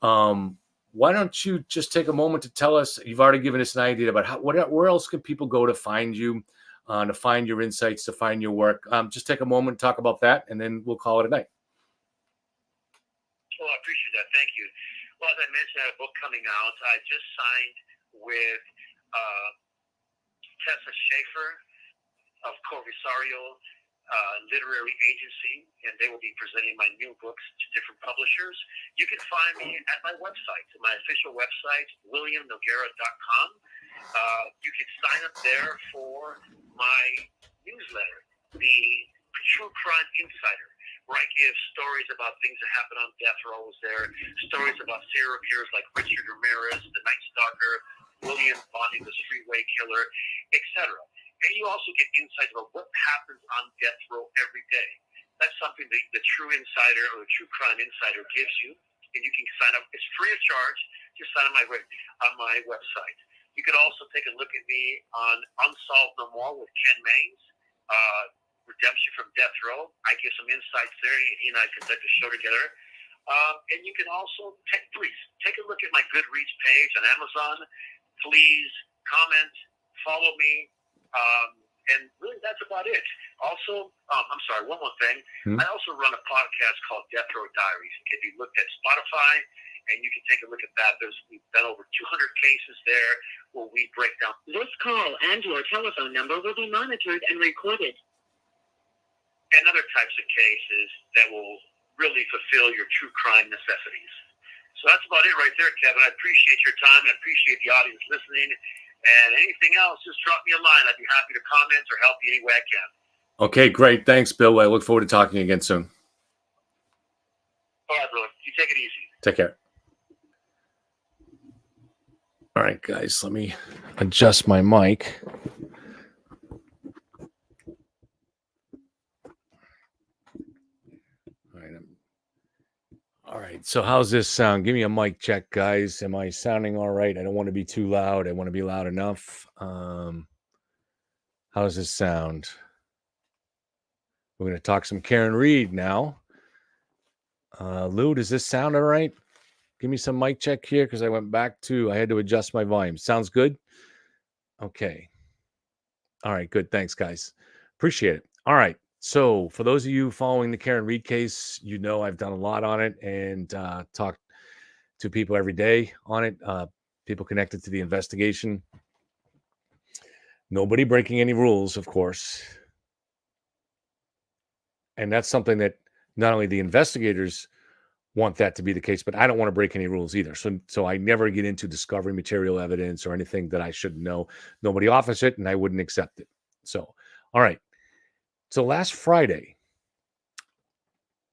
Why don't you just take a moment to tell us, you've already given us an idea about where else can people go to find you, to find your insights, to find your work. Just take a moment, talk about that, and then we'll call it a night. Well, I appreciate that. Thank you. Well, as I mentioned, I have a book coming out. I just signed with Tessa Schaefer of Corvisario Literary Agency, and they will be presenting my new books to different publishers. You can find me at my website, my official website, williamnoguera.com. You can sign up there for my newsletter, the True Crime Insider, where I give stories about things that happen on death row. There, stories about serial killers like Richard Ramirez, the Night Stalker, William Bonney, the Freeway Killer, etc. And you also get insights about what happens on death row every day. That's something the True Insider or the True Crime Insider gives you, and you can sign up. It's free of charge. Just sign up on my website. You can also take a look at me on Unsolved No More with Ken Maines, Redemption from Death Row. I give some insights there. He and I conduct a show together. And you can also take a look at my Goodreads page on Amazon. Please comment, follow me. And really, that's about it. Also, I'm sorry, one more thing. I also run a podcast called Death Row Diaries. It can be looked at Spotify, and you can take a look at that. We've done over 200 cases there where we break down. This call and your telephone number will be monitored and recorded. And other types of cases that will really fulfill your true crime necessities. So that's about it right there, Kevin. I appreciate your time. I appreciate the audience listening. And anything else, just drop me a line. I'd be happy to comment or help you any way I can. Okay, great. Thanks, Bill. I look forward to talking again soon. All right, brother. You take it easy. Take care. All right, guys, let me adjust my mic. All right, so how's this sound? Give me a mic check, guys. Am I sounding all right? I don't want to be too loud. I want to be loud enough. How does this sound? We're going to talk some Karen Reed now. Lou, does this sound all right? Give me some mic check here because I had to adjust my volume. Sounds good? Okay. All right, good. Thanks, guys. Appreciate it. All right. So for those of you following the Karen Reed case, you know I've done a lot on it and talked to people every day on it. people connected to the investigation. Nobody breaking any rules, of course. And that's something that not only the investigators want that to be the case, but I don't want to break any rules either. So I never get into discovering material evidence or anything that I shouldn't know. Nobody offers it, and I wouldn't accept it. So, all right. So last Friday,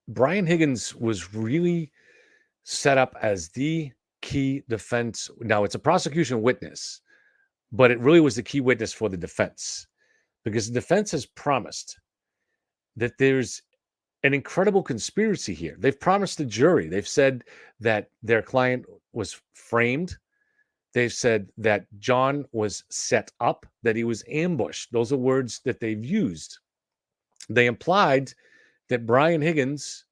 Brian Higgins was really set up as the key defense. Now, it's a prosecution witness, but it really was the key witness for the defense, because the defense has promised that there's an incredible conspiracy here. They've promised the jury. They've said that their client was framed. They've said that John was set up, that he was ambushed. Those are words that they've used. They implied that Brian Higgins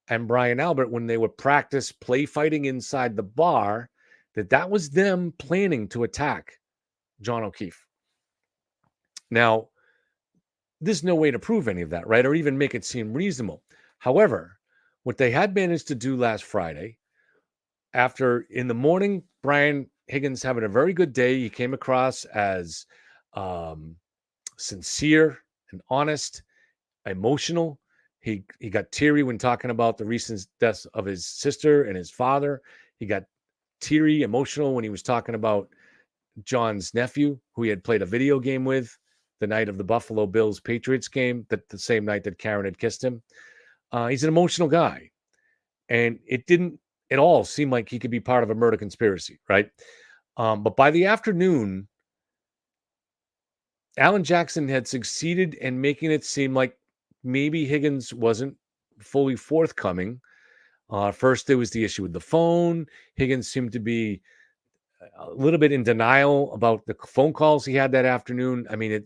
and Brian Albert, when they would practice play fighting inside the bar, that was them planning to attack John O'Keefe. Now, there's no way to prove any of that, right? Or even make it seem reasonable. However, what they had managed to do last Friday, after in the morning, Brian Higgins having a very good day, he came across as sincere and honest, emotional. He got teary when talking about the recent deaths of his sister and his father. He got teary, emotional when he was talking about John's nephew, who he had played a video game with the night of the Buffalo Bills Patriots game, that the same night that Karen had kissed him. He's an emotional guy, and it didn't at all seem like he could be part of a murder conspiracy, right? But by the afternoon, Alan Jackson had succeeded in making it seem like maybe Higgins wasn't fully forthcoming. First, there was the issue with the phone. Higgins seemed to be a little bit in denial about the phone calls he had that afternoon. I mean,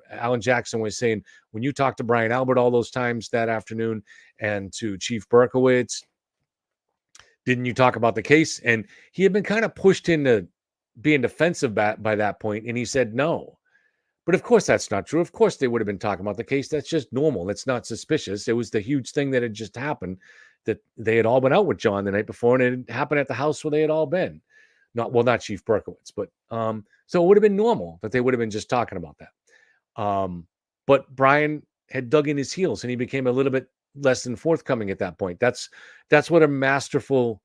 Alan Jackson was saying, when you talked to Brian Albert all those times that afternoon and to Chief Berkowitz, didn't you talk about the case? And he had been kind of pushed into being defensive by that point, and he said no. But of course, that's not true. Of course, they would have been talking about the case. That's just normal. It's not suspicious. It was the huge thing that had just happened, that they had all been out with John the night before, and it happened at the house where they had all been. Not Chief Berkowitz, but so it would have been normal that they would have been just talking about that. But Brian had dug in his heels, and he became a little bit less than forthcoming at that point. That's what a masterful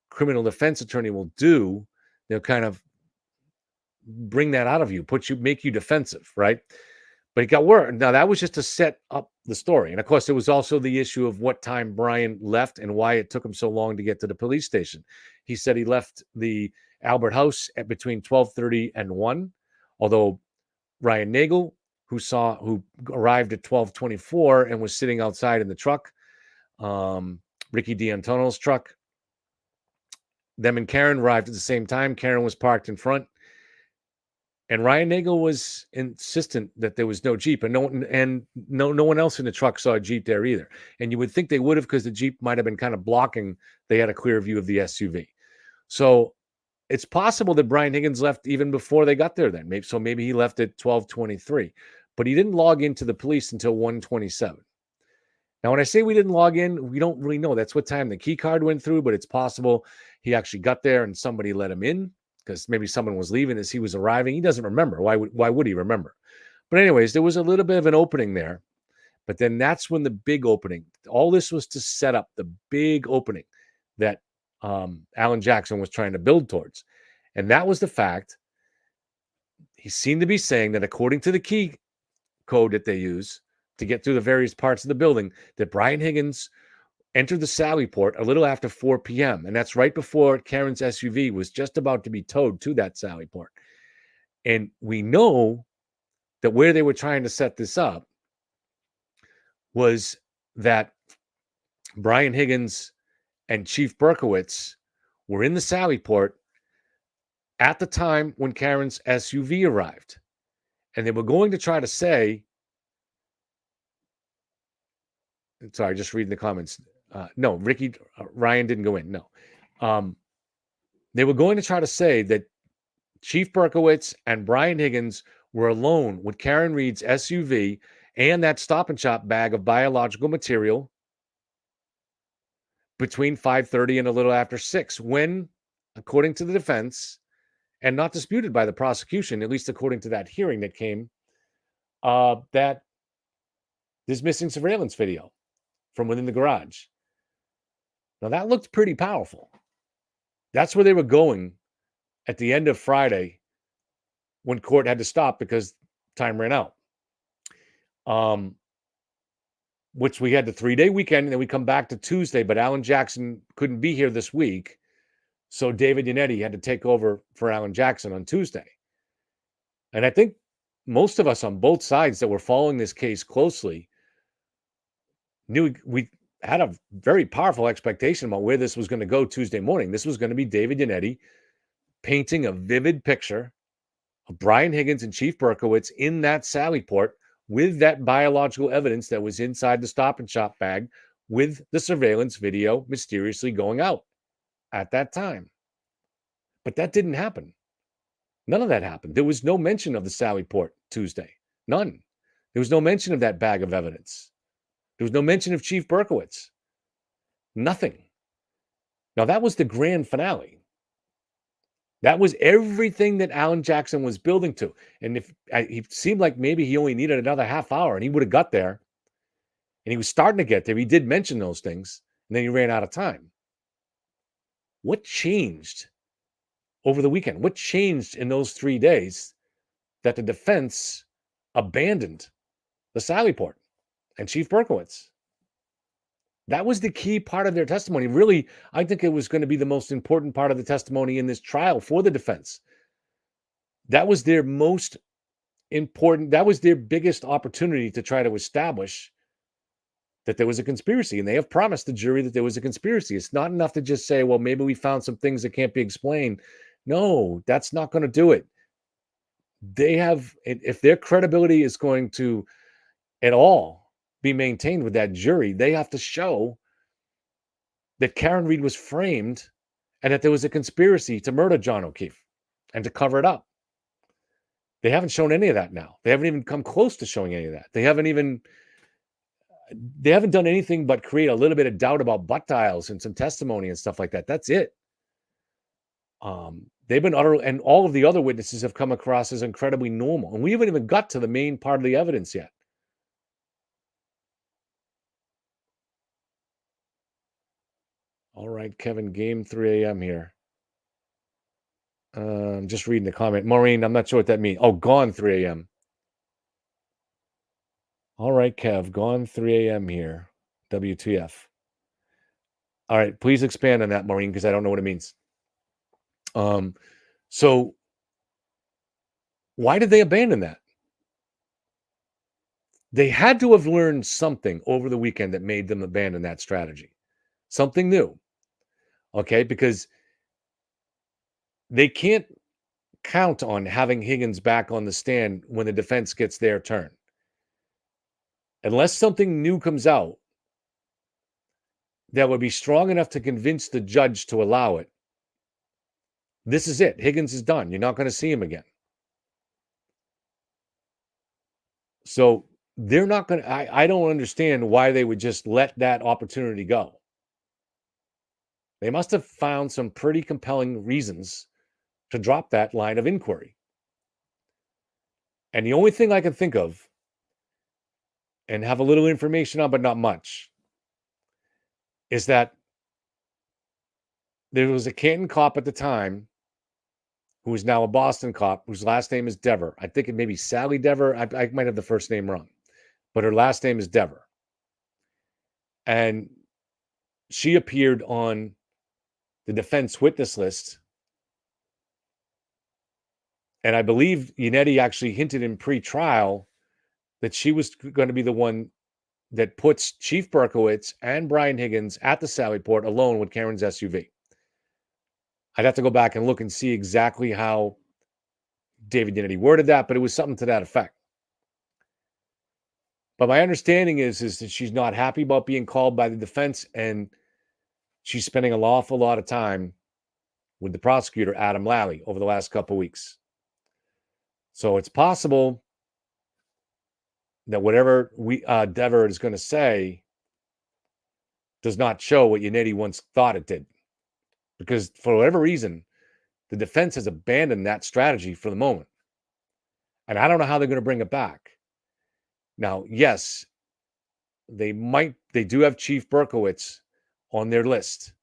criminal defense attorney will do. They'll kind of bring that out of you, make you defensive, right? But it got worse. Now, that was just to set up the story. And of course, there was also the issue of what time Brian left and why it took him so long to get to the police station. He said he left the Albert house at between 12:30 and 1, although Ryan Nagel, who arrived at 12:24 and was sitting outside in the truck, Ricky D'Antonio's truck. Them and Karen arrived at the same time. Karen was parked in front. And Ryan Nagel was insistent that there was no Jeep, and no one else in the truck saw a Jeep there either. And you would think they would have, because the Jeep might have been kind of blocking. They had a clear view of the SUV. So it's possible that Brian Higgins left even before they got there then. Maybe he left at 12:23, but he didn't log into the police until 1:27. Now, when I say we didn't log in, we don't really know. That's what time the key card went through, but it's possible he actually got there and somebody let him in, because maybe someone was leaving as he was arriving. He doesn't remember. Why would he remember? But anyways, there was a little bit of an opening there. But then that's when the big opening, all this was to set up the big opening that Alan Jackson was trying to build towards. And that was the fact he seemed to be saying that, according to the key code that they use to get through the various parts of the building, that Brian Higgins entered the Sally Port a little after 4 p.m. And that's right before Karen's SUV was just about to be towed to that Sally Port. And we know that where they were trying to set this up was that Brian Higgins and Chief Berkowitz were in the Sally Port at the time when Karen's SUV arrived. And they were going to try to say, sorry, just reading the comments. No, Ryan didn't go in. No. They were going to try to say that Chief Berkowitz and Brian Higgins were alone with Karen Reed's SUV and that Stop and Shop bag of biological material between 5:30 and a little after 6, when, according to the defense, and not disputed by the prosecution, at least according to that hearing that came, that there's missing surveillance video from within the garage. Now, that looked pretty powerful. That's where they were going at the end of Friday when court had to stop because time ran out. Which we had the 3-day weekend, and then we come back to Tuesday, but Alan Jackson couldn't be here this week. So David Yannetti had to take over for Alan Jackson on Tuesday. And I think most of us on both sides that were following this case closely knew we had a very powerful expectation about where this was going to go Tuesday morning. This was going to be David Yannetti painting a vivid picture of Brian Higgins and Chief Berkowitz in that Sally Port with that biological evidence that was inside the Stop and Shop bag with the surveillance video mysteriously going out at that time. But that didn't happen. None of that happened. There was no mention of the Sally Port Tuesday. None. There was no mention of that bag of evidence. There was no mention of Chief Berkowitz. Nothing. Now, that was the grand finale. That was everything that Alan Jackson was building to. And if he seemed like maybe he only needed another half hour and he would have got there, and he was starting to get there. He did mention those things, and then he ran out of time. What changed over the weekend? What changed in those 3 days that the defense abandoned the Sally Port and Chief Berkowitz? That was the key part of their testimony. Really, I think it was going to be the most important part of the testimony in this trial for the defense. That was their most important, that was their biggest opportunity to try to establish that there was a conspiracy. And they have promised the jury that there was a conspiracy. It's not enough to just say, well, maybe we found some things that can't be explained. No, that's not going to do it. They have, if their credibility is going to at all be maintained with that jury, they have to show that Karen Read was framed and that there was a conspiracy to murder John O'Keefe and to cover it up. They haven't shown any of that now. They haven't even come close to showing any of that. They haven't done anything but create a little bit of doubt about butt dials and some testimony and stuff like that. That's it. They've been and all of the other witnesses have come across as incredibly normal. And we haven't even got to the main part of the evidence yet. All right, Kevin, game 3 a.m. here. I'm just reading the comment. Maureen, I'm not sure what that means. Oh, gone 3 a.m. All right, Kev, gone 3 a.m. here. WTF. All right, please expand on that, Maureen, because I don't know what it means. So why did they abandon that? They had to have learned something over the weekend that made them abandon that strategy. Something new. Okay, because they can't count on having Higgins back on the stand when the defense gets their turn. Unless something new comes out that would be strong enough to convince the judge to allow it, this is it. Higgins is done. You're not going to see him again. So they're not going to, I don't understand why they would just let that opportunity go. They must have found some pretty compelling reasons to drop that line of inquiry. And the only thing I can think of, and have a little information on, but not much, is that there was a Canton cop at the time who is now a Boston cop, whose last name is Dever. I think it may be Sally Dever. I might have the first name wrong, but her last name is Dever. And she appeared on the defense witness list. And I believe Yannetti actually hinted in pre-trial that she was going to be the one that puts Chief Berkowitz and Brian Higgins at the Sally Port alone with Karen's SUV. I'd have to go back and look and see exactly how David Yannetti worded that, but it was something to that effect. But my understanding is that she's not happy about being called by the defense, and she's spending an awful lot of time with the prosecutor, Adam Lally, over the last couple of weeks. So it's possible that whatever Dever is going to say does not show what Yannetti once thought it did. Because for whatever reason, The defense has abandoned that strategy for the moment. And I don't know how they're going to bring it back. Now, yes, they do have Chief Berkowitz on their list.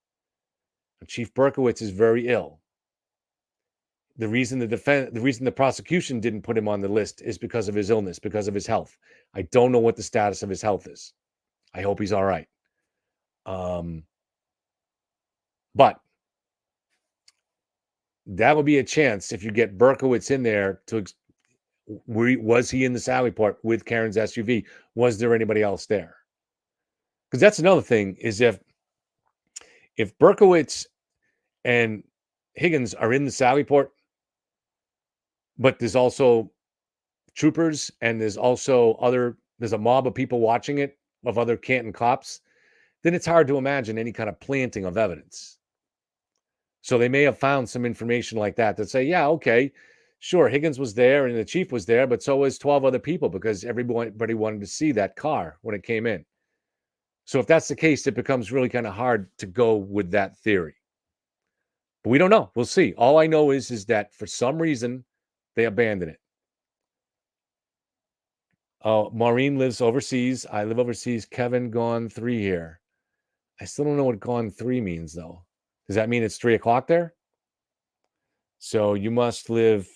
Chief Berkowitz is very ill. The reason the prosecution didn't put him on the list is because of his illness, because of his health. I don't know what the status of his health is. I hope he's all right. But that would be a chance if you get Berkowitz in there to. Was he in the Sallyport with Karen's SUV? Was there anybody else there? Because that's another thing, is if Berkowitz and Higgins are in the Sallyport, but there's also troopers and there's a mob of people watching it, of other Canton cops, then it's hard to imagine any kind of planting of evidence. So they may have found some information like that say, yeah, okay, sure, Higgins was there and the chief was there, but so was 12 other people, because everybody wanted to see that car when it came in. So if that's the case, it becomes really kind of hard to go with that theory. But we don't know. We'll see. All I know is that for some reason, they abandoned it. Oh, Maureen lives overseas. I live overseas. Kevin, gone 3 here. I still don't know what gone 3 means, though. Does that mean it's 3 o'clock there? So you must live.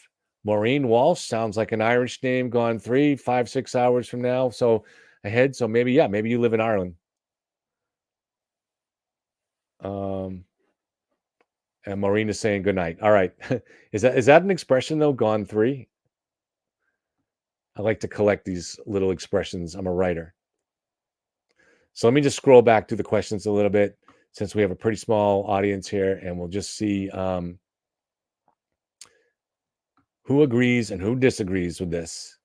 Maureen Walsh sounds like an Irish name. Gone 3, 5, 6 hours from now. So ahead. So maybe you live in Ireland. And Maureen is saying good night. All right. Is that an expression, though? Gone 3? I like to collect these little expressions. I'm a writer. So let me just scroll back to the questions a little bit, since we have a pretty small audience here, and we'll just see who agrees and who disagrees with this.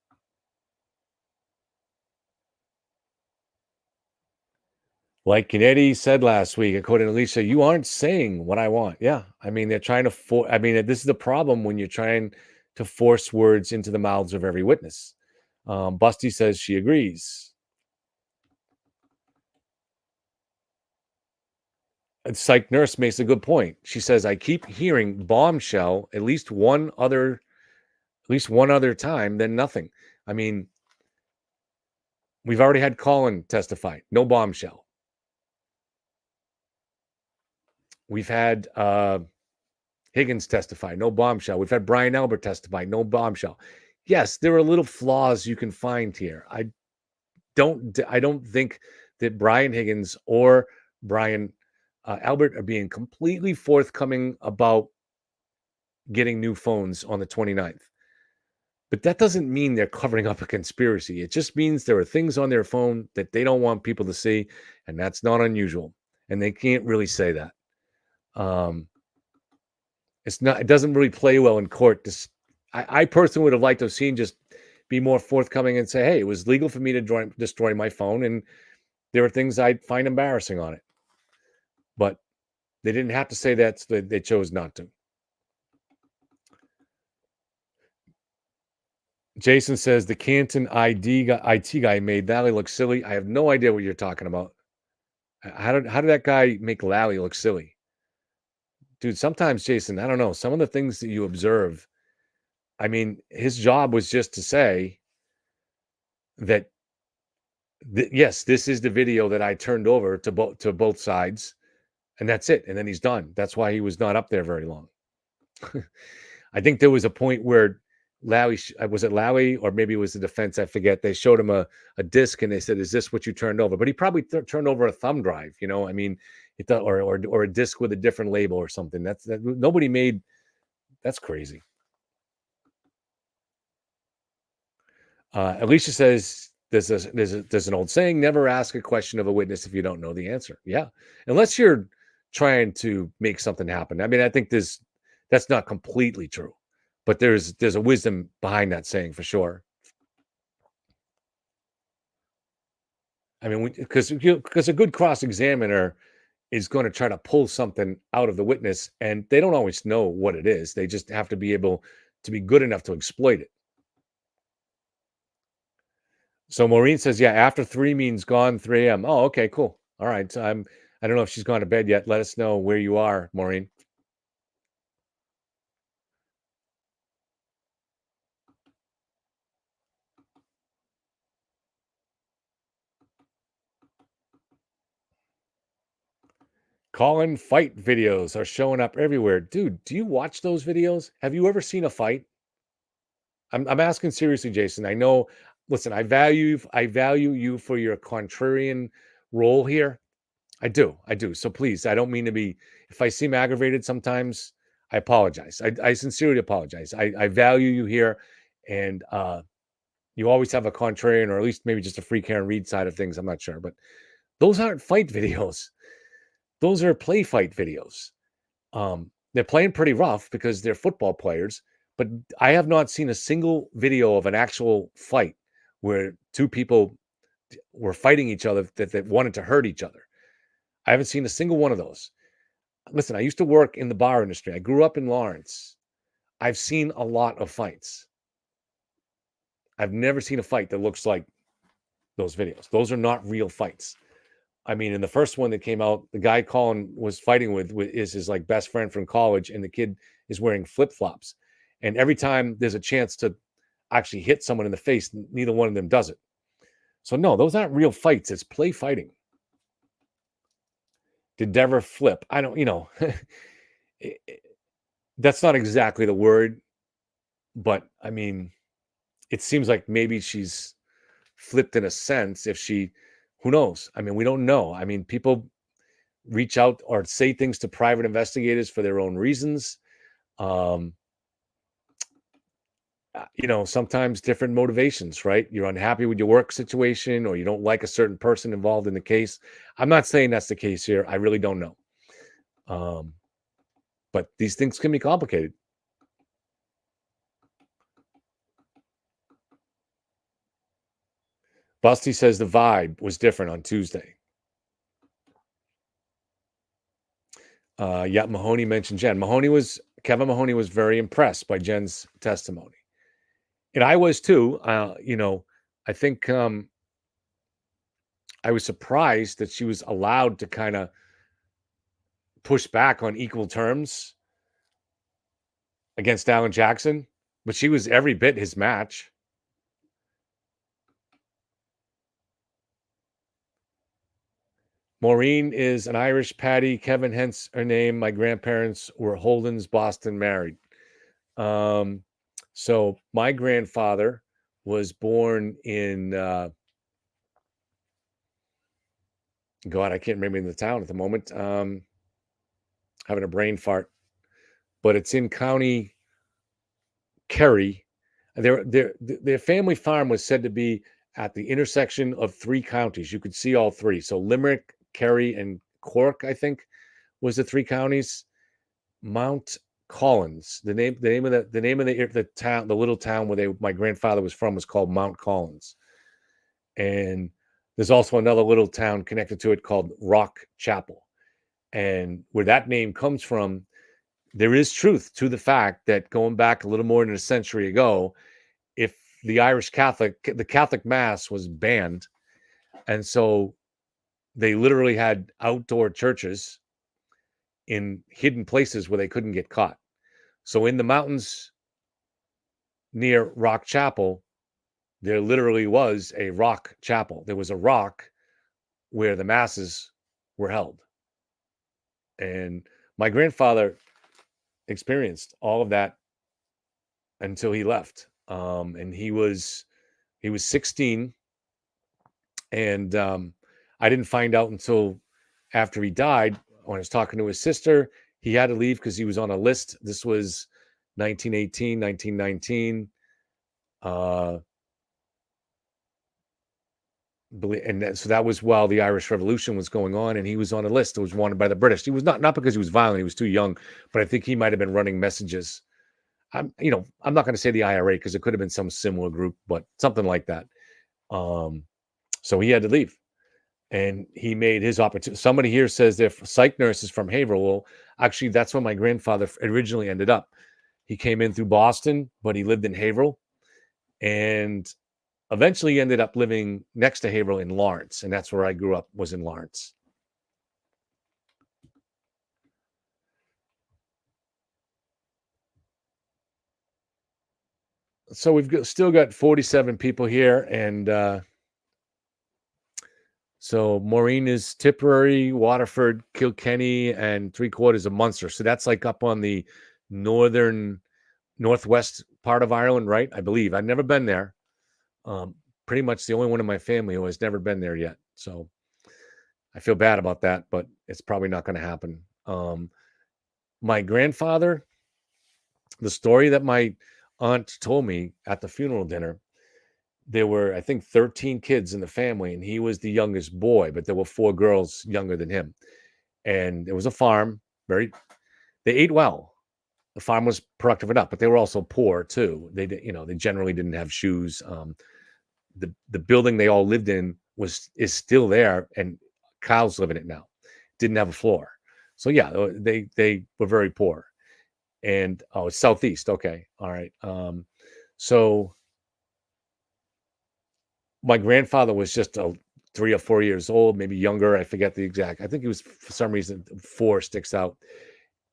Like Kennedy said last week, according to Lisa, you aren't saying what I want. Yeah. I mean, they're trying to this is the problem when you're trying to force words into the mouths of every witness. Busty says she agrees. And Psych Nurse makes a good point. She says, I keep hearing bombshell at least one other time, then nothing. I mean, we've already had Colin testify, no bombshell. We've had Higgins testify, no bombshell. We've had Brian Albert testify, no bombshell. Yes, there are little flaws you can find here. I don't think that Brian Higgins or Brian Albert are being completely forthcoming about getting new phones on the 29th. But that doesn't mean they're covering up a conspiracy. It just means there are things on their phone that they don't want people to see, and that's not unusual. And they can't really say that. It doesn't really play well in court. I personally would have liked to have seen just be more forthcoming and say, hey, it was legal for me to destroy my phone, and there are things I'd find embarrassing on it. But they didn't have to say that, so they chose not to. Jason says the Canton IT guy made Lally look silly. I have no idea what you're talking about. How did that guy make Lally look silly? Dude, sometimes, Jason, I don't know. Some of the things that you observe, I mean, his job was just to say that, yes, this is the video that I turned over to both sides, and that's it. And then he's done. That's why he was not up there very long. I think there was a point where Lally, was it Lally or maybe it was the defense? I forget. They showed him a disc and they said, "Is this what you turned over?" But he probably turned over a thumb drive. I mean, or a disc with a different label or something. Nobody made. That's crazy. Alicia says there's an old saying: never ask a question of a witness if you don't know the answer. Yeah, unless you're trying to make something happen. I mean, I think that's not completely true. But there's a wisdom behind that saying for sure. I mean, because a good cross-examiner is going to try to pull something out of the witness, and they don't always know what it is. They just have to be able to be good enough to exploit it. So Maureen says, yeah, after 3 means gone 3 a.m. Oh, okay, cool. All right. So I don't know if she's gone to bed yet. Let us know where you are, Maureen. Calling fight videos are showing up everywhere. Dude, do you watch those videos? Have you ever seen a fight? I'm asking seriously, Jason. I know, listen, I value you for your contrarian role here. I do. I do. So please, I don't mean to be, if I seem aggravated sometimes, I apologize. I sincerely apologize. I value you here. And you always have a contrarian, or at least maybe just a free Karen Reed side of things. I'm not sure. But those aren't fight videos. Those are play fight videos. They're playing pretty rough because they're football players. But I have not seen a single video of an actual fight where two people were fighting each other that wanted to hurt each other. I haven't seen a single one of those. Listen, I used to work in the bar industry. I grew up in Lawrence. I've seen a lot of fights. I've never seen a fight that looks like those videos. Those are not real fights. I mean, in the first one that came out, the guy Colin was fighting with is his like best friend from college, and the kid is wearing flip-flops. And every time there's a chance to actually hit someone in the face, neither one of them does it. So no, those aren't real fights. It's play fighting. Did Deborah flip? I don't, that's not exactly the word, but I mean, it seems like maybe she's flipped in a sense. If she, who knows? I mean, we don't know. I mean, people reach out or say things to private investigators for their own reasons. Sometimes different motivations, right? You're unhappy with your work situation, or you don't like a certain person involved in the case. I'm not saying that's the case here. I really don't know. But these things can be complicated. Busty says the vibe was different on Tuesday. Yeah, Mahoney mentioned Jen. Kevin Mahoney was very impressed by Jen's testimony. And I was too. I think I was surprised that she was allowed to kind of push back on equal terms against Alan Jackson, but she was every bit his match. Maureen is an Irish Patty. Kevin, hence her name. My grandparents were Holden's Boston married. So my grandfather was born in, God, I can't remember the town at the moment. Having a brain fart, but it's in County Kerry. Their family farm was said to be at the intersection of three counties. You could see all three. So Limerick, Kerry, and Cork, I think, was the three counties. Mount Collins, the name of the town, the little town where my grandfather was from, was called Mount Collins. And there's also another little town connected to it called Rock Chapel. And where that name comes from, there is truth to the fact that going back a little more than a century ago, if the Catholic Mass was banned, and so they literally had outdoor churches in hidden places where they couldn't get caught. So in the mountains near Rock Chapel, there literally was a rock chapel. There was a rock where the masses were held. And my grandfather experienced all of that until he left. And he was 16. And I didn't find out until after he died. When I was talking to his sister, he had to leave because he was on a list. This was 1918, 1919. So that was while the Irish Revolution was going on, and he was on a list that was wanted by the British. He was not because he was violent; he was too young. But I think he might have been running messages. I'm not going to say the IRA because it could have been some similar group, but something like that. So he had to leave, and he made his opportunity. Somebody here says they're psych nurses from Haverhill. Well, actually, that's where my grandfather originally ended up. He came in through Boston, but he lived in Haverhill, and eventually ended up living next to Haverhill in Lawrence, and that's where I grew up, was in Lawrence. So we've still got 47 people here, and So Maureen is Tipperary, Waterford, Kilkenny, and 3/4 of Munster. So that's like up on the northwest part of Ireland, right? I believe. I've never been there. Pretty much the only one in my family who has never been there yet. So I feel bad about that, but it's probably not going to happen. My grandfather, the story that my aunt told me at the funeral dinner, there were, I think, 13 kids in the family, and he was the youngest boy, but there were 4 girls younger than him. And it was a farm. They ate well. The farm was productive enough, but they were also poor too. They generally didn't have shoes. The building they all lived in is still there, and cows live in it now. Didn't have a floor. So yeah, they were very poor. And it's southeast. Okay. All right. So my grandfather was just 3 or 4 years old, maybe younger. I forget the exact. I think he was, for some reason, 4 sticks out.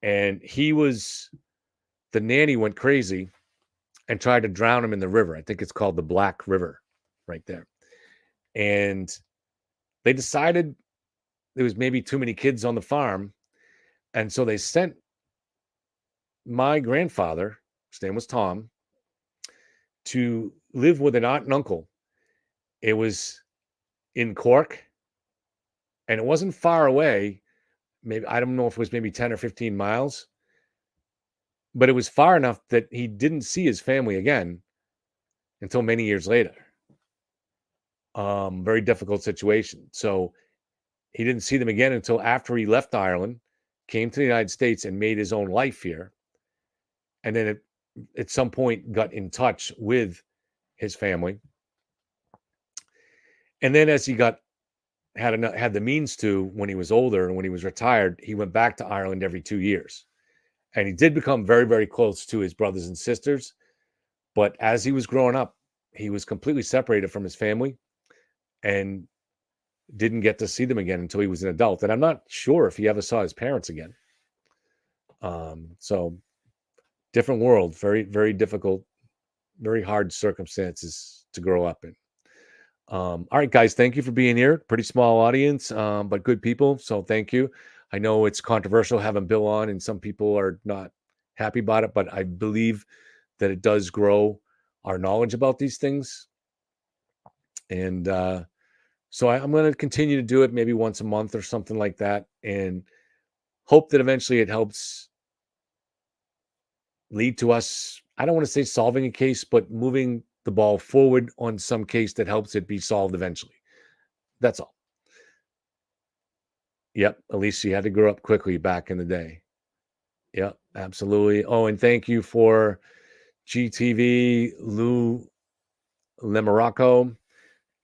And the nanny went crazy and tried to drown him in the river. I think it's called the Black River right there. And they decided there was maybe too many kids on the farm. And so they sent my grandfather, his name was Tom, to live with an aunt and uncle. It was in Cork, and it wasn't far away. Maybe, I don't know if it was maybe 10 or 15 miles, but it was far enough that he didn't see his family again until many years later. Very difficult situation. So he didn't see them again until after he left Ireland, came to the United States, and made his own life here. And then at some point got in touch with his family. And then as he had the means to, when he was older and when he was retired, he went back to Ireland every 2 years. And he did become very, very close to his brothers and sisters. But as he was growing up, he was completely separated from his family and didn't get to see them again until he was an adult. And I'm not sure if he ever saw his parents again. So different world, very, very difficult, very hard circumstances to grow up in. All right, guys, thank you for being here. Pretty small audience, but good people. So thank you. I know it's controversial having Bill on, and some people are not happy about it, but I believe that it does grow our knowledge about these things. And so I'm going to continue to do it maybe once a month or something like that, and hope that eventually it helps lead to us, I don't want to say solving a case, but moving the ball forward on some case that helps it be solved eventually. That's all. Yep. At least you had to grow up quickly back in the day. Yep, absolutely. Oh, and thank you for GTV, Lou Lemorocco,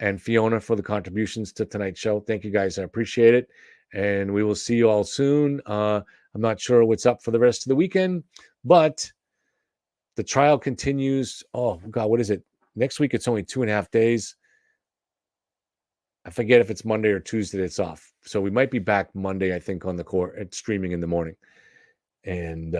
and Fiona for the contributions to tonight's show. Thank you guys. I appreciate it. And we will see you all soon. I'm not sure what's up for the rest of the weekend, but the trial continues. Oh, God, what is it? Next week, it's only 2.5 days. I forget if it's Monday or Tuesday that's off. So we might be back Monday, I think, on the court at streaming in the morning. And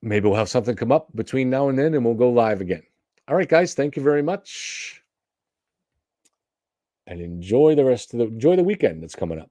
maybe we'll have something come up between now and then, and we'll go live again. All right, guys, thank you very much. And enjoy the weekend that's coming up.